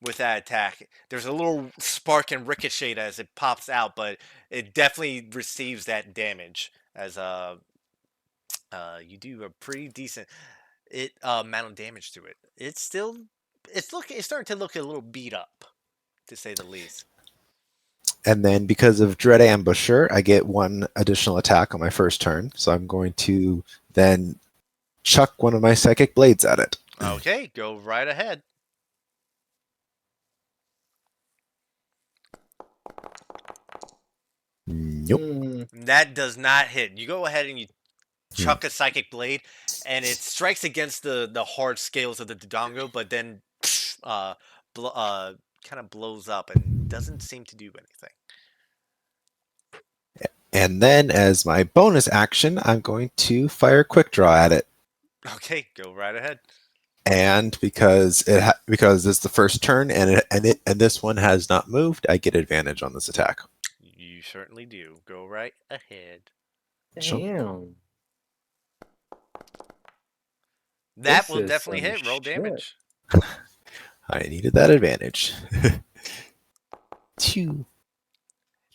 with that attack. There's a little spark and ricochet as it pops out, but it definitely receives that damage as you do a pretty decent amount of damage to it. It's starting to look a little beat up, to say the least. And then because of Dread Ambusher, I get one additional attack on my first turn. So I'm going to then chuck one of my psychic blades at it. Okay, go right ahead. Nope. That does not hit. You go ahead and you chuck a psychic blade, and it strikes against the hard scales of the Dodongo, but then kind of blows up and doesn't seem to do anything. And then as my bonus action, I'm going to fire quick draw at it. Okay, go right ahead. And because because it's the first turn and this one has not moved, I get advantage on this attack. You certainly do. Go right ahead. Damn. That This will is definitely some hit. Roll shit. damage. I needed that advantage. 2.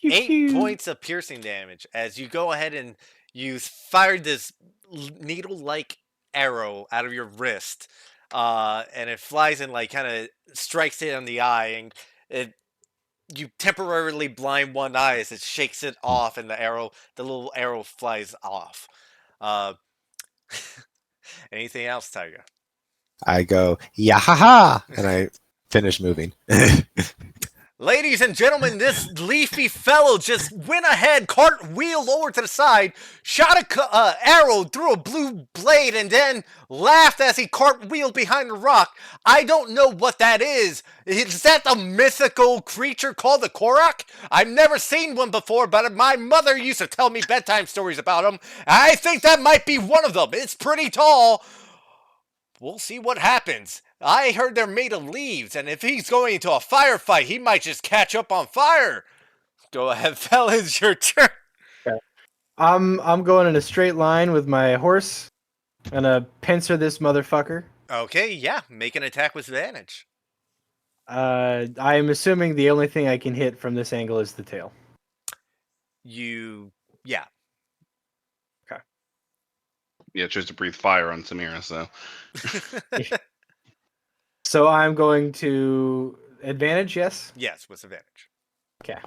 8 points of piercing damage as you go ahead and you fired this needle-like arrow out of your wrist, and it flies and like kind of strikes it on the eye, and you temporarily blind one eye as it shakes it off, and the little arrow flies off. Uh, anything else, Tiger? I go, yeah, ha ha, and I finish moving. Ladies and gentlemen, this leafy fellow just went ahead, cartwheeled over to the side, shot a arrow through a blue blade, and then laughed as he cartwheeled behind the rock. I don't know what that is. Is that the mythical creature called the Korok? I've never seen one before, but my mother used to tell me bedtime stories about them. I think that might be one of them. It's pretty tall. We'll see what happens. I heard they're made of leaves, and if he's going into a firefight, he might just catch up on fire. Go ahead, fellas, your turn. I'm going in a straight line with my horse. Gonna pincer this motherfucker. Okay, yeah, make an attack with advantage. I'm assuming the only thing I can hit from this angle is the tail. Yeah. Yeah, it tries to breathe fire on Samira, so. So I'm going to advantage, yes? Yes, with advantage. Okay.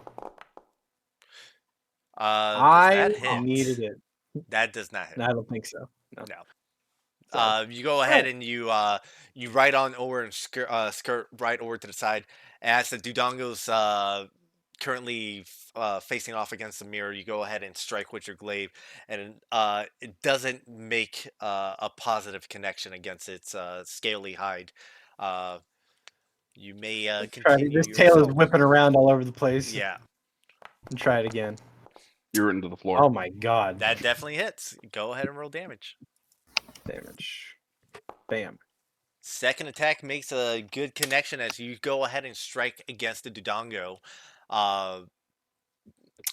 Does that hit? Needed it. That does not hit. No, I don't think so. No. You go ahead and you ride on over and skirt right over to the side. As the Dudongo's currently facing off against the mirror, you go ahead and strike with your glaive, and it doesn't make a positive connection against its scaly hide. You may continue This your tail is assault. whipping around all over the place. Yeah, And try it again. You're into the floor. Oh my god. that definitely hits. Go ahead and roll damage. Damage. Bam. Second attack makes a good connection as you go ahead and strike against the Dudongo.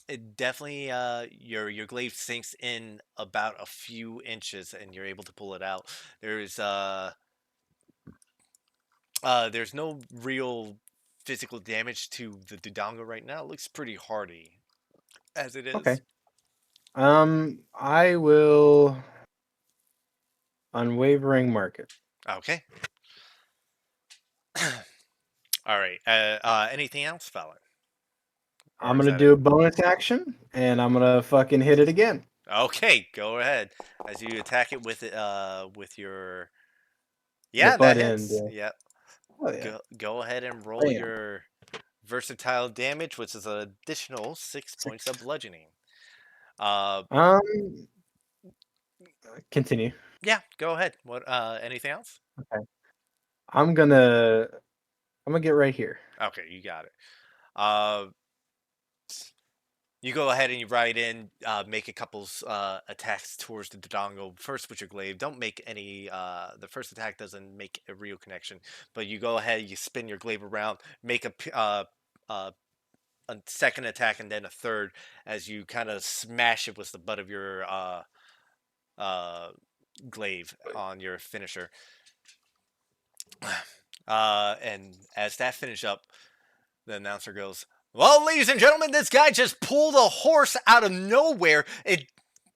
It definitely your glaive sinks in about a few inches and you're able to pull it out. There's no real physical damage to the Dodongo right now. It looks pretty hardy as it Okay. is. I will unwavering mark it. Okay. All right. Anything else, Fallon? I'm Or is gonna that do it? a bonus action, and I'm gonna fucking hit it again. Okay, go ahead. As you attack it with your The yeah, that butt end. hits. Yep. Oh yeah. Go ahead and roll Bam. your versatile damage, which is an additional 6 points of 6. bludgeoning. Uh, Continue. yeah, go ahead. What? Anything else? Okay. I'm gonna get right here. Okay, you got it. Uh, you go ahead and you ride in, make a couple attacks towards the Dodongo. First with your glaive. Don't make any. The first attack doesn't make a real connection, but you go ahead, you spin your glaive around, make uh, a second attack, and then a third as you kind of smash it with the butt of your uh, glaive on your finisher. And as that finish up, the announcer goes, "Well, ladies and gentlemen, this guy just pulled a horse out of nowhere. It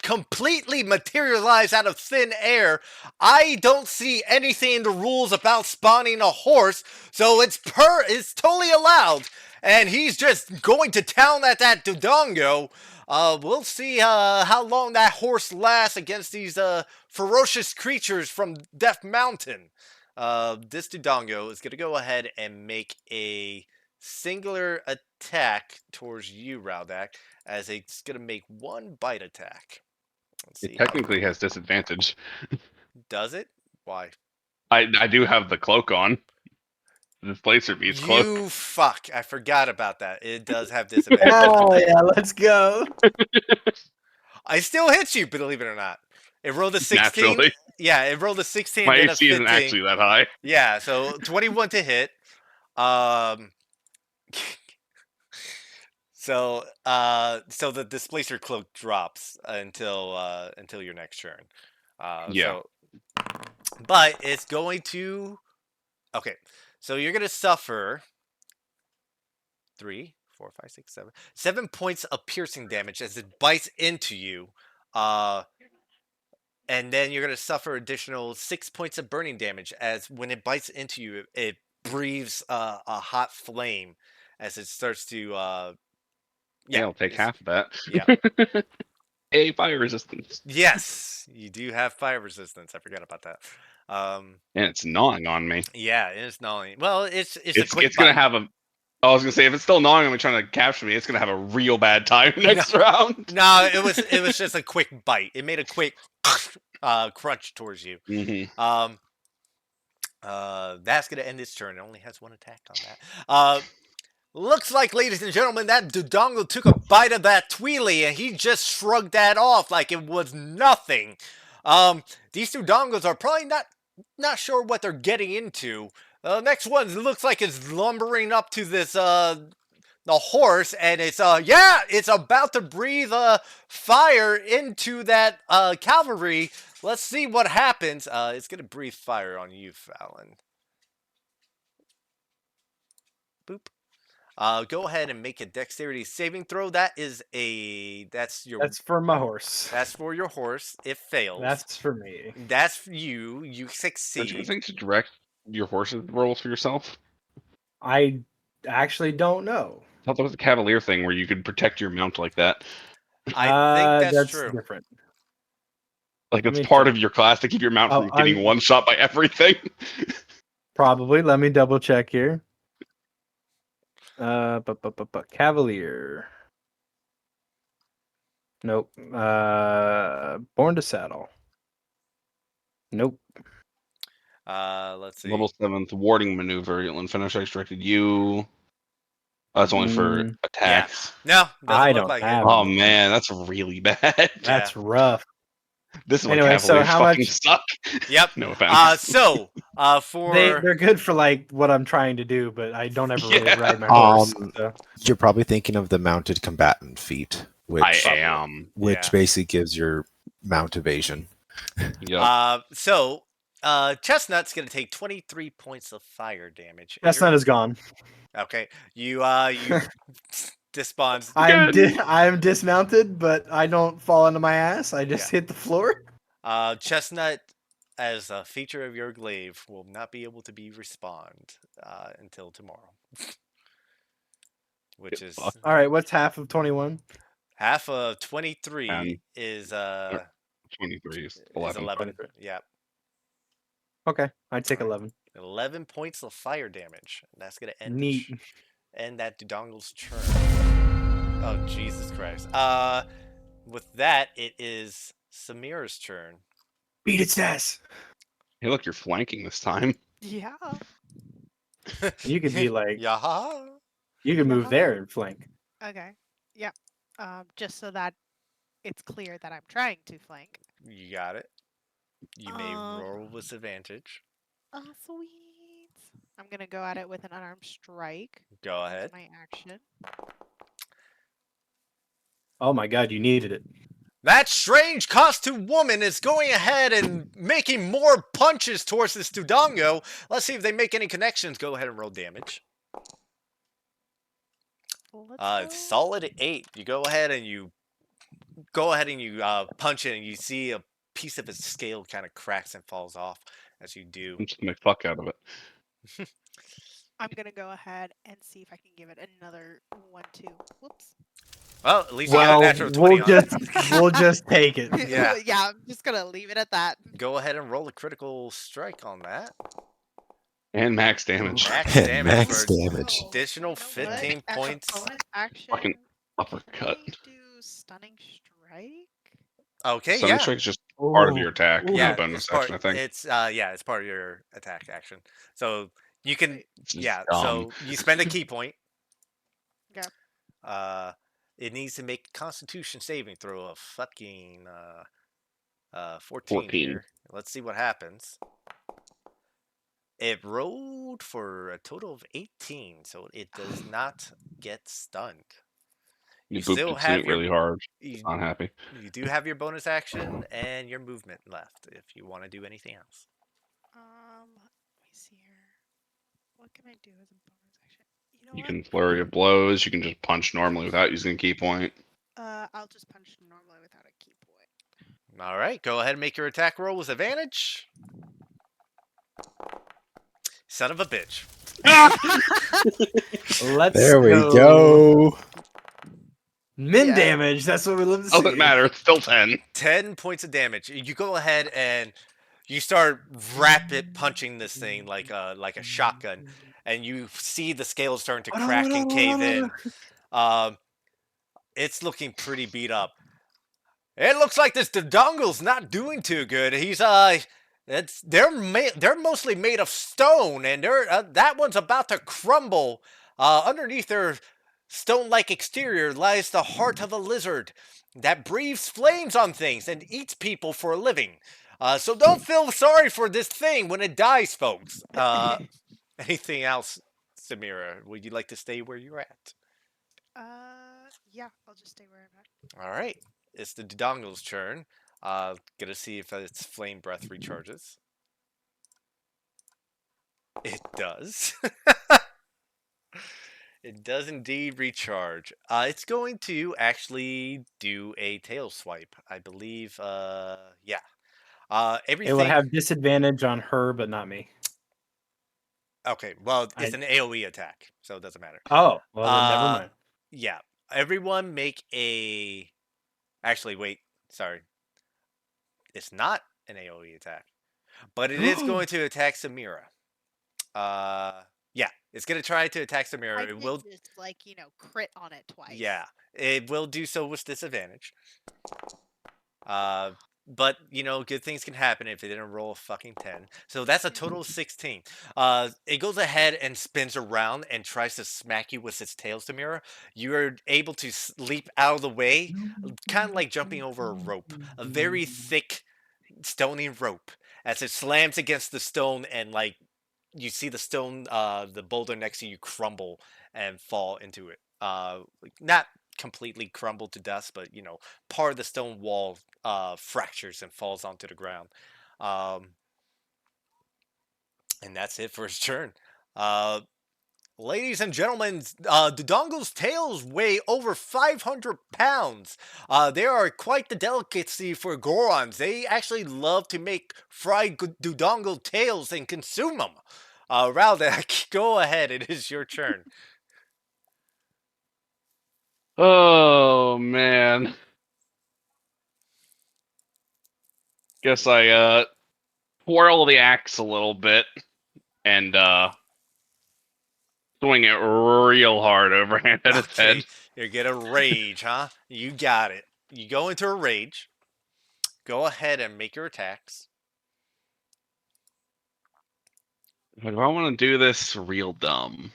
completely materialized out of thin air. I don't see anything in the rules about spawning a horse, so it's totally allowed. And he's just going to town at that Dodongo. We'll see how long that horse lasts against these ferocious creatures from Death Mountain. This Dodongo is going to go ahead and make a singular attack towards you, Raudak, as it's going to make one bite attack. Let's It see how technically has disadvantage. does it. Why? I do have the cloak on. The Displacer Beast cloak. You fuck! I forgot about that. It does have disadvantage. Oh yeah, let's go. I still hit you, believe it or not. It rolled a 16. Naturally. Yeah, it rolled a 16, My then a AC isn't 15. actually that high. Yeah, so 21 to hit. Um, so the displacer cloak drops until your next turn. Yeah. But it's going to. Okay, so you're gonna suffer 3, 4, 5, 6, 7, 7 points of piercing damage as it bites into you. Uh, and then you're gonna suffer additional 6 points of burning damage as when it bites into you, it breathes a hot flame as it starts to. Yeah, Yeah, I'll take half of yeah. that. A fire resistance. Yes, you do have fire resistance. I forgot about that. And it's gnawing on me. Yeah, it's not only. Well, it's a It's quick gonna bite. have a. I was gonna say if it's still gnawing on me trying to capture me, it's gonna have a real bad time next round. No, it was just a quick bite. It made a quick crunch towards you. Mm-hmm. That's gonna end its turn. It only has one attack on that. Looks like, ladies and gentlemen, that Dodongo took a bite of that Tweely and he just shrugged that off like it was nothing. These Dodongos are probably not sure what they're getting into. Next one looks like it's lumbering up to this the horse, and it's about to breathe fire into that cavalry. Let's see what happens. It's gonna breathe fire on you, Fallon. Boop. Go ahead and make a dexterity saving throw. That's for my horse. That's for your horse. It fails. That's for me. That's for you. You Don't you succeed. think to direct your horse's rolls for yourself? I actually don't know. I thought that was a cavalier thing where you could protect your mount like that. I think that's true. Different. Like Let it's me part check. of your class to keep your mount Oh, from getting one shot by everything. Probably. Let me double check here. Cavalier. Nope. Born to Saddle. Nope. Let's see. Level 7th warding maneuver. When finish strikes directed you. That's only for attacks. No, doesn't I look don't like have it. Oh them. man, that's really bad. That's rough. This is why Anyway, so Cavaliers how fucking much? suck. Yep. No offense. For They're good for like what I'm trying to do, but I don't ever really Yeah. ride my horse. Um, So. you're probably thinking of the mounted combatant feat, I which am. yeah. basically gives your mount evasion. Yep. Chestnut's gonna take 23 points of fire damage. Chestnut is gone. Okay. You despawns. Good. I'm dismounted, but I don't fall into my ass. I just Yeah. hit the floor. Chestnut, as a feature of your glaive, will not be able to be respawned until tomorrow, which is Fuck. All right, what's half of 21? half of 23 And is 23 is 11. 11. 23. Yeah, Okay, I take Alright. 11. 11 points of fire damage. And that's gonna Neat. end that Dodongle's turn. Oh Jesus Christ! With that, it is Samira's turn. Beat its ass. Hey, look, you're flanking this time. Yeah. You could be like, Yaha! you could move Yeah. there and flank. Okay. Yep. Just so that it's clear that I'm trying to flank. You got it. You may Um. roll with advantage. Oh, sweet. I'm gonna go at it with an unarmed strike. Go That's ahead. my action. Oh my god, you needed it. That strange costume woman is going ahead and making more punches towards this Dodongo. Let's see if they make any connections. Go ahead and roll damage. Let's go. Solid 8. You go ahead and you punch it, and you see a piece of its scale kind of cracks and falls off as you do. I'm just gonna fuck out of it. I'm gonna go ahead and see if I can give it another 1-2. Whoops. Well, at least you got a Well, natural 20 on it. we'll just take it. Yeah. Yeah, I'm just gonna leave it at that. Go ahead and roll a critical strike on that. And max damage. Max And damage max for damage. additional You know what? 15 As a points. bonus action, Fucking can uppercut. I do stunning strike? Okay, Stunning yeah. strike is just part of Ooh. your attack, Ooh. not Yeah, a bonus it's part. action, I think. It's part of your attack action. So you can, Wait, It's just yeah. dumb. So you spend a key point. Okay. It needs to make a Constitution saving throw of fucking 14 14. here. Let's see what happens. It rolled for a total of 18, so it does not get stunned. You You booped still its have suit your really hard. you, Not happy. you do have your bonus action and your movement left if you want to do anything else. Let me see here. What can I do as a bonus action? You know You what? can flurry of blows. You can just punch normally without using a key point. I'll just punch normally without a key point. All right, go ahead and make your attack roll with advantage. Son of a bitch. Let's There we go. Min Yeah. damage. That's what we love to see. Doesn't matter. It's still 10. 10 points of damage. You go ahead and you start rapid punching this thing like a shotgun, and you see the scales starting to crack and cave in. It's looking pretty beat up. It looks like this Dodongle's not doing too good. They're mostly made of stone, and that one's about to crumble. Underneath their stone-like exterior lies the heart of a lizard that breathes flames on things and eats people for a living. So don't feel sorry for this thing when it dies, folks. Anything else, Samira? Would you like to stay where you're at? Yeah, I'll just stay where I'm at. All right. It's the Dodongle's turn. Gonna see if its flame breath recharges. It does. It does indeed recharge. It's going to actually do a tail swipe, I believe. Yeah. It will Everything. have disadvantage on her, but not me. Okay. Well, it's an AOE attack, so it doesn't matter. Oh, well then never mind. Yeah. Everyone make a. Actually, wait. Sorry. It's not an AOE attack, but it is going to attack Samira. Yeah, it's gonna try to attack Samira. I It did will. just crit on it twice. Yeah, it will do so with disadvantage. but good things can happen if it didn't roll a fucking 10. So that's a total of 16. It goes ahead and spins around and tries to smack you with its tail, Samira. You're able to leap out of the way, kind of like jumping over a rope, a very thick stony rope, as it slams against the stone, and like you see the stone, the boulder next to you crumble and fall into it. Like, not completely crumble to dust, but part of the stone wall fractures and falls onto the ground. Um, and that's it for his turn. Uh, Ladies and gentlemen, the Dongle's tails weigh over 500 pounds. They are quite the delicacy for Gorons. They actually love to make fried Dodongo tails and consume them. Raldak, go ahead. It is your turn. Oh man. Guess I twirl the axe a little bit and swing it real hard overhand at its head. Okay, you get a rage, huh? You got it. You go into a rage. Go ahead and make your attacks. Do I want to do this real dumb?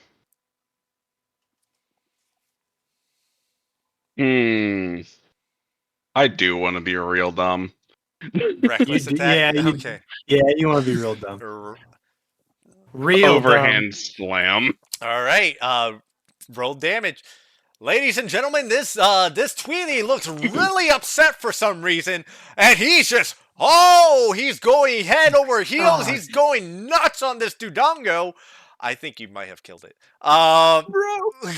Hmm. I do want to be real dumb. You Reckless do, attack? Okay. yeah, you want to be real dumb. R- Real dumb. Overhand slam. All right. Roll damage. Ladies and gentlemen, this Tweety looks really upset for some reason, and he's going head over heels. Oh, He's going nuts on this Dudongo. I think you might have killed it. Um, bro.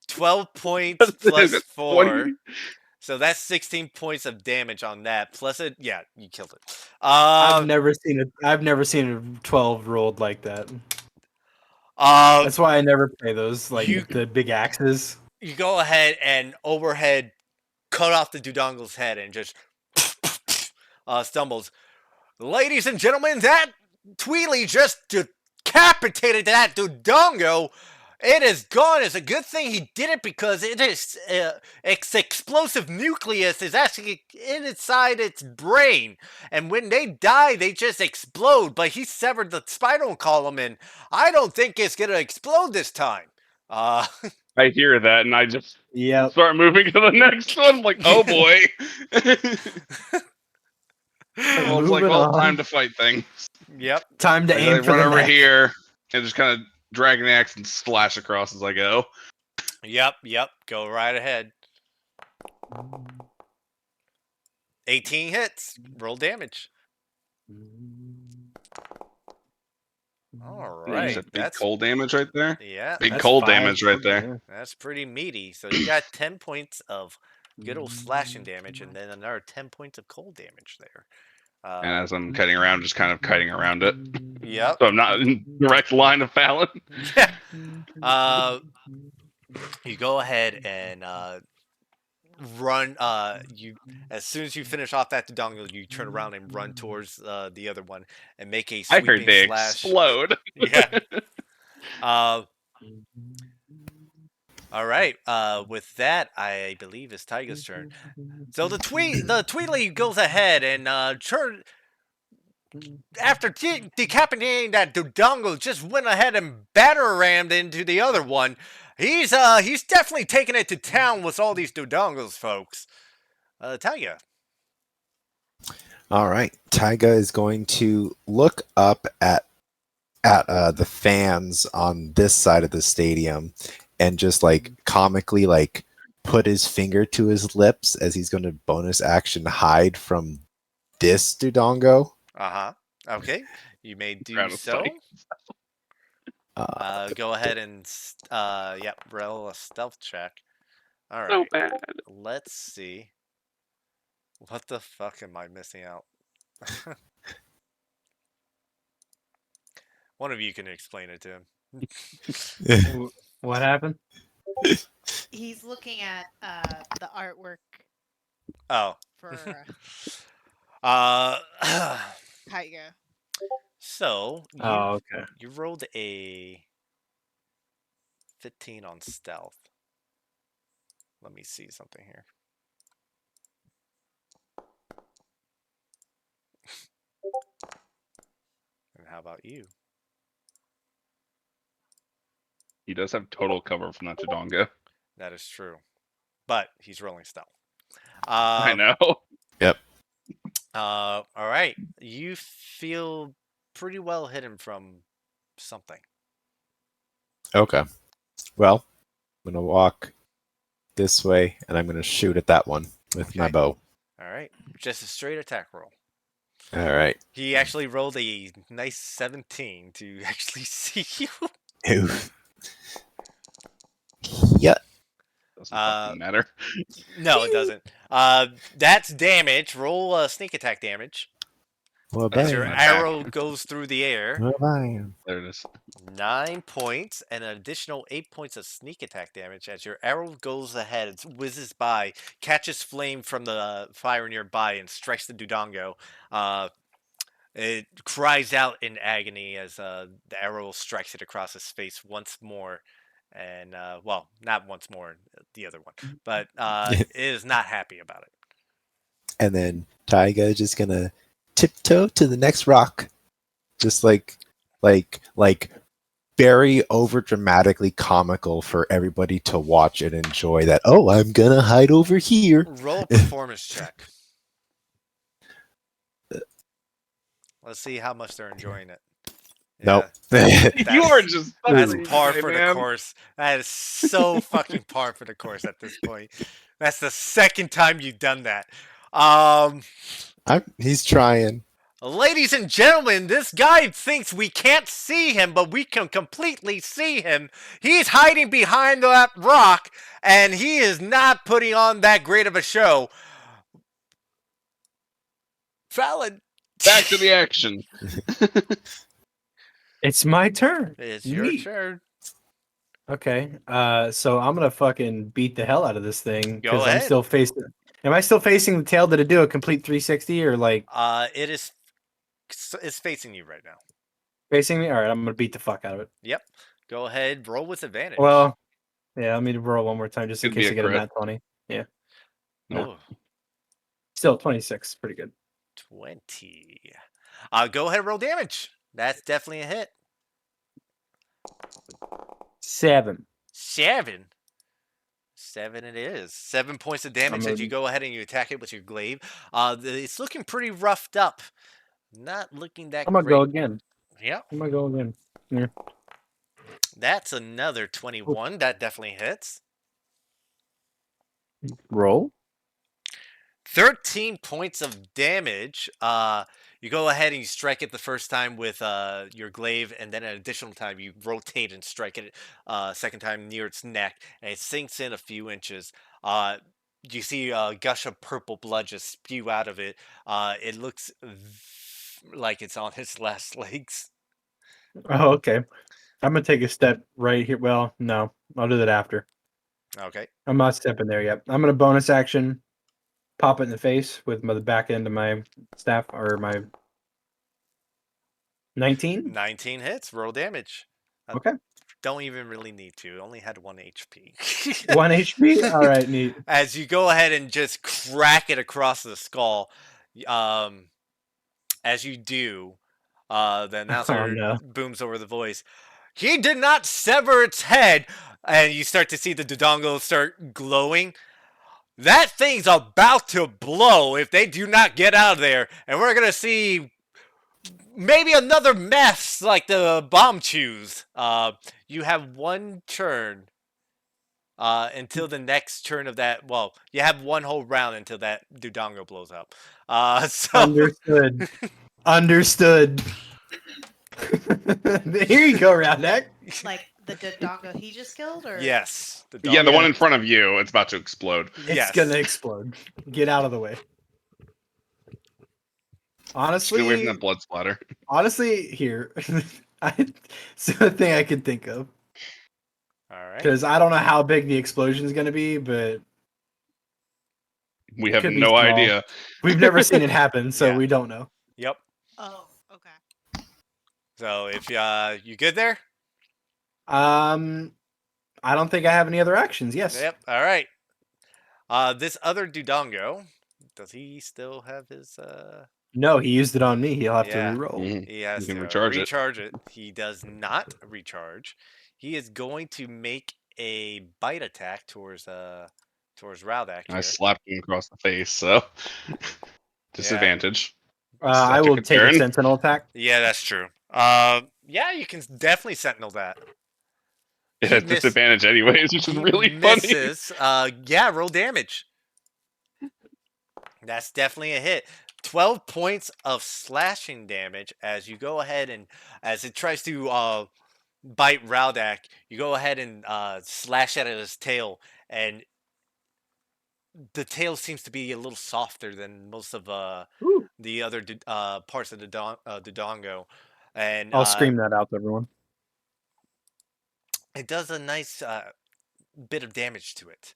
12 points Is plus it 4. 20? So that's 16 points of damage on that. Plus it, yeah, you killed it. I've never seen a 12 rolled like that. Uh, That's why I never play those, you like the big axes. you go ahead and overhead cut off the Dudongle's head and just stumbles. Ladies and gentlemen, that Tweely just decapitated that Dodongo. It is gone. It's a good thing he did it because its explosive nucleus is actually inside its brain. And when they die, they just explode. But he severed the spinal column, and I don't think it's going to explode this time. Uh, I hear that and I just Yep. start moving to the next one. Like, oh boy. Well, it's like, Moving well, on. time to fight things. yep. Time to I aim for run the over neck. here and just kind of drag an axe and slash across as I go. Yep. Go right ahead. 18 hits. Roll damage. All You right. said big cold damage right there? Yeah. Big That's cold 5. damage right there. That's pretty meaty. So you got 10 points of good old slashing damage, and then another 10 points of cold damage there. And as I'm cutting around, just kind of kiting around it. Yep. So I'm not in direct line of Fallon. Yeah. You go ahead and run. You as soon as you finish off that Dodongo, you turn around and run towards the other one and make a I heard sweeping they slash. explode. Yeah. All right. With that, I believe it's Tiger's turn. So the Tweedly goes ahead and after decapitating that Dodongo, just went ahead and batter rammed into the other one. He's definitely taking it to town with all these Dodongos, folks. Tiger. All right, Taiga is going to look up at the fans on this side of the stadium and just like comically like put his finger to his lips as he's going to bonus action hide from this Dudongo. Okay. You may do Round of so. sight. Go ahead and roll a stealth check. All right. So bad. Let's see. What the fuck am I missing out? One of you can explain it to him. What happened? He's looking at the artwork Oh. for Uh. Tiger. So Oh, okay. you rolled a 15 on stealth. Let me see something here. about you? He does have total cover from that Dodongo. That is true, but he's rolling stealth. I Um, know. Yep. all right. You feel pretty well hidden from something. Okay. Well, I'm gonna walk this way, and I'm gonna shoot at that one with my Okay. bow. All right. Just a straight attack roll. All right. He actually rolled a nice 17 to actually see you. Oof. Yeah. Doesn't Uh, fucking matter. no, it doesn't. That's damage. Roll sneak attack damage Well, as your My bam. back. arrow goes through the air. Well, bam. There it is. 9 points and an additional 8 points of sneak attack damage as your arrow goes ahead, it whizzes by, catches flame from the fire nearby, and strikes the Dodongo. It cries out in agony as the arrow strikes it across his face once more. And, well, not once more, the other one, but it is not happy about it. And then Taiga just gonna tiptoe to the next rock, just like very over dramatically comical for everybody to watch and enjoy. That I'm gonna hide over here. Roll a performance check. Let's see how much they're enjoying it. Nope. You are just That's fucking par right, for the man. course. That is so fucking par for the course at this point. That's the second time you've done that. He's trying. Ladies and gentlemen, this guy thinks we can't see him, but we can completely see him. He's hiding behind that rock, and he is not putting on that great of a show. Fallon. Back to the action. It's my turn. It's your Neat. turn. Okay. So I'm gonna fucking beat the hell out of this thing Go because I'm ahead. still facing. Am I still facing the tail? Did it do a complete 360 or like It is. It's facing you right now. facing me? All right, I'm gonna beat the fuck out of it. Yep. Go ahead. Roll with advantage. Well, yeah. Let me roll one more time just in Could be case a I get a crit. nat 20. Yeah. No. Oh, Still 26. Pretty good. 20. Go ahead and roll damage. That's definitely a hit. 7. 7. 7 it is. 7 points of damage as you go ahead and you attack it with your glaive. It's looking pretty roughed up. Not looking that I'm gonna great. go again. Yep. I'm gonna go again. Yeah. That's another 21. That definitely hits. Roll. 13 points of damage. You go ahead and you strike it the first time with your glaive, and then an additional time you rotate and strike it second time near its neck, and it sinks in a few inches. You see a gush of purple blood just spew out of it. It looks like it's on its last legs. Oh, okay. I'm gonna take a step right here. Well, no, I'll do that after. Okay. I'm not stepping there yet. I'm gonna bonus action, pop it in the face with the back end of my staff or my 19. 19 hits. Roll damage. Okay. Don't even really need to. Only had 1 HP. 1 HP. All right, neat. As you go ahead and just crack it across the skull, as you do, the announcer no. booms over the voice. He did not sever its head, and you start to see the Dodongo start glowing. That thing's about to blow if they do not get out of there, and we're gonna see maybe another mess like the bomb chews. You have one turn until the next turn of that. Well, you have one whole round until that Dodongo blows up. So Understood. Understood. Here you go, Roundneck. Like the Dodongo he just killed, or yes, the Yeah, the dog- one in front of you, it's about to explode. It's yes. gonna explode. Get out of the way. Just get away from Honestly, that blood splatter. here, it's the thing I could think of All right. because I don't know how big the explosion is gonna be, but We have could be no small. idea. we've never seen it happen, so Yeah. we don't know. Yep. oh, okay. So if you good there? I don't think I have any other actions. Yes. Yep. All right. This other Dodongo, does he still have his? No, he used it on me. He'll have to Yeah. re-roll. He has You can to recharge it. recharge it. He does not recharge. He is going to make a bite attack towards Rowdak I here. slapped him across the face, so Yeah. disadvantage. I Took will a take a turn. sentinel attack. Yeah, that's true. Yeah, you can definitely sentinel that. It He has miss disadvantage anyways, which is he really funny. misses. Yeah, roll damage. That's definitely a hit. 12 points of slashing damage as you go ahead and as it tries to bite Rowdak, you go ahead and slash at his tail, and the tail seems to be a little softer than most of Ooh. the other parts of the Dodongo, and I'll scream that out to everyone. it does a nice bit of damage to it.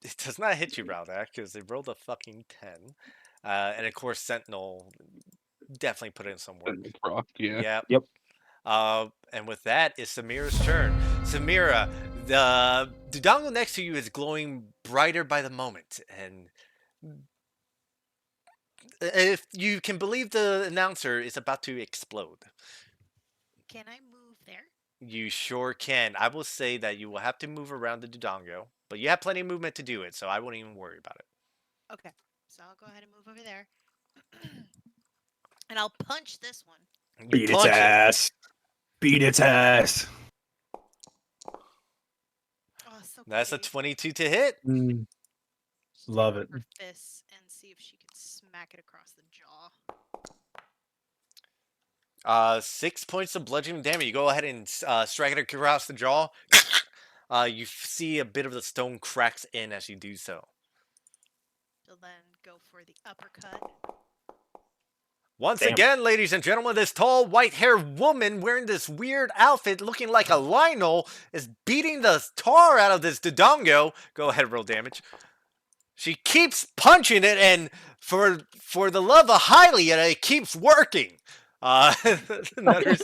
It does not hit you, Rowdak, because they rolled a fucking 10. And of course, Sentinel definitely put in some work. Proc, yeah. Yep. Yep. And with that is Samira's turn. Samira, the Dodongo next to you is glowing brighter by the moment, and if you can believe the announcer is about to explode. Can I move there? You sure can. I will say that you will have to move around the Dodongo, but you have plenty of movement to do it, so I wouldn't even worry about it. Okay. So I'll go ahead and move over there. And I'll punch this one. You Beat its punch it. ass. Beat its ass. Oh, so That's a pretty. 22 to hit. Just Love grab it. her fists and see if she can smack it across the jaw. 6 points of bludgeoning damage. You go ahead and strike it across the jaw. You see a bit of the stone cracks in as you do so. She'll then go for the uppercut. Once Damn. again, ladies and gentlemen, this tall, white-haired woman wearing this weird outfit looking like a Lionel is beating the tar out of this Dodongo. Go ahead, roll damage. She keeps punching it, and for the love of Hylia, it keeps working. Another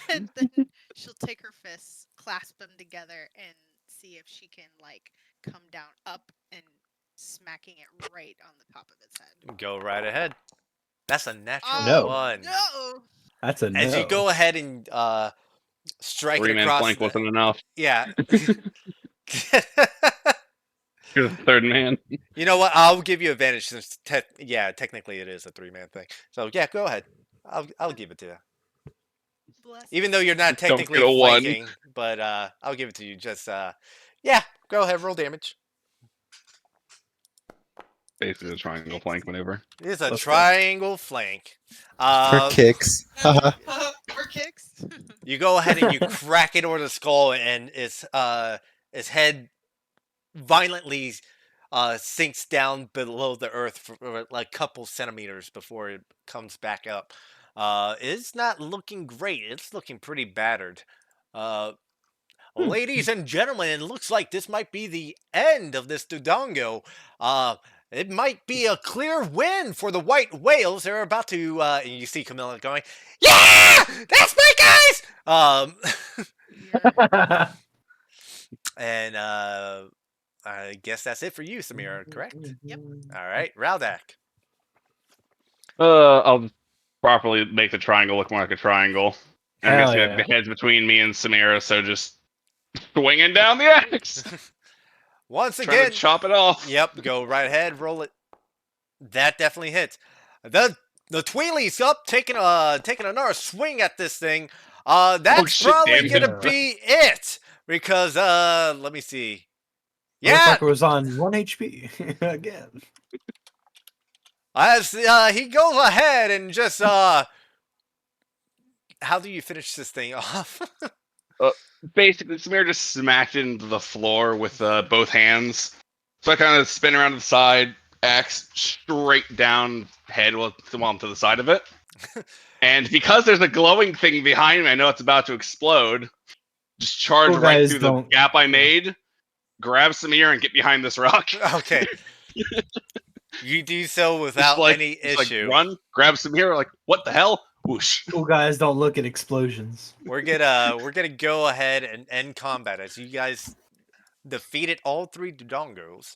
And then she'll take her fists, clasp them together, and see if she can, like, come down up and smacking it right on the top of its head. Go right ahead. That's a natural No. one. No! That's a no. As you go ahead and strike it 3-man across flank the... wasn't enough. Yeah. You're the third man. You know what? I'll give you advantage since technically it is a 3-man thing. So yeah, go ahead. I'll give it to you. Bless Even though you're not Don't technically get a 1. flanking, but I'll give it to you. Just yeah, go ahead, roll damage. Basically a triangle flank maneuver. It's a Let's go. triangle flank. For kicks. Haha. For kicks. You go ahead and you crack it over the skull, and its head violently sinks down below the earth for like a couple centimeters before it comes back up. It's not looking great. It's looking pretty battered. Ladies and gentlemen, it looks like this might be the end of this Dodongo. It might be a clear win for the white whales. They're about to, and you see Camilla going, "Yeah, that's my guys!" Yeah. And I guess that's it for you, Samira, correct? Yep. All right, Rowdak. I'll just properly make the triangle look more like a triangle. And I'm Hell guessing yeah. the head's between me and Samira, so just swinging down the axe. Once Trying again, to chop it off. yep, go right ahead, roll it. That definitely hits. The Tweely's up, taking another swing at this thing. That's shit, probably damn gonna it. be it because let me see. Yeah, Motherfucker was on 1 HP again. as he goes ahead and just how do you finish this thing off? Basically, Samira just smacked it into the floor with both hands. So I kind of spin around to the side, axe straight down head, well, to the side of it. And because there's a glowing thing behind me, I know it's about to explode. Just charge Cool right guys through the don't- gap I made, grab Samir, and get behind this rock. Okay. You do so without any Just issue. run, grab Samir, like, what the hell? Whoosh. Cool guys don't look at explosions. We're gonna go ahead and end combat as you guys defeated all 3 Dodongos.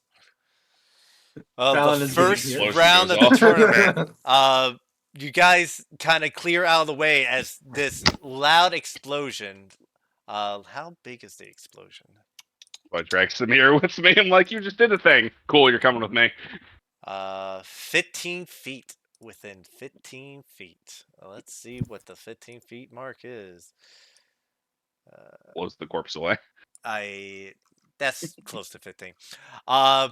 The Fallon is getting first here. Explosion round goes of the off. tournament, you guys kind of clear out of the way as this loud explosion. How big is the explosion? So I drag Samir with me. I'm like, you just did a thing. Cool, you're coming with me. 15 feet. Within 15 feet. Let's see what the 15 feet mark is. Blows the corpse away. That's close to 15. Uh,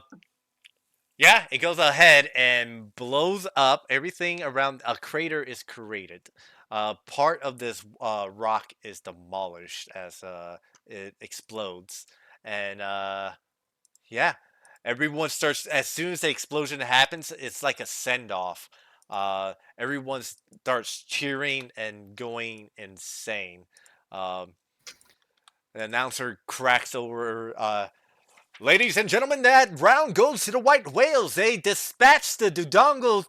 yeah, it goes ahead and blows up. Everything around a crater is created. Part of this rock is demolished as it explodes, and yeah, everyone starts as soon as the explosion happens. It's like a send off. Everyone starts cheering and going insane. Um, the announcer cracks over. Ladies and gentlemen, that round goes to the White Whales. They dispatched the Dodongo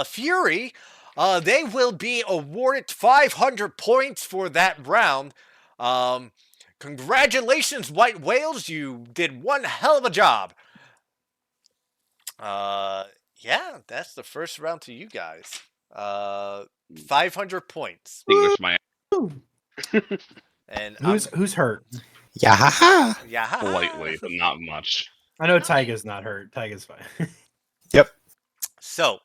Fury. They will be awarded 500 points for that round. Um, Congratulations, White Whales. You did one hell of a job. Uh, yeah, that's the first round to you guys. 500 points. English my And Who's hurt? Yeah. yeah. slightly, but not much. I know Tyga's not hurt. Tyga's fine. Yep. So,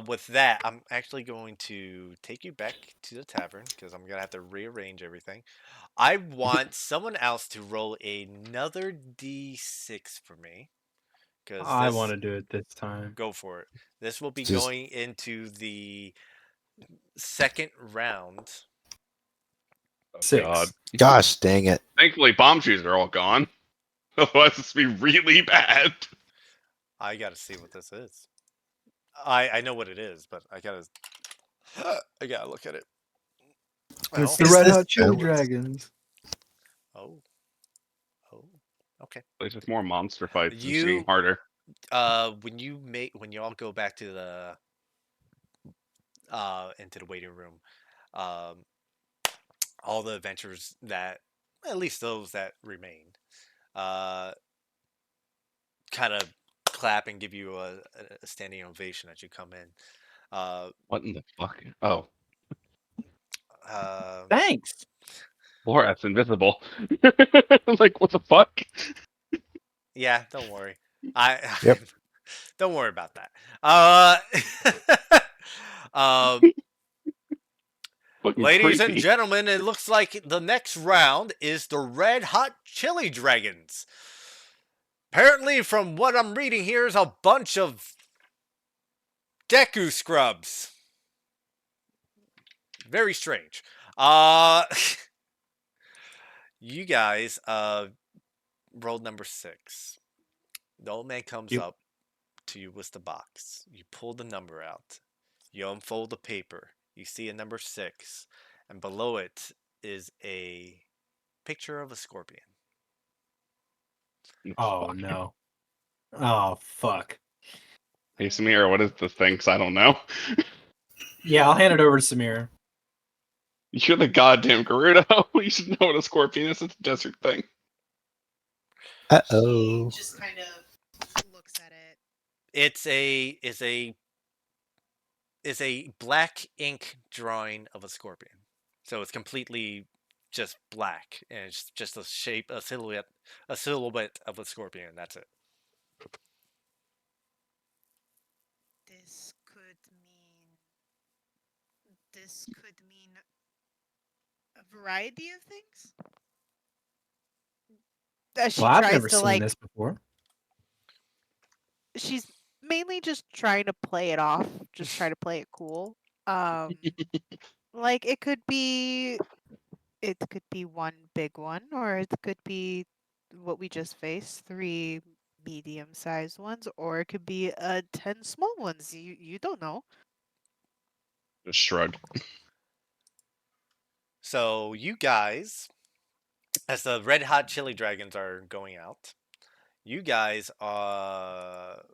with that, I'm actually going to take you back to the tavern because I'm gonna have to rearrange everything. I want someone else to roll another d6 for me because I want this to do it this time. go for it. This will be Just going into the second round. Oh, 6. God. gosh dang it. Thankfully, bomb shoes are all gone. Otherwise, this would be really bad. I gotta see what this is. I know what it is, but I gotta look at it. It's Well, the Is Red this Hot Chili Zelda? Dragons. oh, oh, okay. There's just more monster fights and seem You harder. when you all go back to the into the waiting room, um, all the adventurers that at least those that remain, uh, kind of clap and give you a standing ovation as you come in. Uh, What in the fuck? Oh, uh, Thanks. Borat's invisible. I'm like, what the fuck? yeah, don't worry. I Yep. don't worry about that. Uh, um, Fucking Ladies and creepy. gentlemen, it looks like the next round is the Red Hot Chili Dragons. Apparently, from what I'm reading here, is a bunch of Deku scrubs. Very strange. Uh, you guys rolled number 6. The old man comes You. up to you with the box. You pull the number out. You unfold the paper. You see a number 6, and below it is a picture of a scorpion. Oh Fuck. no. Oh fuck. Hey, Samira, what is this thing? 'Cause I don't know. Yeah, I'll hand it over to Samira. You're the goddamn Gerudo. You should know what a scorpion is. It's a desert thing. Uh-oh. She just kind of looks at it. It's a black ink drawing of a scorpion. So it's completely just black, and it's just a silhouette of a scorpion. That's it. This could mean. This could mean a variety of things. As she Well, I've tries never to seen this before. she's mainly just trying to play it off, just try to play it cool. Um, like it could be one big one, or it could be what we just faced, 3 medium-sized ones, or it could be 10 small ones. You don't know. Just shrug. So you guys, as the Red Hot Chili Dragons are going out, you guys are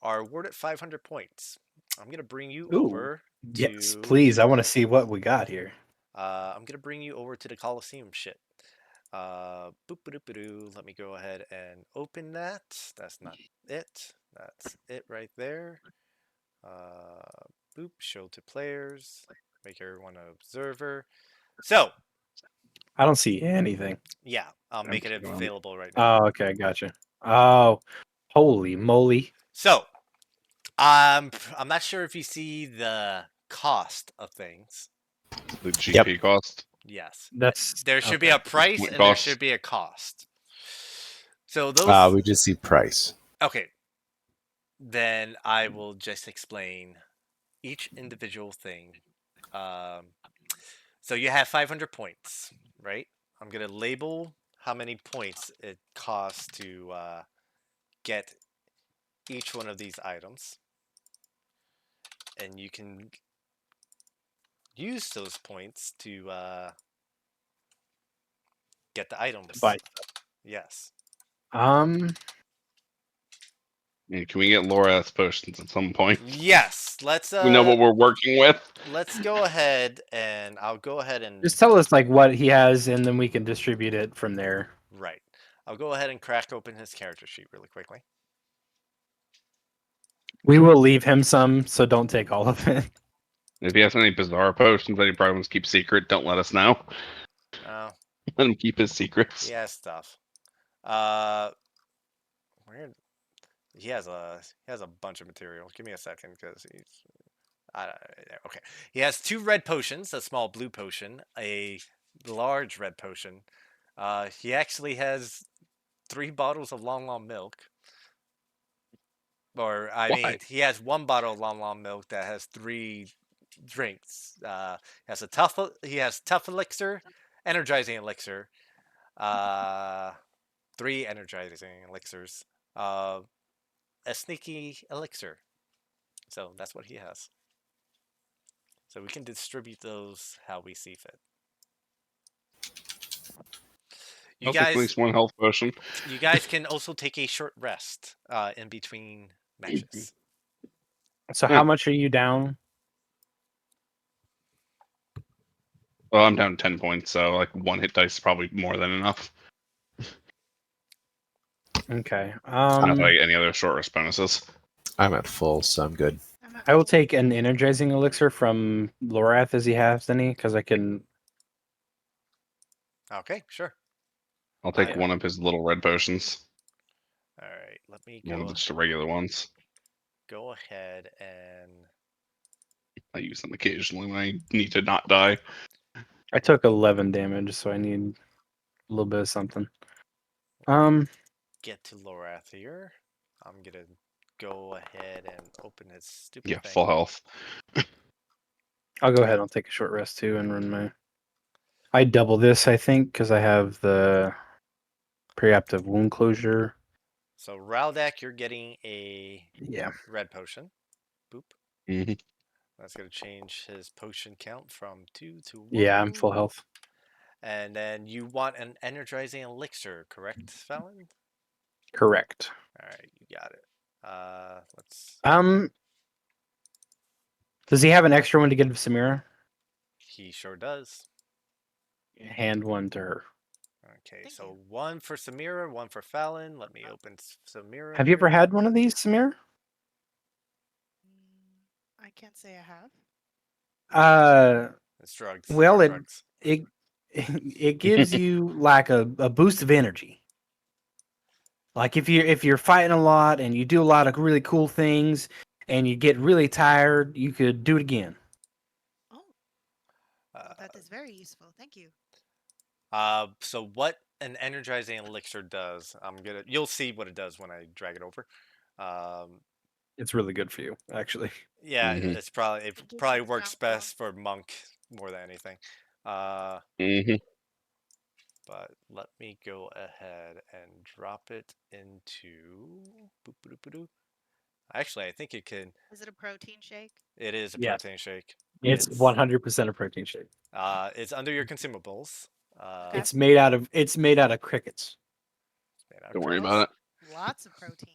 awarded 500 points. I'm gonna bring you Ooh. over Yes, to. please. I want to see what we got here. I'm gonna bring you over to the Coliseum shit. Boop-a-doop-a-doo. Let me go ahead and open that. That's not it. That's it right there. Boop, show to players. Make everyone an observer. So, I don't see anything. yeah, I'll make it available right now. Oh, okay, gotcha. Oh, holy moly! So, I'm not sure if you see the cost of things. The Yep. GP cost. Yes. That's There should be okay. a price Point and there cost. should be a cost. So those We just see price. okay. Then I will just explain each individual thing. Um, so you have 500 points, right? I'm gonna label how many points it costs to get each one of these items, and you can use those points to get the items. But Yes. And can we get Laura's potions at some point? Yes. We know what we're working with. Let's go ahead and I'll go ahead and just tell us like what he has, and then we can distribute it from there. right. I'll go ahead and crack open his character sheet really quickly. We will leave him some, so don't take all of it. If he has any bizarre potions that he probably wants to keep secret, don't let us know. Oh, Let him keep his secrets. he has stuff. Where he has a bunch of material. Give me a second because he's okay. He has 2 red potions, a small blue potion, a large red potion. He actually has 3 bottles of Long Long milk. Or I Why? mean, he has 1 bottle of Long Long milk that has 3 drinks. He has tough elixir, energizing elixir, 3 energizing elixirs, a sneaky elixir. So that's what he has. So we can distribute those how we see fit. I'll take at least one health potion. You guys can also take a short rest in between matches. So how much are you down? Well, I'm down 10 points, so like 1 hit dice is probably more than enough. Okay. Not like any other short rest bonuses. I'm at full, so I'm good. I will take an energizing elixir from Lorath as he has any, because I can. Okay, sure. I'll take Yeah. one of his little red potions. All right, let me One of go. just the regular ones. Go ahead and I use them occasionally when I need to not die. I took 11 damage, so I need a little bit of something. get to Lorath here. I'm gonna go ahead and open his stupid Yeah, thing. full health. I'll go ahead. I'll take a short rest too and run my. I double this, I think, because I have the preemptive wound closure. So Raldak, you're getting a Yeah. red potion. Boop. Mm-hmm. That's gonna change his potion count from 2 to 1. Yeah, I'm full health. And then you want an energizing elixir, correct, Fallon? Correct. All right, you got it. Let's. Does he have an extra one to give to Samira? He sure does. Hand one to her. Okay, Thank so you. 1 for Samira, 1 for Fallon. Let me open Samira. Have you ever here. had one of these, Samira? I can't say I have. It's drugs. Well, Hard it drugs. it it gives you like a boost of energy. Like if you're fighting a lot and you do a lot of really cool things and you get really tired, you could do it again. Oh, Uh, that is very useful. Thank you. So what an energizing elixir does, you'll see what it does when I drag it over. It's really good for you, actually. Yeah, Mhm. it probably gives you works stamina. best for monk more than anything. Mm-hmm. But let me go ahead and drop it into. Boop-a-doop-a-doo. Actually, I think it can. Is it a protein shake? It is a Yes. protein shake. It's 100% a protein shake. It's under your consumables. Okay. It's made out of crickets. Man, I Don't worry promise. about it. Lots of protein.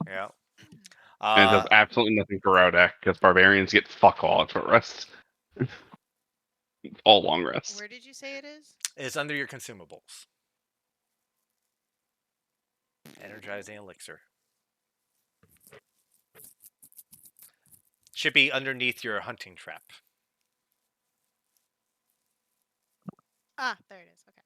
Yeah. And it does absolutely nothing for Raudak because barbarians get fuck all at short rest. All long rests. Where did you say it is? It's under your consumables. Energizing elixir. Should be underneath your hunting trap. Ah, there it is. Okay.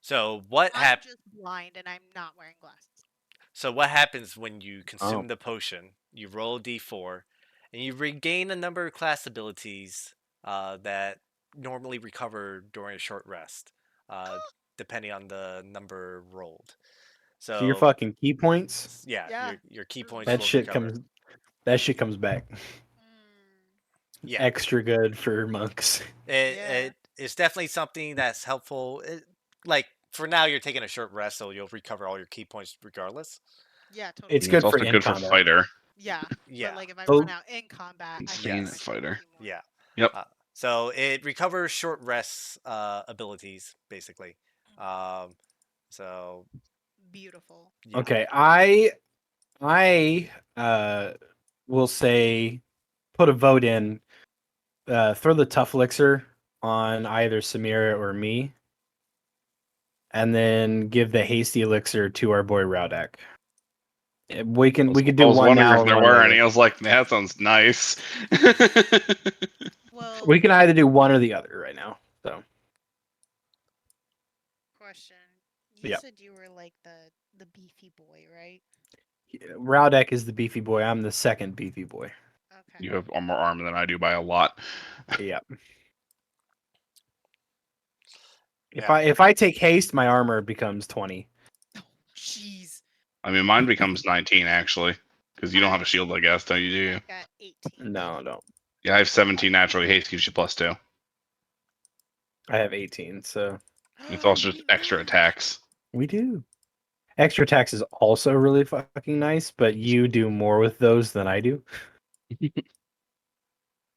So what I'm just blind and I'm not wearing glasses. So what happens when you Oh. consume the potion? You roll a d4, and you regain a number of class abilities that normally recover during a short rest, uh, depending on the number rolled. So your So fucking key points, yeah, Yeah. your key Those points that will shit recover. comes that shit comes back. Mm, Yeah, Extra good for monks. yeah. it's definitely something that's helpful. Like for now, you're taking a short rest, so you'll recover all your key points regardless. Yeah, totally. It's And it's good for also in good for combat. fighter. Yeah. Yeah, But like if I run So out in combat, I can Insane yes, like get a fighter. few more. yeah. Yep. So it recovers short rests abilities, basically. Um, so Beautiful. yeah, okay, I will say put a vote in. Throw the tough elixir on either Samira or me, and then give the hasty elixir to our boy Raudak. We could I do was one wondering now if or there one were any. later. I was like, that sounds nice. Well, We can either do one or the other right now. So question. You yeah, said you were like the beefy boy, right? Raudak is the beefy boy. I'm the second beefy boy. Okay. You have more armor than I do by a lot. Yeah. yeah. If I take haste, my armor becomes 20. Jeez. I mean, mine becomes 19 actually, because you don't have a shield, I guess, don't you? Do you? Got 18. No, no. Yeah, I have 17 naturally. Haste gives you +2. I have 18, so It's also We just extra match. attacks. we do. Extra tax is also really fucking nice, but you do more with those than I do. I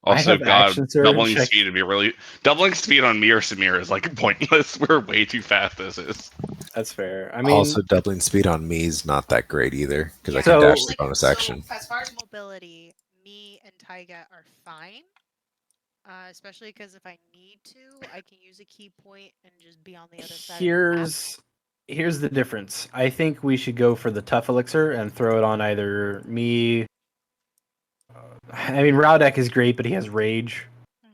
Also, have God, action surge. doubling speed would be really doubling speed on me or Samir is like pointless. We're way too fast. This is. That's fair. I Also, mean, doubling speed on me is not that great either because I Yeah. can dash so the Like bonus so action. as far as mobility, me and Taiga are fine. Especially because if I need to, I can use a key point and just be on the other side of the map. here's the difference. I think we should go for the tough elixir and throw it on either me. I mean, Raudak is great, but he has rage. Mhm.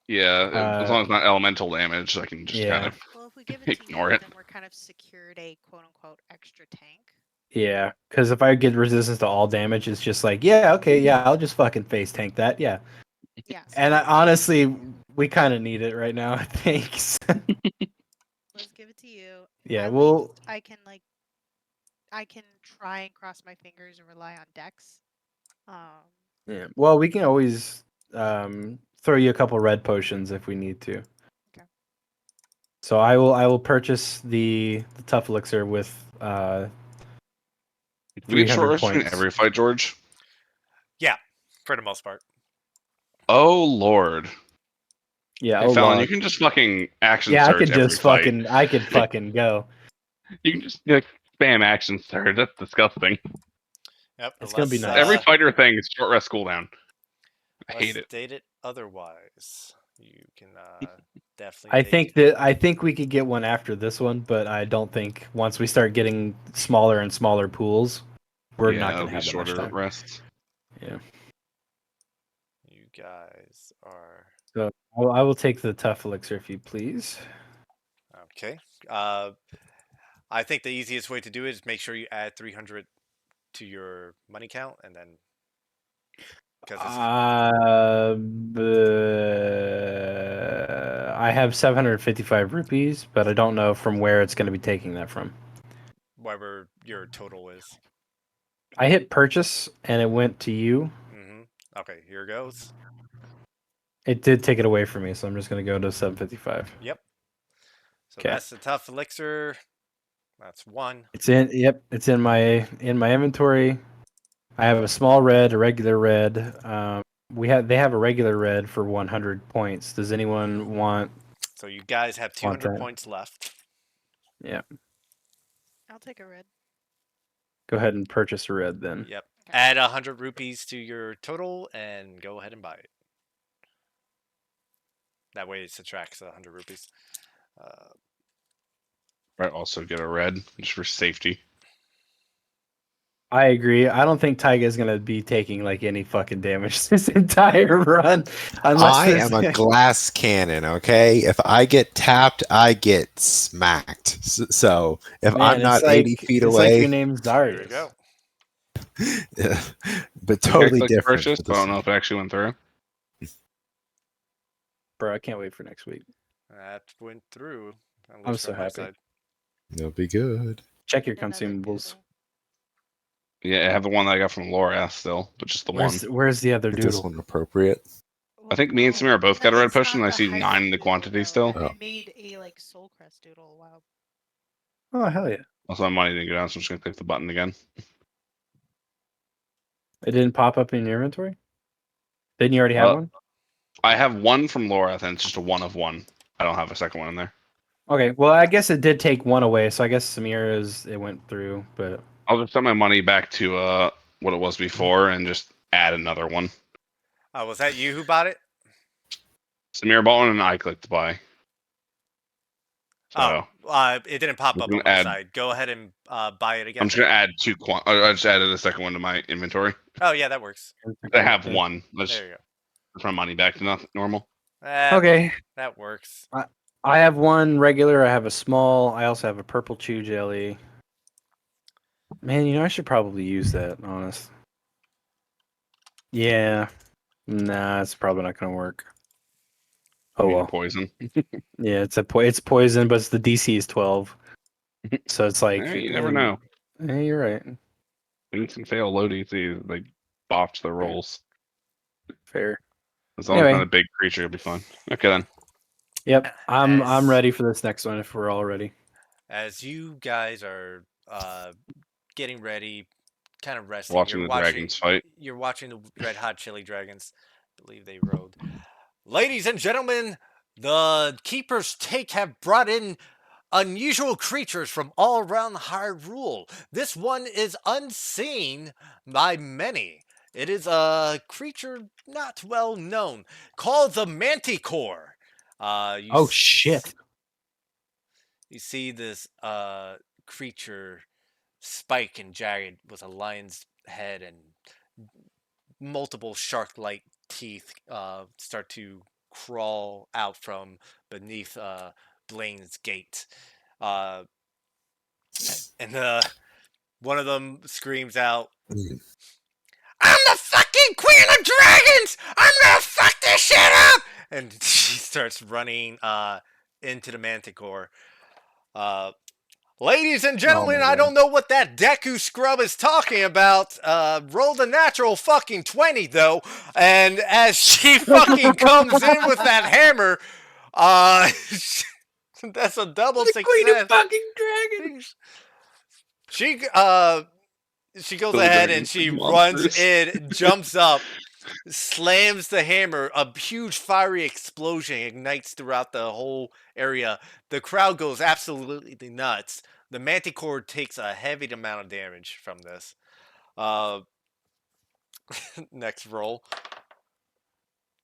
Yeah, as Uh, long as it's not elemental damage, I can just kind yeah, of Well, if we give it to ignore you, it. then we're kind of secured a quote unquote extra tank. yeah. Because if I get resistance to all damage, it's just like, yeah, okay, yeah, I'll just fucking face tank that. Yeah. Yeah, so And let's honestly, we kind of need it right now. I think. give it to you. Yeah. At Well. least I can try and cross my fingers and rely on Dex. Um, Yeah. Well, we can always throw you a couple red potions if we need to. Okay. So I will purchase the tough elixir with Do we get short 300 rest between points. every fight, George? Yeah, for the most part. Oh Lord. Yeah. Hey Oh Fallon, you lord. can just fucking action Yeah, surge every fight. I could fucking go. You can just like spam action surge. That's disgusting. Yep, It's gonna be Every nice. fighter thing is short rest cooldown. I unless hate it. stated otherwise, you can definitely take. I think we could get one after this one, but I don't think once we start getting smaller and smaller pools, we're Yeah, not it'll gonna be have that much shorter time. rests. Yeah. You guys are So I will take the tough elixir if you please. okay. Uh, I think the easiest way to do it is make sure you add 300 to your money count, and then because it's I have 755 rupees, but I don't know from where it's going to be taking that from. whatever your total is. I hit purchase and it went to you. Okay, here goes. It did take it away from me, so I'm just going to go to 755. Yep. So Okay. that's the tough elixir. That's one. It's in. Yep, it's in my inventory. I have a small red, a regular red. They have a regular red for 100 points. Does anyone So you guys have want 200 that? points left. Yeah. I'll take a red. Go ahead and purchase a red then. Yep. Okay. Add 100 rupees to your total and go ahead and buy it. That way it subtracts 100 rupees. Right, also get a red just for safety. I agree. I don't think Taiga is gonna be taking like any fucking damage this entire run, unless I this. am a glass cannon, okay? If I get tapped, I get smacked. So if I'm Man, not 80 feet it's like your away, name's Here we Darius. go. but Okay, totally click different purchase. for I this don't know one. if it actually went through. Bro, I can't wait for next week. That went through, at I'm least so from my happy. side. It'll be good. Check your Another consumables. doodle. Yeah, I have the one that I got from Laura still, but just the one. Where's the other Is this doodle? one appropriate? I Well, think me and no, Samira both got a red it's potion, not and I the see 9 in the hybrid doodle quantity though. still. Oh. I made a like soul crest doodle a while. Oh hell yeah! Also, my money didn't go down, so I'm just gonna click the button again. It didn't pop up in your inventory. Didn't you already have one? I have one from Laura, then it's just a 1 of 1. I don't have a second one in there. Okay, well I guess it did take one away, so I guess Samira's it went through, but I'll just send my money back to what it was before and just add another one. Was that you who bought it? Samira bought one and I clicked buy. So It didn't pop I'm up gonna on my add. side. Go ahead and buy it again. I'm just gonna add two. I just added a second one to my inventory. Oh yeah, that works. I have one. Let's There you go. put my money back to normal. Okay. That works. I have one regular, I have a small, I also have a purple chew jelly. Man, I should probably use that, honest. Yeah. Nah, it's probably not gonna work. Oh I mean, well. poison. Yeah, it's poison, but the DC is 12. So it's like You never know. You're right. Things can fail low DC. They botch their rolls. Fair. As long as it's Anyway. not a big creature, it'll be fine. Okay then. Yep. I'm As- ready for this next one if we're all ready. As you guys are getting ready, kind of resting, Watching the dragons fight. You're watching the Red Hot Chili Dragons. I believe they rode. Ladies and gentlemen, the Keeper's Take have brought in unusual creatures from all around Hyrule. This one is unseen by many. It is a creature not well known called the Manticore. Oh shit. You see this creature, spike and jagged, with a lion's head and multiple shark-like teeth, start to crawl out from beneath Blaine's gate. Uh, and one of them screams out, "I'm the fucking queen of dragons! I'm gonna fuck this shit up!" And she starts running into the Manticore. Ladies and gentlemen, my I God. don't know what that Deku scrub is talking about. Rolled a natural fucking 20 though, and as she fucking comes in with that hammer, uh, that's a double success. Queen of fucking dragons. She goes Billy ahead and Dragons, she runs monsters. in, jumps up, slams the hammer. A huge fiery explosion ignites throughout the whole area. The crowd goes absolutely nuts. The Manticore takes a heavy amount of damage from this. Next roll.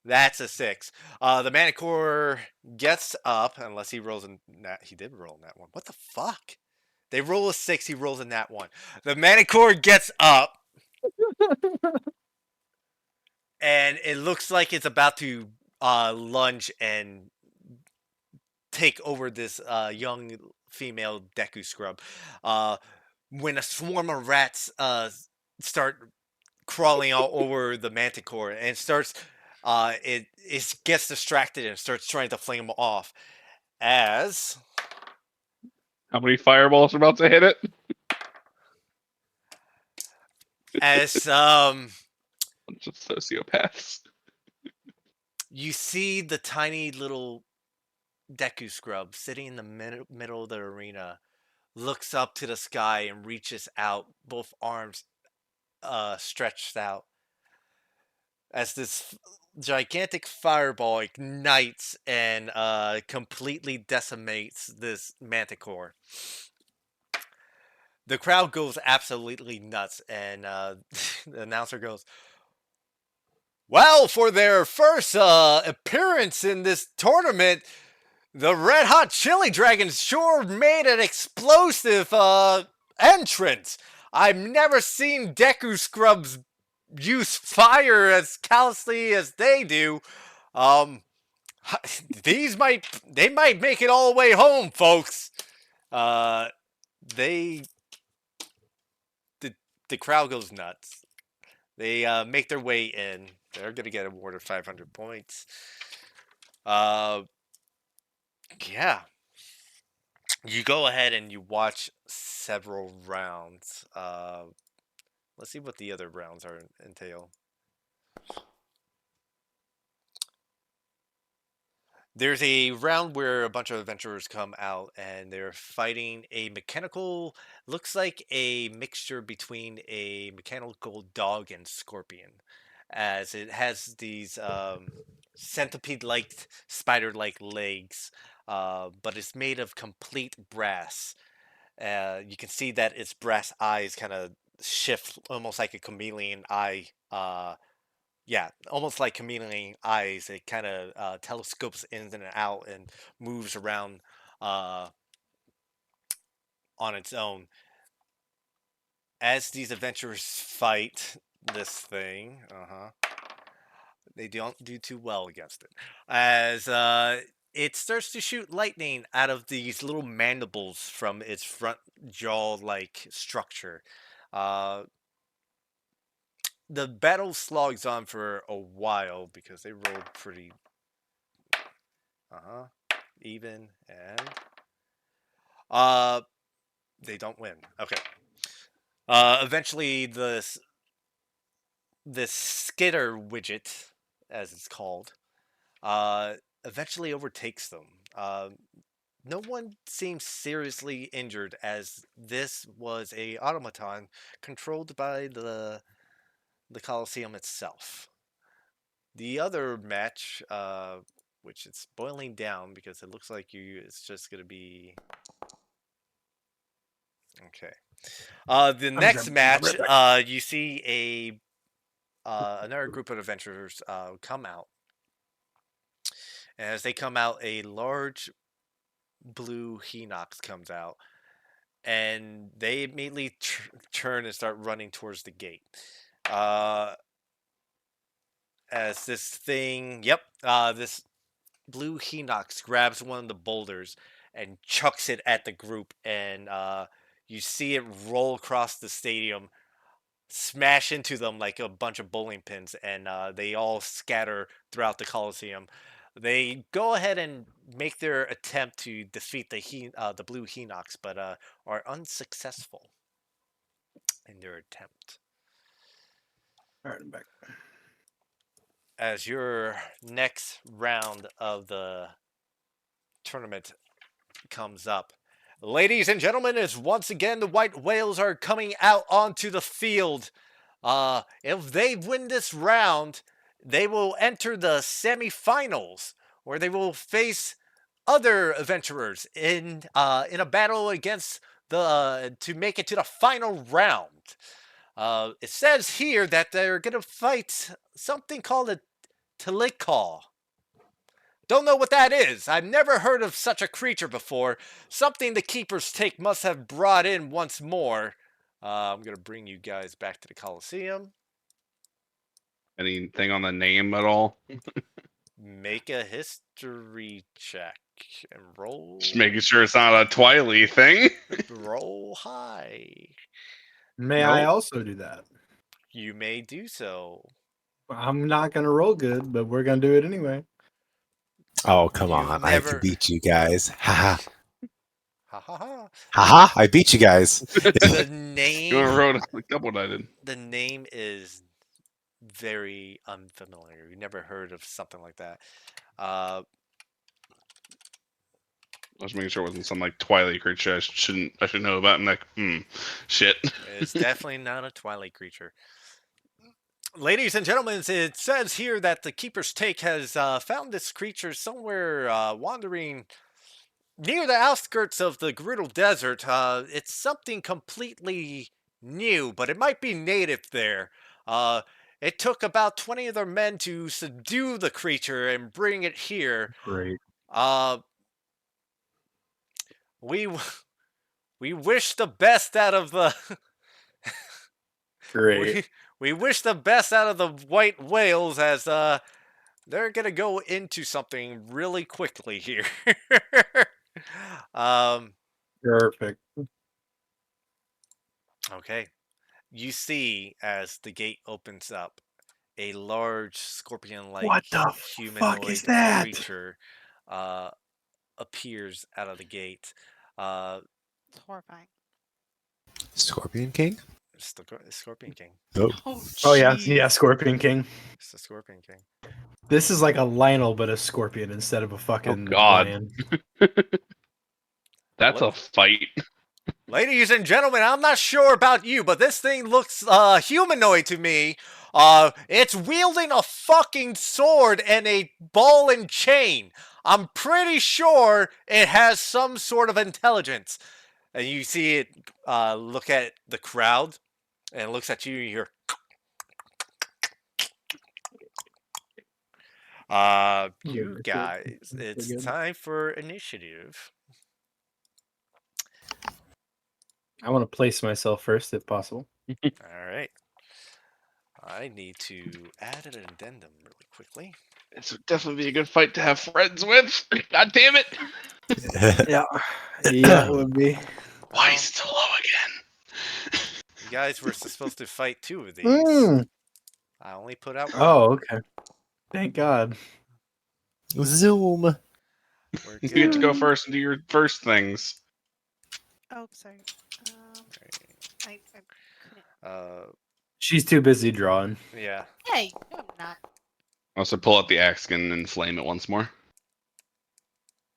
That's a 6. The Manticore gets up, unless he rolls a nat. He did roll in that one. What the fuck? They roll a 6, he rolls in that one. The Manticore gets up, and it looks like it's about to lunge and take over this young female Deku scrub. When a swarm of rats start crawling all over the Manticore, and it starts, it gets distracted and starts trying to flame them off. As How many fireballs are about to hit it? as Just sociopaths. you see the tiny little Deku scrub sitting in the middle of the arena, looks up to the sky and reaches out, both arms stretched out, as this gigantic fireball ignites and completely decimates this Manticore. The crowd goes absolutely nuts, and the announcer goes, "Well, for their first appearance in this tournament, the Red Hot Chili Dragons sure made an explosive entrance. I've never seen Deku Scrubs use fire as callously as they do. Um, they might make it all the way home, folks. Uh, they the the crowd goes nuts. They make their way in. They're gonna get awarded 500 points. Uh, yeah. You go ahead and you watch several rounds. Let's see what the other rounds are entail. There's a round where a bunch of adventurers come out and they're fighting a mechanical, looks like a mixture between a mechanical dog and scorpion, as it has these centipede-like, spider-like legs, but it's made of complete brass. You can see that its brass eyes kind of shift almost like a chameleon eye. Yeah, almost like chameleon eyes. It kind of telescopes in and out and moves around uh, on its own. As these adventurers fight this thing, they don't do too well against it. As it starts to shoot lightning out of these little mandibles from its front jaw-like structure. Uh, the battle slogs on for a while because they rolled pretty even, and uh they don't win. Okay. Eventually this skitter widget, as it's called, uh eventually overtakes them. No one seems seriously injured, as this was a automaton controlled by the Coliseum itself. The other match, which it's boiling down because it looks like it's just gonna be okay. The next match, you see another group of adventurers come out. And as they come out, a large blue Hinox comes out, and they immediately turn and start running towards the gate. As this blue Hinox grabs one of the boulders and chucks it at the group, and you see it roll across the stadium, smash into them like a bunch of bowling pins, and they all scatter throughout the Coliseum. They go ahead and make their attempt to defeat the blue Hinox, but are unsuccessful in their attempt. All right, I'm back. As your next round of the tournament comes up, ladies and gentlemen, is once again the white whales are coming out onto the field. If they win this round, they will enter the semifinals, where they will face other adventurers in a battle against the to make it to the final round. It says here that they're gonna fight something called a Talikal. Don't know what that is. I've never heard of such a creature before. Something the keeper's take must have brought in once more. I'm gonna bring you guys back to the Coliseum. Anything on the name at all? Make a history check and roll. Just making sure it's not a Twily thing. Roll high. May I also do that? You may do so. I'm not gonna roll good, but we're gonna do it anyway. Oh, come You've on. I never- can beat you guys. Ha ha. Ha ha ha. Ha ha. I beat you guys. The You name. wrote like double what I did. The name is very unfamiliar. You never heard of something like that. I was making sure it wasn't some like Twilight creature I should know about. I'm like, shit. It's definitely not a Twilight creature. Ladies and gentlemen, it says here that the Keeper's Take has found this creature somewhere wandering near the outskirts of the Gerudo Desert. It's something completely new, but it might be native there. It took about 20 of their men to subdue the creature and bring it here. Great. We we wish the best out of the Great. We wish the best out of the white whales as they're gonna go into something really quickly here. um, Perfect. okay. You see as the gate opens up, a large What scorpion-like the fuck is humanoid that? creature uh, appears out of the gate. Uh, It's horrifying. Scorpion King? it's the Scorpion King. Oh. Oh, Oh yeah, jeez. Scorpion King. It's the Scorpion King. This is like a Lionel, but a scorpion instead of a Oh fucking God, lion. that's a Look, fight. ladies and gentlemen, I'm not sure about you, but this thing looks humanoid to me. It's wielding a fucking sword and a ball and chain. I'm pretty sure it has some sort of intelligence. And you see it look at the crowd, and it looks at you, and you hear, you guys, it's time for initiative. I want to place myself first if possible. All right. I need to add an addendum really quickly. This would definitely be a good fight to have friends with. God damn it! Yeah, yeah, it would be. Why Well, is it so low again? you guys were supposed to fight 2 of these. Mm. I only put out 1. Oh, okay. Thank God. Zoom. We're You get to go good. first and do your first things. Oh, sorry. I couldn't. She's too busy drawing. Yeah. Hey, no, I'm not. Also, pull out the axe again and flame it once more.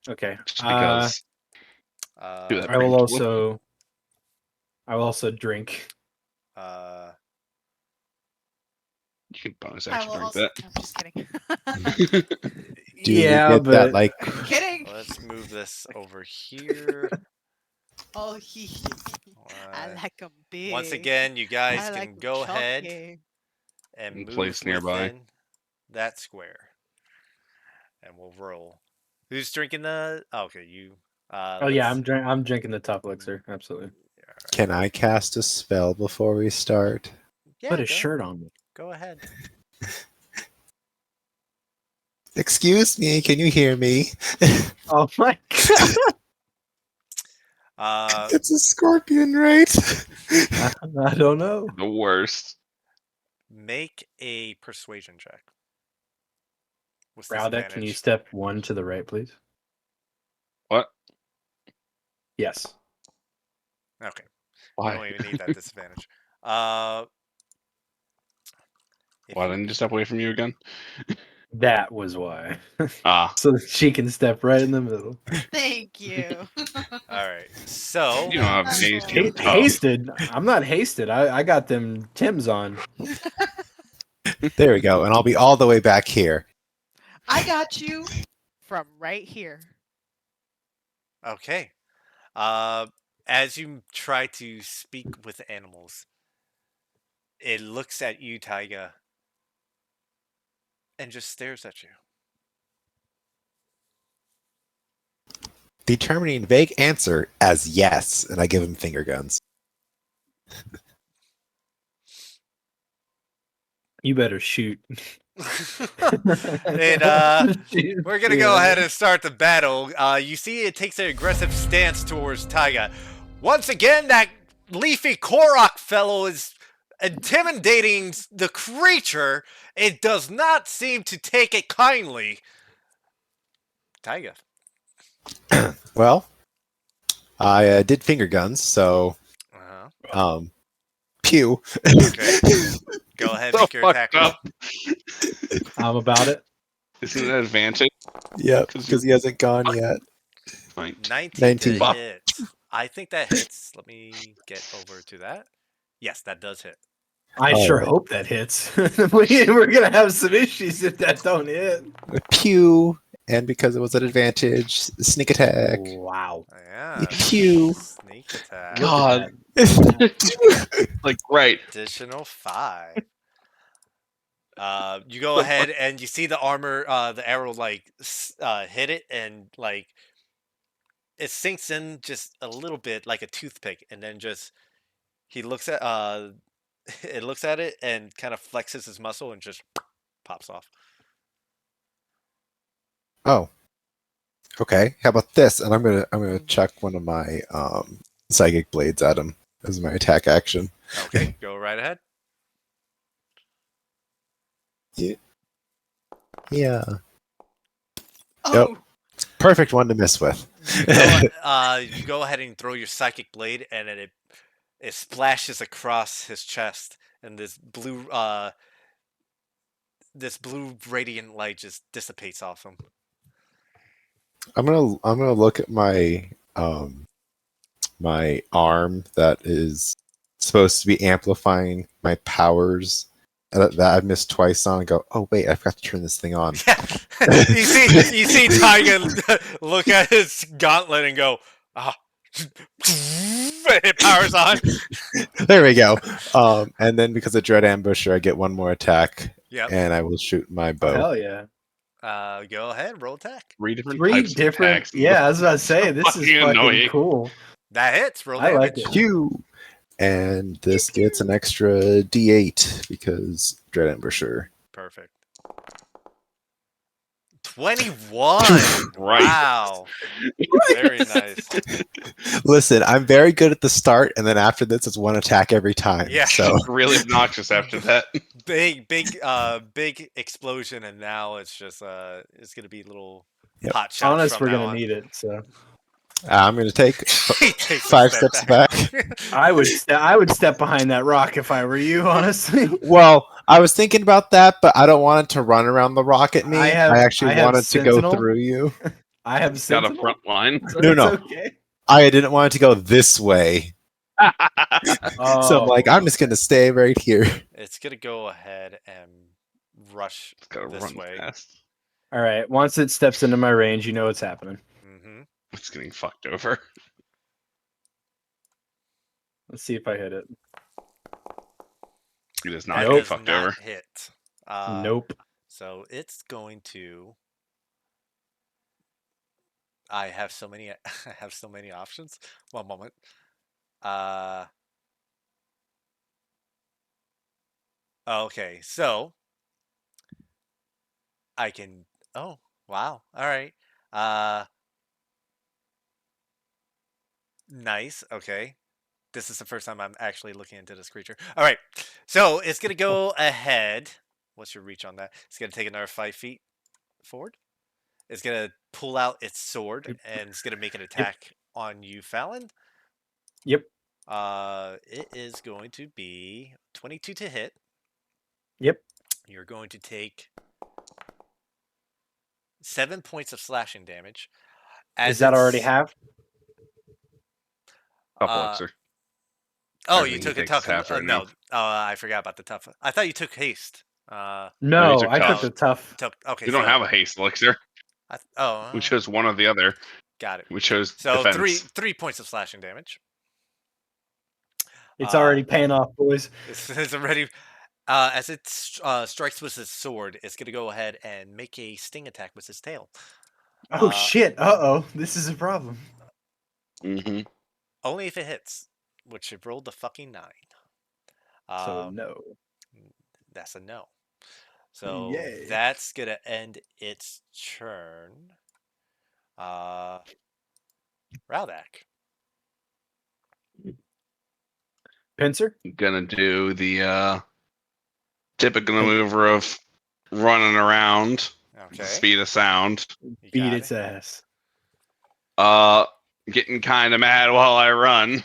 Okay. Just because. Do that I will preemptively. also drink. You can bonus I action will drink also. that. No, I'm just kidding. Do Yeah, you get that but like Kidding. let's move this over here. Oh, I Uh, like 'em big. Once again, you guys I can like 'em go ahead chunky. and And move place nearby. within that square. And we'll roll. Who's drinking the... Oh, okay, you. oh yeah, I'm drinking the top elixir. Absolutely. can I cast a spell before we start? Yeah, Put a go, shirt on me. go ahead. Excuse me, can you hear me? Oh my God. It's a scorpion, right? I don't know. The worst. Make a persuasion check. What's Rowdek, can you disadvantage? step 1 to the right, please? What? Yes. Okay. Why? You don't even need that disadvantage. If Why you didn't you step away from you again? That was why. Ah, So that she can step right in the middle. Thank you. all right. So you don't have That's haste. cool. You're tough. Hasted? I'm not hasted. I got them Tims on. There we go, and I'll be all the way back here. I got you from right here. okay. As you try to speak with animals, it looks at you, Taiga, and just stares at you. Determining vague answer as yes, and I give him finger guns. You better shoot. and we're gonna go ahead and start the battle. You see, it takes an aggressive stance towards Taiga. Once again, that leafy Korok fellow is intimidating the creature. It does not seem to take it kindly. Taiga. Well, I did finger guns, so Uh-huh. pew. Okay. Go ahead, So make your attack fucked roll. up. I'm about it. Isn't it an advantage? Yep, 'Cause because he hasn't gone yet. Fine. 19 to 19. hit. I think that hits. Let me get over to that. Yes, that does hit. I All sure right. hope that hits. We're gonna have some issues if that don't hit. Pew, and because it was an advantage, sneak attack. Wow. Yeah. Pew. Sneak attack. Look God. at that. Like, right. Additional 5. You go ahead and you see the armor, the arrow hit it, and like it sinks in just a little bit, like a toothpick, and then just he looks at it looks at it and kind of flexes his muscle and just pops off. Oh, okay. How about this? And I'm gonna chuck one of my psychic blades at him as my attack action. Okay, go right ahead. Yeah. Oh, Perfect one to miss with. You go ahead and throw your psychic blade, and then it splashes across his chest, and this blue radiant light just dissipates off him. I'm gonna look at my my arm that is supposed to be amplifying my powers that I've missed twice on and go, oh wait, I forgot to turn this thing on. Yeah, you see Tiger look at his gauntlet and go, ah, it powers on. There we go. And then because of Dread Ambusher, I get one more attack, Yep. and I will shoot my oh bow. hell yeah! Go ahead, roll attack. 3 different Three types of different. attacks. Yeah, I was about to say this is Fucking fucking annoying. cool. That hits. Roll I like damage. it. Phew! And this gets an extra D8 because Dread Ambusher. Perfect. 21. Right. Wow. Very nice. Listen, I'm very good at the start, and then after this, it's one attack every time. Yeah. So Really obnoxious after that. Big explosion, and now it's just it's gonna be little Yep. pot shots Honest, from we're now gonna on. need it. So I'm going to take He takes a 5 step steps back. I would step behind that rock if I were you. Honestly, Well, I was thinking about that, but I don't want it to run around the rock at me. I I, have- actually I have wanted to go Sentinel. through you. I have Got a Sentinel. front line. So No, it's no. okay. I didn't want it to go this way. Oh, So I'm like, I'm just going to stay right here. It's gonna go ahead and rush It's gotta this run way. fast. all right. Once it steps into my range, you know what's happening. hmm It's getting fucked over. Let's see if I hit it. It is That not Nope. getting does fucked not over. hit. Nope. So it's going to. I have so many. I have so many options. One moment. Okay, so I can. Oh, wow. All right. Uh, nice. Okay. This is the first time I'm actually looking into this creature. All right. So it's gonna go ahead. What's your reach on that? It's gonna take another 5 feet forward. It's gonna pull out its sword Yep. and it's gonna make an attack on you, Fallon. Yep. It is going to be 22 to hit. Yep. You're going to take 7 points of slashing damage. Is that already half? Couple Uh, extra. Oh, Everything you he took a takes tough. is half right no, now. I forgot about the tough. I thought you took haste. No, No, these are I took tough. the tough. Okay. We don't so, have a haste elixir. Oh, We chose one or the other. got it. We chose So defense. 3 points of slashing damage. It's already paying off, boys. It's already. As it strikes with its sword, it's gonna go ahead and make a sting attack with its tail. Oh Uh, shit! Uh-oh, this is a problem. Mm-hmm. Only if it hits, which it rolled a fucking 9. So no. That's a no. So Yay. that's gonna end its turn. Raldak. Pincer? Gonna do the typical maneuver of running around. Okay. Speed of sound. You Beat got its it. ass. Getting kind of mad while I run.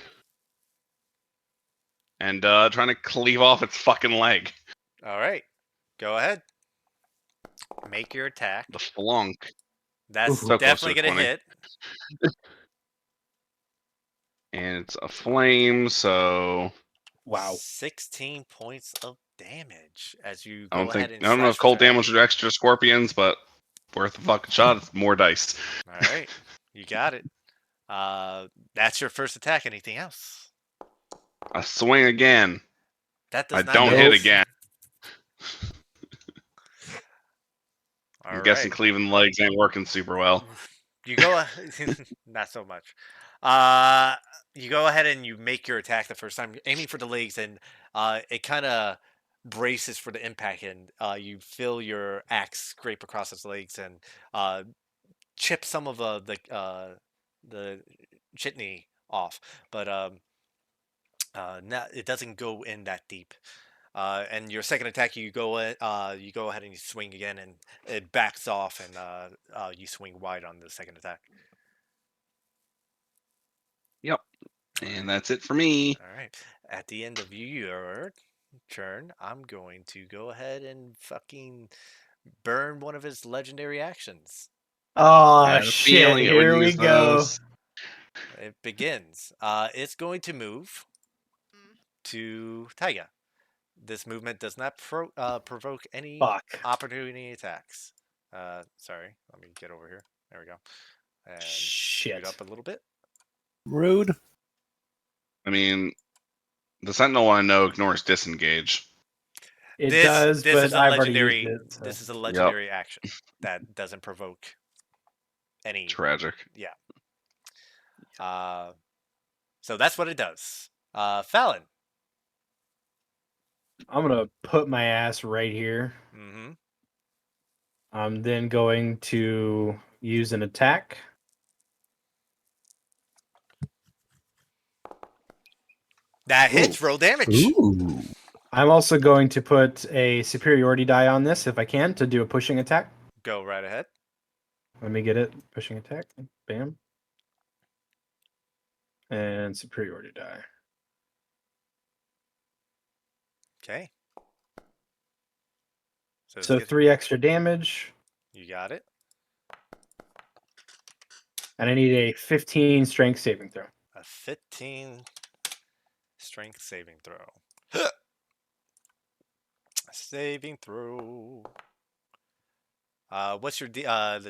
And trying to cleave off its fucking leg. All right. Go ahead. Make your attack. The flunk. That's So close to definitely a gonna 20. hit. And it's a flame, so Wow. 16 points of damage as you I go don't ahead think and I don't know if slash with cold your damage or extra scorpions, but worth a fucking shot. It's more dice. All right. You got it. That's your first attack. Anything else? I swing again. That does I not don't hit. hit again. All I'm right. guessing cleaving legs ain't working super well. You go. Not so much. you go ahead and you make your attack the first time, aiming for the legs, and it kind of braces for the impact, and you feel your axe scrape across its legs and chip some of the chitney off, but it doesn't go in that deep. And your second attack, you go ahead and you swing again, and it backs off, and you swing wide on the second attack. Yep. And that's it for me. All right. At the end of your turn, I'm going to go ahead and fucking burn one of his legendary actions. I Oh had a shit! feeling it would Here we use go. those. It begins. It's going to move Mm. to Taiga. This movement does not provoke any Fuck. opportunity attacks. Sorry, let me get over here. There we go. And scoot Shit. up a little bit. Rude. I mean, the Sentinel one I know ignores disengage. It does, This is but a I've already used legendary. it. So. This is a Yep. legendary action that doesn't provoke any. Tragic. Yeah. So that's what it does. Fallon. I'm gonna put my ass right here. Mm-hmm. I'm then going to use an attack. That hits. Roll damage. Ooh. I'm also going to put a superiority die on this if I can to do a pushing attack. Go right ahead. Let me get it. Pushing attack. Bam. And superiority die. Okay. So 3 extra damage. You got it. And I need a 15 strength saving throw. A 15 strength saving throw. Saving throw. What's your the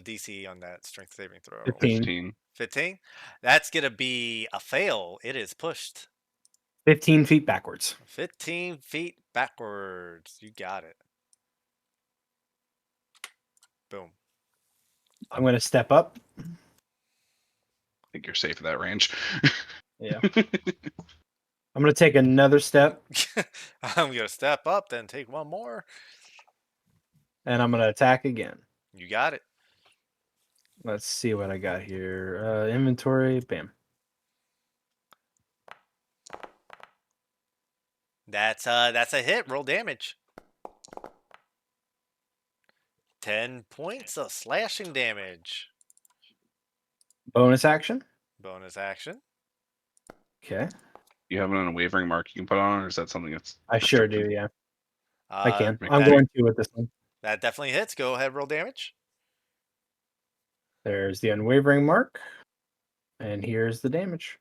DC on that strength saving throw? 15. 15. 15. That's gonna be a fail. It is pushed 15 feet backwards. 15 feet backwards. You got it. Boom. I'm going to step up. I think you're safe at that range. Yeah. I'm going to take another step. I'm gonna step up, then take one more. And I'm going to attack again. You got it. Let's see what I got here. Inventory. Bam. That's a hit. Roll damage. 10 points of slashing damage. Bonus action. Bonus action. Okay. You have an unwavering mark you can put on, or is that something that's I sure restricted? do, yeah. I can. make I'm that- going to with this one. That definitely hits. Go ahead, roll damage. There's the unwavering mark. And here's the damage.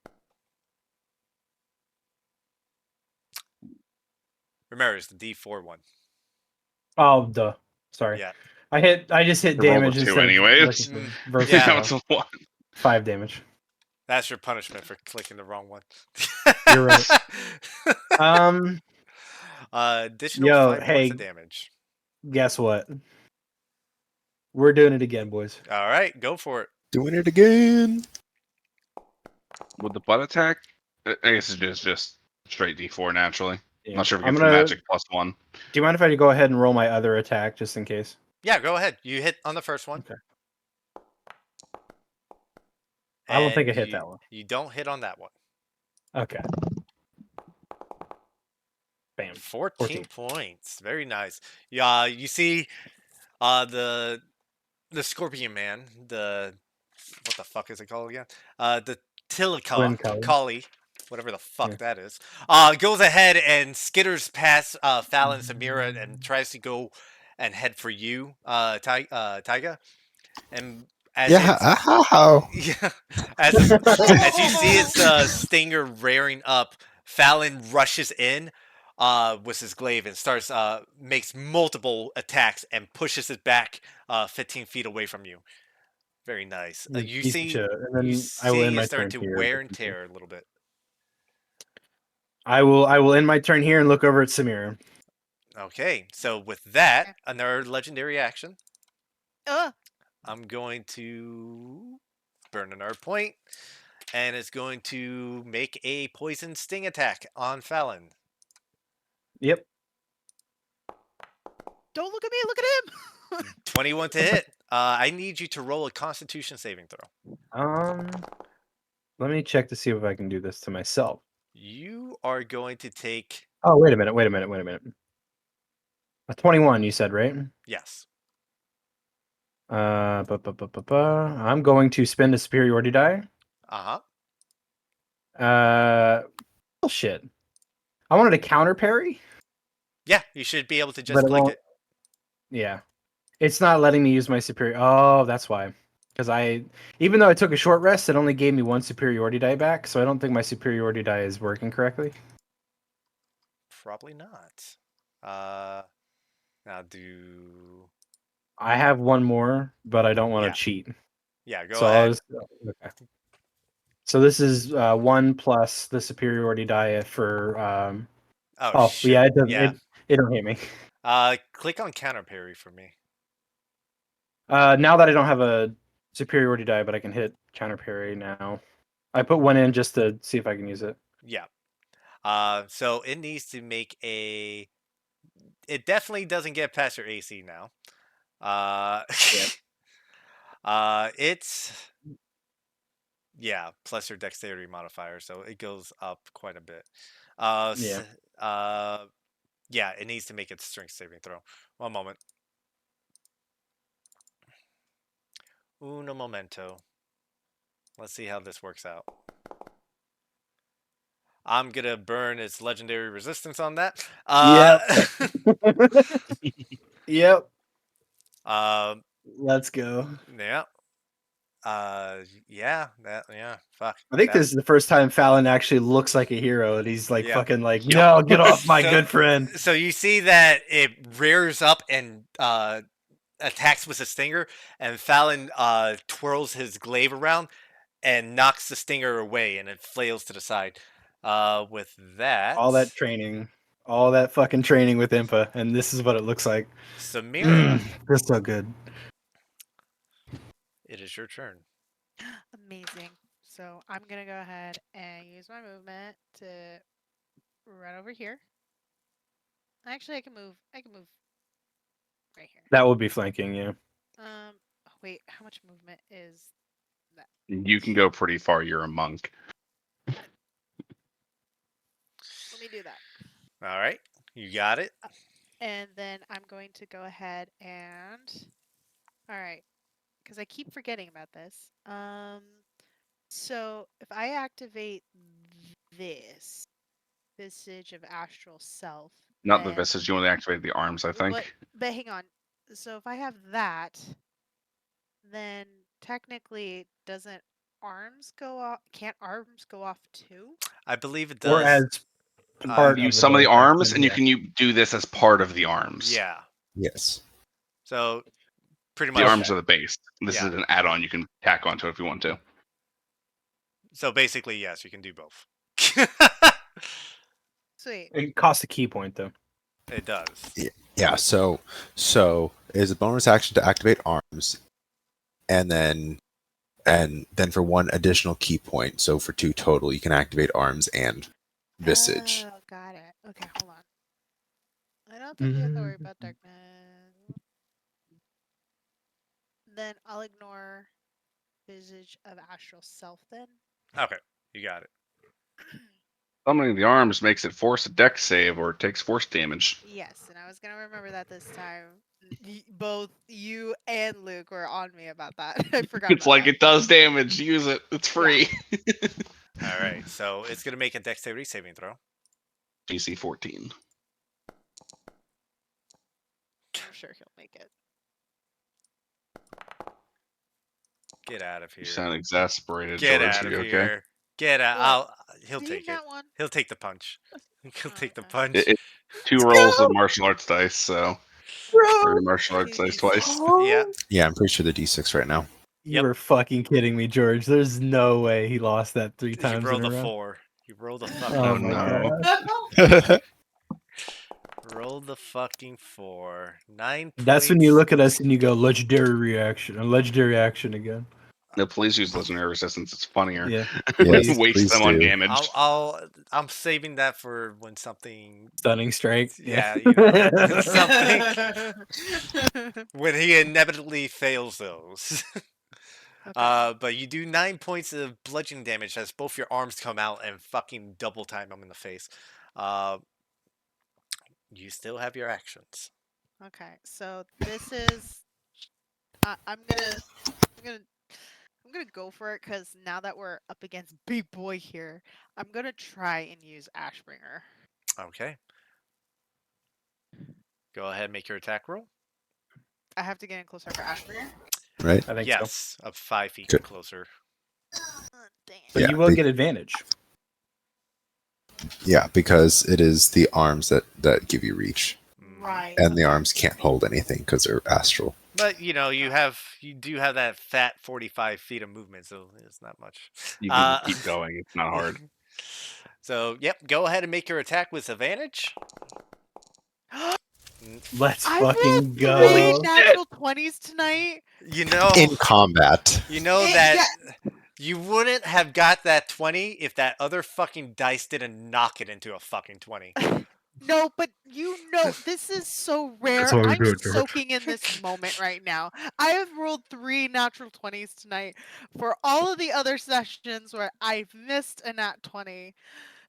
Remember, it's the D4 one. Oh, duh. Sorry. Yeah. I just hit You rolled a damage 2 instead of anyways. looking for versus Yeah. Now it's a 1. 5 damage. That's your punishment for clicking the wrong one. You're right. Additional Yo, 5 points hey. of damage. Guess what? We're doing it again, boys. All right, go for it. Doing it again. With the butt attack, I guess it's just straight D4 naturally. Yeah. Not sure if it I'm gets gonna. the magic +1. Do you mind if I go ahead and roll my other attack just in case? Yeah, go ahead. You hit on the first one. Okay. I don't think I and hit that one. You don't hit on that one. Okay. Bam. 14 points. Very nice. Yeah, you see the Scorpion Man, what the fuck is it called again? The Twin Tilika color. Collie, whatever the fuck Yeah. that is, goes ahead and skitters past Fallon and Samira and tries to go and head for you, Taiga. And as Yeah. Ow. yeah, as you see its stinger rearing up, Fallon rushes in with his glaive and starts makes multiple attacks and pushes it back 15 feet away from you. Very nice. You Piece of see, shit. And you then I will see end my it's starting turn to here. wear and tear a little bit. I will end my turn here and look over at Samira. Okay, so with that, another legendary action. Ugh. I'm going to burn another point, and it's going to make a poison sting attack on Fallon. Yep. Don't look at me. Look at him. 21 to hit. I need you to roll a Constitution saving throw. Let me check to see if I can do this to myself. You are going to take. Oh, wait a minute. A 21, you said, right? Yes. I'm going to spend a superiority die. Uh huh. Bullshit. I wanted a counter parry, Yeah, you should be able to but just it click won't. it. Yeah, it's not letting me use my superior. Oh, that's why. Because even though I took a short rest, it only gave me one superiority die back. So I don't think my superiority die is working correctly. Probably not. Now do. I have one more, but I don't want Yeah. to cheat. Yeah, go So I'll ahead. just, okay. So this is 1 plus the superiority die for. Oh, shit. Yeah, it doesn't. Yeah. It don't hit me. Click on counter parry for me. Now that I don't have a superiority die, but I can hit counter parry now. I put one in just to see if I can use it. Yeah. So it needs to make a. It definitely doesn't get past your AC now. Yeah. It's. Yeah, plus your dexterity modifier, so it goes up quite a bit. Yeah. Yeah, it needs to make its strength saving throw. One moment. Uno momento. Let's see how this works out. I'm gonna burn its legendary resistance on that. Yep. Um, Let's go. yeah. Yeah. Fuck. I think That- this is the first time Fallon actually looks like a hero, and he's like Yeah. fucking like, Yep. no, get off my So- good friend. So you see that it rears up and attacks with a stinger, and Fallon twirls his glaive around and knocks the stinger away, and it flails to the side. With that, All that training, all that fucking training with Impa, and this is what it looks like. Samira, That's so good. it is your turn. Amazing. So I'm gonna go ahead and use my movement to run over here. Actually, I can move. Right here. That would be flanking, yeah. Wait, how much movement is that? You can go pretty far. You're a monk. Let me do that. All right, you got it. And then I'm going to go ahead and. All right, because I keep forgetting about this. So if I activate this Visage of Astral Self, Not the then- visage. You want to activate the arms, I think. But hang on. So if I have that, then technically doesn't arms go off? Can't arms go off too? I believe it Or does. as part Use of some of the bonus arms, action, and you yeah. can do this as part of the arms. Yeah. Yes. So pretty The much. arms are the base. This Yeah. is an add-on you can tack onto it if you want to. So basically, yes, you can do both. Sweet. It costs a key point though. It does. Yeah. So is a bonus action to activate arms, and then for one additional key point. So for 2 total, you can activate arms and visage. Oh, got it. Okay, hold on. I don't think we have to worry about darkness. Then I'll ignore Visage of Astral Self then. Okay, you got it. Summoning the arms makes it force a dex save or it takes force damage. Yes, and I was gonna remember that this time. Both you and Luke were on me about that. I forgot. It's about like that. it does damage. Use it. It's free. All right, so it's gonna make a dexterity saving throw. DC 14. I'm sure he'll make it. Get out of You here. sound exasperated, Get George. out Are of you okay? here. Get out. He'll Did take it. that one? He'll take the punch. He'll take the Okay. punch. It's 2 rolls of martial arts dice, so or Bro, martial arts dice 2d6. twice. Yeah. Yeah, I'm pretty sure they're D6 right now. You Yep. were fucking kidding me, George. There's no way he lost that 3 You times rolled in a a row. 4. You rolled a fucking Oh Oh, my no. god. Roll the fucking 4. 9 points. That's when you look at us and you go legendary reaction, a legendary action again. No, please use legendary resistance. It's funnier. Yeah. Yes, Please. Waste please them on do. damage. I'm saving that for when something. Stunning strike. Yeah, you know, when something when he inevitably fails those. Okay. But you do 9 points of bludgeoning damage as both your arms come out and fucking double time him in the face. Uh, you still have your actions. Okay. So this is. I'm gonna. I'm gonna go for it because now that we're up against Big Boy here, I'm gonna try and use Ashbringer. Okay. Go ahead, make your attack roll. I have to get in closer for Ashbringer. Right? I think so. Yes, up 5 feet Good. closer. Dang it. But Yeah, you will be- get advantage. Yeah, because it is the arms that give you reach, Right. and the okay. arms can't hold anything because they're astral. But you know, you do have that fat 45 feet of movement, so it's not much. You can keep going. It's not hard. So, yep, go ahead and make your attack with advantage. N- Let's I've fucking rolled go. 3 natural 20s tonight. You know, In combat. you know that you wouldn't have got that 20 if that other fucking dice didn't knock it into a fucking 20. No, but this is so rare. why we I'm do it, George. soaking in this moment right now. I have rolled 3 natural 20s tonight. For all of the other sessions where I've missed a nat 20,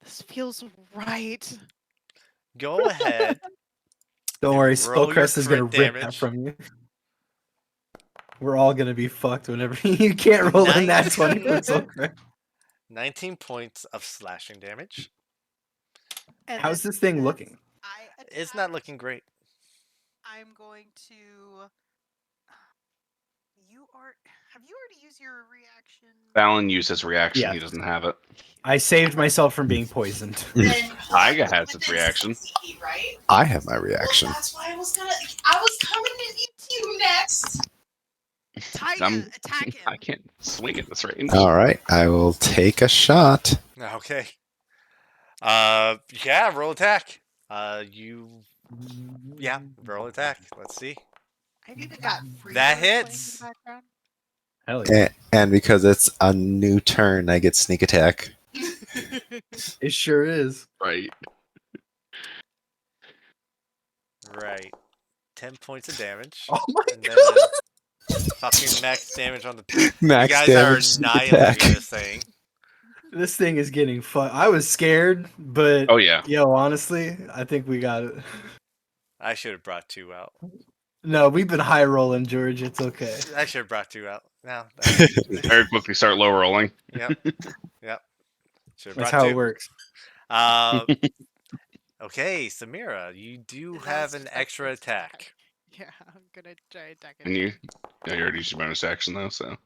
this feels right. Go ahead. Don't and worry, roll your Spellcrest is gonna crit rip that damage. from you. We're all gonna be fucked whenever you can't roll in that 20 for 19. Spellcrest. 19 points of slashing damage. And How's then this thing since looking? I It's not attacked, looking great. I'm going to. Have you already used your reaction? Fallon used his reaction. Yeah. He doesn't have it. I saved myself from being poisoned. Tyga has his reaction. Right? I have my reaction. That's why I was coming to you next. Tyga, attack him. I can't swing at this range. All right, I will take a shot. Okay. Yeah, roll attack. Yeah, roll attack. Let's see. I've even got free That playing in hits. the background. Hell yeah. And because it's a new turn, I get sneak attack. It sure is. Right. Right. 10 points of damage. Oh my And then god! fucking max damage on the. Max You guys damage, are sneak annihilating attack. this thing. This thing is getting fun. I was scared, but Oh yeah. yo, honestly, I think we got it. I should have brought 2 out. No, we've been high rolling, George. It's okay. I should have brought 2 out. Now. Very quickly start low rolling. Yep. Yep. Should have That's brought how 2. it works. Okay, Samira, you do That was have an just my extra first attack. Yeah, I'm gonna try attacking. And you already used your bonus action though, so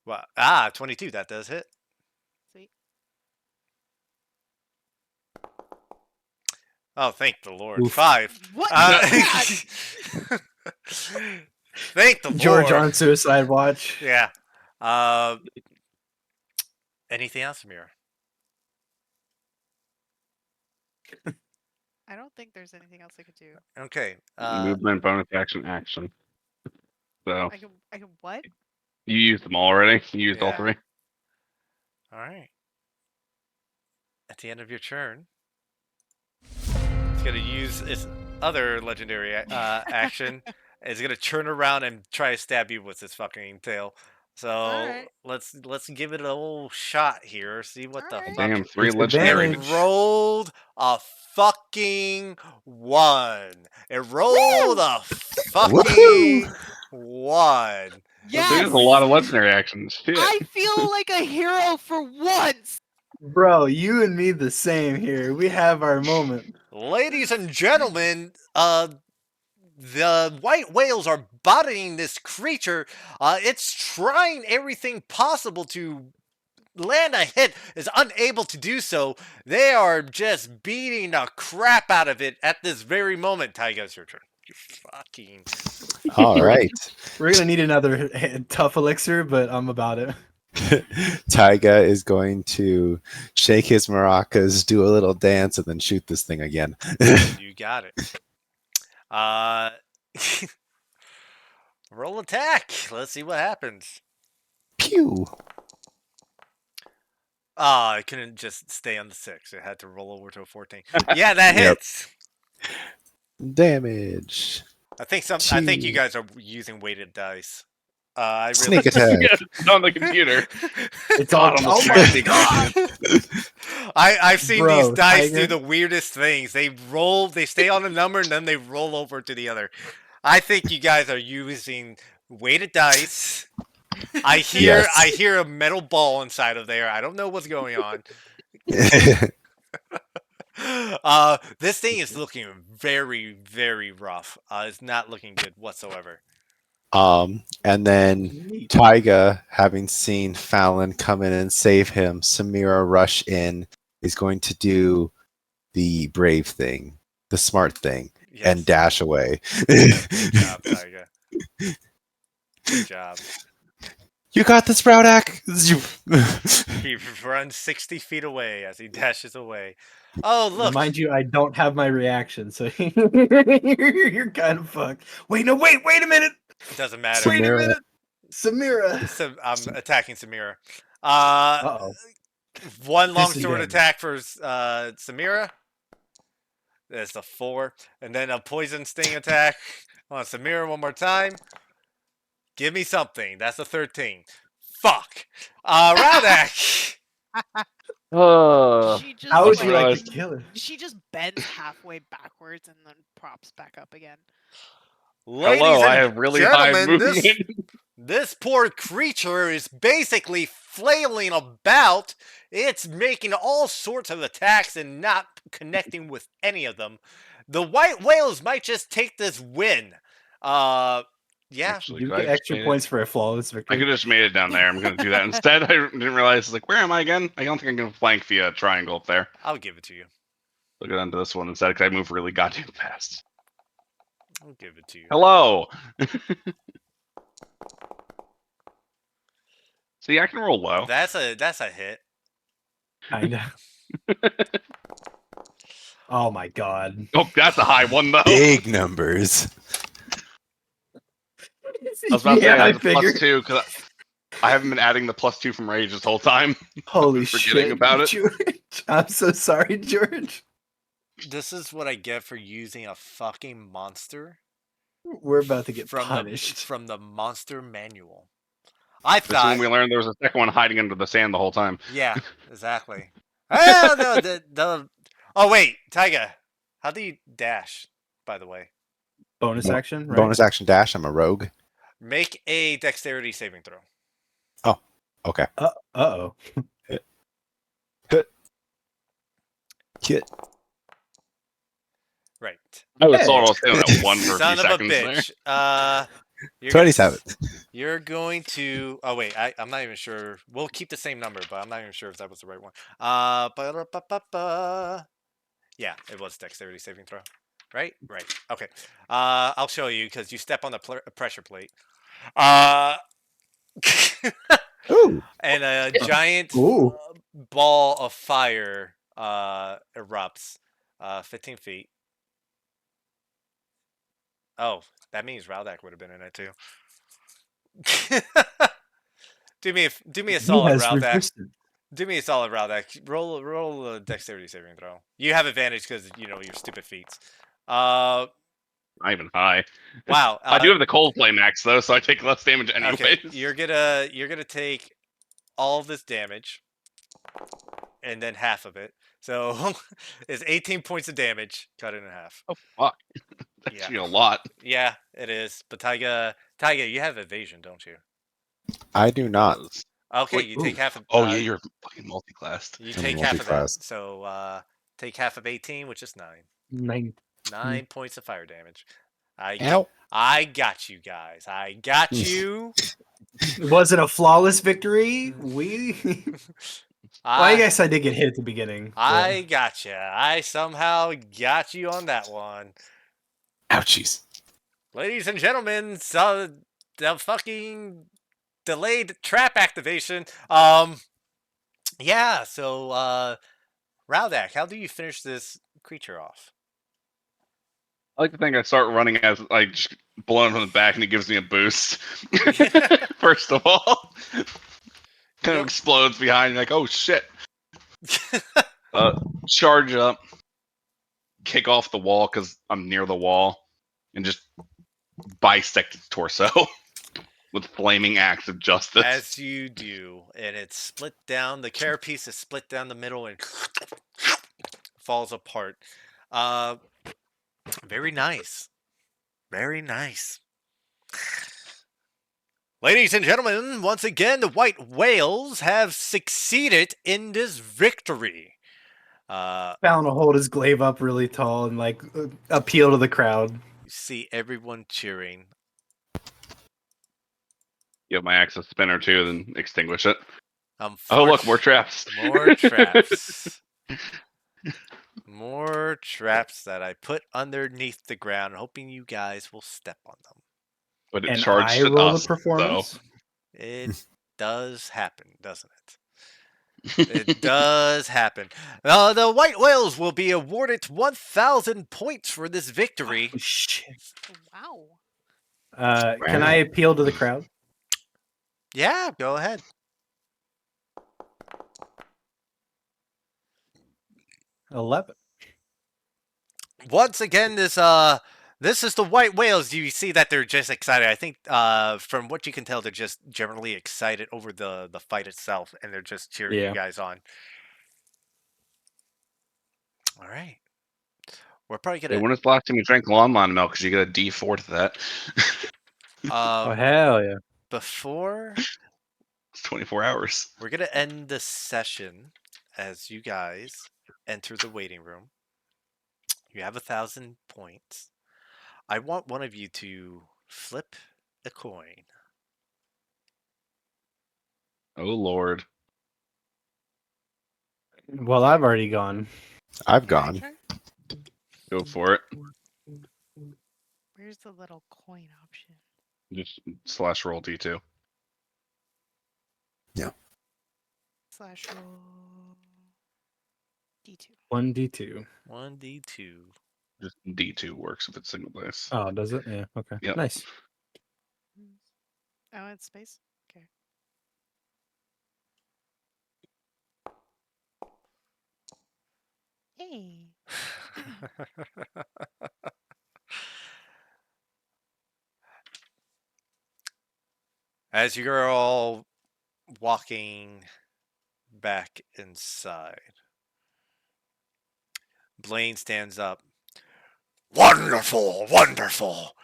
Well, 22. That does hit. Sweet. Oh, thank the Lord. Oof. 5. What? Thank the George Lord. on suicide watch. Yeah. Anything else, Samira? I don't think there's anything else I could do. Okay. movement, bonus action, action. So I can what? you used them all already. You used all Yeah. 3. All right. At the end of your turn, it's gonna use its other legendary action. It's gonna turn around and try to stab you with its fucking tail. So Alright. let's give it a little shot here. See what the Alright. fuck. Damn, 3 It's legendary. advantage. Rolled a fucking 1. It rolled a fucking 1. Yes. There's a lot of legendary actions. Shit. I feel like a hero for once. Bro, you and me the same here. We have our moment. Ladies and gentlemen, the white whales are bodying this creature. It's trying everything possible to land a hit, is unable to do so. They are just beating the crap out of it at this very moment. Tyga, it's your turn. You fucking. All right. We're gonna need another tough elixir, but I'm about it. Tyga is going to shake his maracas, do a little dance, and then shoot this thing again. You got it. Roll attack. Let's see what happens. Pew. Ah, it couldn't just stay on the 6. It had to roll over to a 14. Yeah, that Yep. hits. Damage. I think you Two. guys are using weighted dice. I really Sneak attack. Yeah, it's on the computer. It's all. God, almost Oh my fancy. god, I've seen these bro, dice do Tiger. the weirdest things. They stay on a number and then they roll over to the other. I think you guys are using weighted dice. I Yes. hear a metal ball inside of there. I don't know what's going on. This thing is looking very, very rough. It's not looking good whatsoever. And then Neat. Tyga, having seen Fallon come in and save him, Samira rush in, is going to do the brave thing, the smart thing, Yes. and dash away. Good job, Tyga. Good job. You got this, Browdak! He runs 60 feet away as he dashes away. Oh, look. Mind you, I don't have my reaction, so you're kind of fucked. Wait a minute. It doesn't matter. Wait a Samira. minute, Samira. So I'm attacking Samira. Uh-oh. One long This is sword damage. attack for Samira. That's a 4. And then a poison sting attack on Samira one more time. Give me something. That's a 13. Fuck. Raudak. She just How would I you like realized- to kill her? she just bends halfway backwards and then props back up again. Ladies Hello, and I have really high gentlemen, movement. this poor creature is basically flailing about. It's making all sorts of attacks and not connecting with any of them. The white whales might just take this win. Yeah. Actually, You could I get just extra made points it? for a flawless I victory. could have just made it down there. I'm going to do that instead. I didn't realize, like, where am I again? I don't think I'm going to flank via triangle up there. I'll give it to you. I'll go down to this one instead because I move really goddamn fast. I'll give it to you. Hello! See, I can roll low. That's a hit. Kinda. Oh my god. Oh, that's a high one, though. Big numbers. I was about to say Yeah, I I had a figured. +2 because I haven't been adding the +2 from rage this whole time. Holy Forgetting shit, about it. George. I'm so sorry, George. This is what I get for using a fucking monster We're about to get from punished. from the monster manual. I This is thought, when we learned there was a second one hiding under the sand the whole time. yeah, exactly. Oh, no, the oh wait, Taiga, how do you dash? By the way, Bonus action, right? Bonus action dash. I'm a rogue. make a dexterity saving throw. Okay. Uh-oh. Kit. Right. I was Hey. thought I was saying that one for a Son few of a seconds there. bitch. You're 27. You're going to. Oh wait, I'm not even sure. We'll keep the same number, but I'm not even sure if that was the right one. Ba-da-ba-ba-ba. Yeah, it was dexterity saving throw. Right. Okay. I'll show you because you step on the pressure plate. Ooh. And a giant Ooh. ball of fire erupts 15 feet. Oh, that means Raudak would have been in it too. do me a He solid, has Raudak. resistance. Do me a solid, Raudak. Roll a dexterity saving throw. You have advantage because you know your stupid feats. Not even high. Wow. I do have the Coldplay max though, so I take less damage anyways. Okay, you're gonna take all of this damage, and then half of it. So it's 18 points of damage. Cut it in half. Oh fuck, that's Yeah. actually a lot. Yeah, it is. But Taiga, you have evasion, don't you? I do not. Okay, Wait, you take ooh. half of. Oh yeah, you're fucking multi-classed. You I'm take half of that. multi-classed. So take half of 18, which is 9. 9. 9 points of fire damage. Ow. I got you guys. I got you. Was it a flawless victory? Well, I I guess I did get hit at the beginning. I got you. I somehow got you on that one. Ouchies. Ladies and gentlemen, so the fucking delayed trap activation. Yeah, so Raudak, how do you finish this creature off? I like to think I start running as like just blown from the back, and it gives me a boost. First of all, kind of Yep. explodes behind, like, oh shit. Charge up, kick off the wall because I'm near the wall, and just bisect its torso with flaming acts of justice. As you do, and it's split down. The carapace is split down the middle and falls apart. Uh, very nice. Very nice. Ladies and gentlemen, once again, the white whales have succeeded in this victory. Fallon will hold his glaive up really tall and like appeal to the crowd. You see everyone cheering. Give my axe a spin or two, then extinguish it. Oh, look, more Unfortunately, traps. more traps. More traps that I put underneath the ground, hoping you guys will step on them. But it And charged I at roll us, the performance. It does happen, doesn't it? It does happen. The white whales will be awarded 1,000 points for this victory. Oh, shit. Wow. Can I appeal to the crowd? Yeah, go ahead. 11. Once again, this is the white whales. You see that they're just excited. I think from what you can tell, they're just generally excited over the fight itself, and they're just cheering you Yeah. guys on. All right, we're probably Hey, gonna. when was the last time you drank Longmont milk? Because you get a D4 to that. Oh, Um, hell yeah. before It's 24 hours. we're gonna end the session, as you guys enter the waiting room. You have 1,000 points. I want one of you to flip a coin. Oh, Lord. Well, I've already gone. I've Your gone. turn? Go for it. Where's the little coin option? Just slash roll D2. Slash roll D2. 1d2. 1d2. Just D2 works if it's single dice. Oh, does it? Yeah. Okay. Yep. Nice. Oh, it's space? Okay. Hey. As you're all walking back inside, Blaine stands up. Wonderful, wonderful.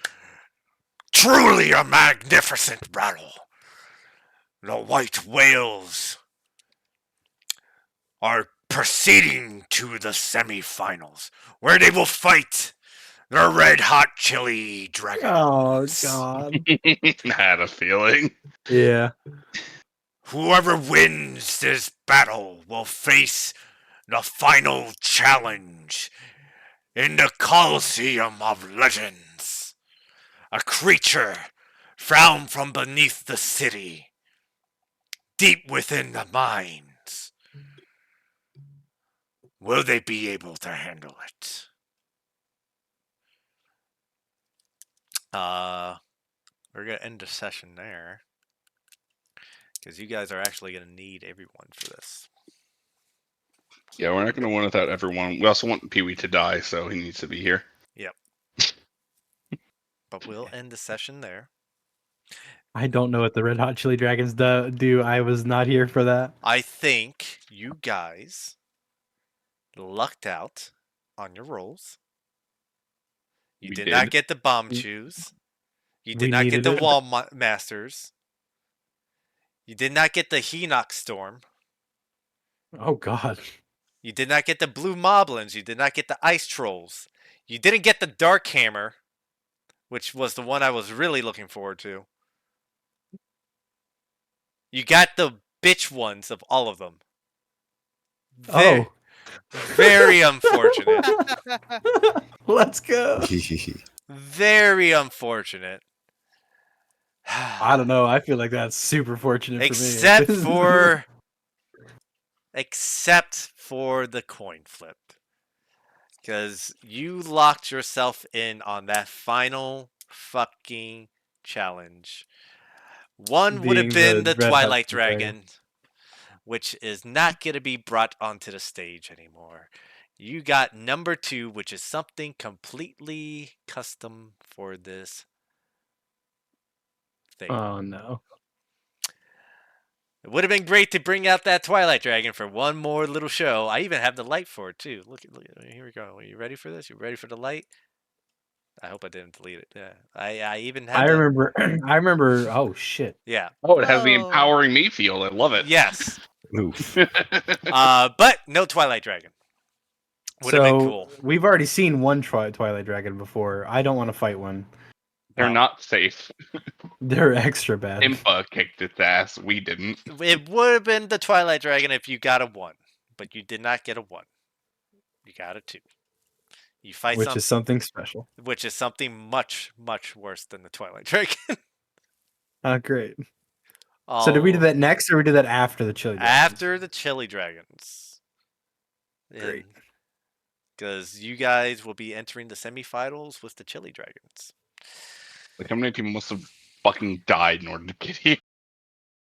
Truly a magnificent battle. The white whales are proceeding to the semifinals, where they will fight the red hot chili Oh, dragons. God. I had a feeling. Yeah. Whoever wins this battle will face the final challenge in the Coliseum of Legends. A creature found from beneath the city, deep within the mines. Will they be able to handle it? We're gonna end the session there, because you guys are actually gonna need everyone for this. Yeah, we're not going to win without everyone. We also want Pee Wee to die, so he needs to be here. Yep. But we'll end the session there. I don't know what the Red Hot Chili Dragons do. I was not here for that. I think you guys lucked out on your rolls. You We did did. not get the bomb We- choose. You we did not get needed the it. wall masters. You did not get the Henox storm. Oh, God. You did not get the blue moblins. You did not get the ice trolls. You didn't get the dark hammer, which was the one I was really looking forward to. You got the bitch ones of all of them. Very, very unfortunate. Let's go. Very unfortunate. I don't know. I feel like that's super fortunate for me. Except for the coin flip. Because you locked yourself in on that final fucking challenge. One would have Being been the the Red Hot Twilight Chili Dragon. Dragon, which is not going to be brought onto the stage anymore. You got number 2, which is something completely custom for this thing. Oh no. It would have been great to bring out that Twilight Dragon for one more little show. I even have the light for it too. Look, here we go. Are you ready for this? You ready for the light? I hope I didn't delete it. Yeah, I even have I the remember. I remember. Oh shit. yeah. Oh, it has the Whoa. empowering me feel. I love it. Yes. Oof. But no Twilight Dragon. Would have been So cool. we've already seen one Twilight Dragon before. I don't want to fight one. They're Well, not safe. They're extra bad. Impa kicked its ass. We didn't. It would have been the Twilight Dragon if you got a 1, but you did not get a 1. You got a 2. You fight Which is something special. which is something much, much worse than the Twilight Dragon. Great. So did we do that next, or we do that after the chili? Dragons? After the Chili Dragons. Great. Because you guys will be entering the semifinals with the Chili Dragons. Like, how many people must have fucking died in order to get here?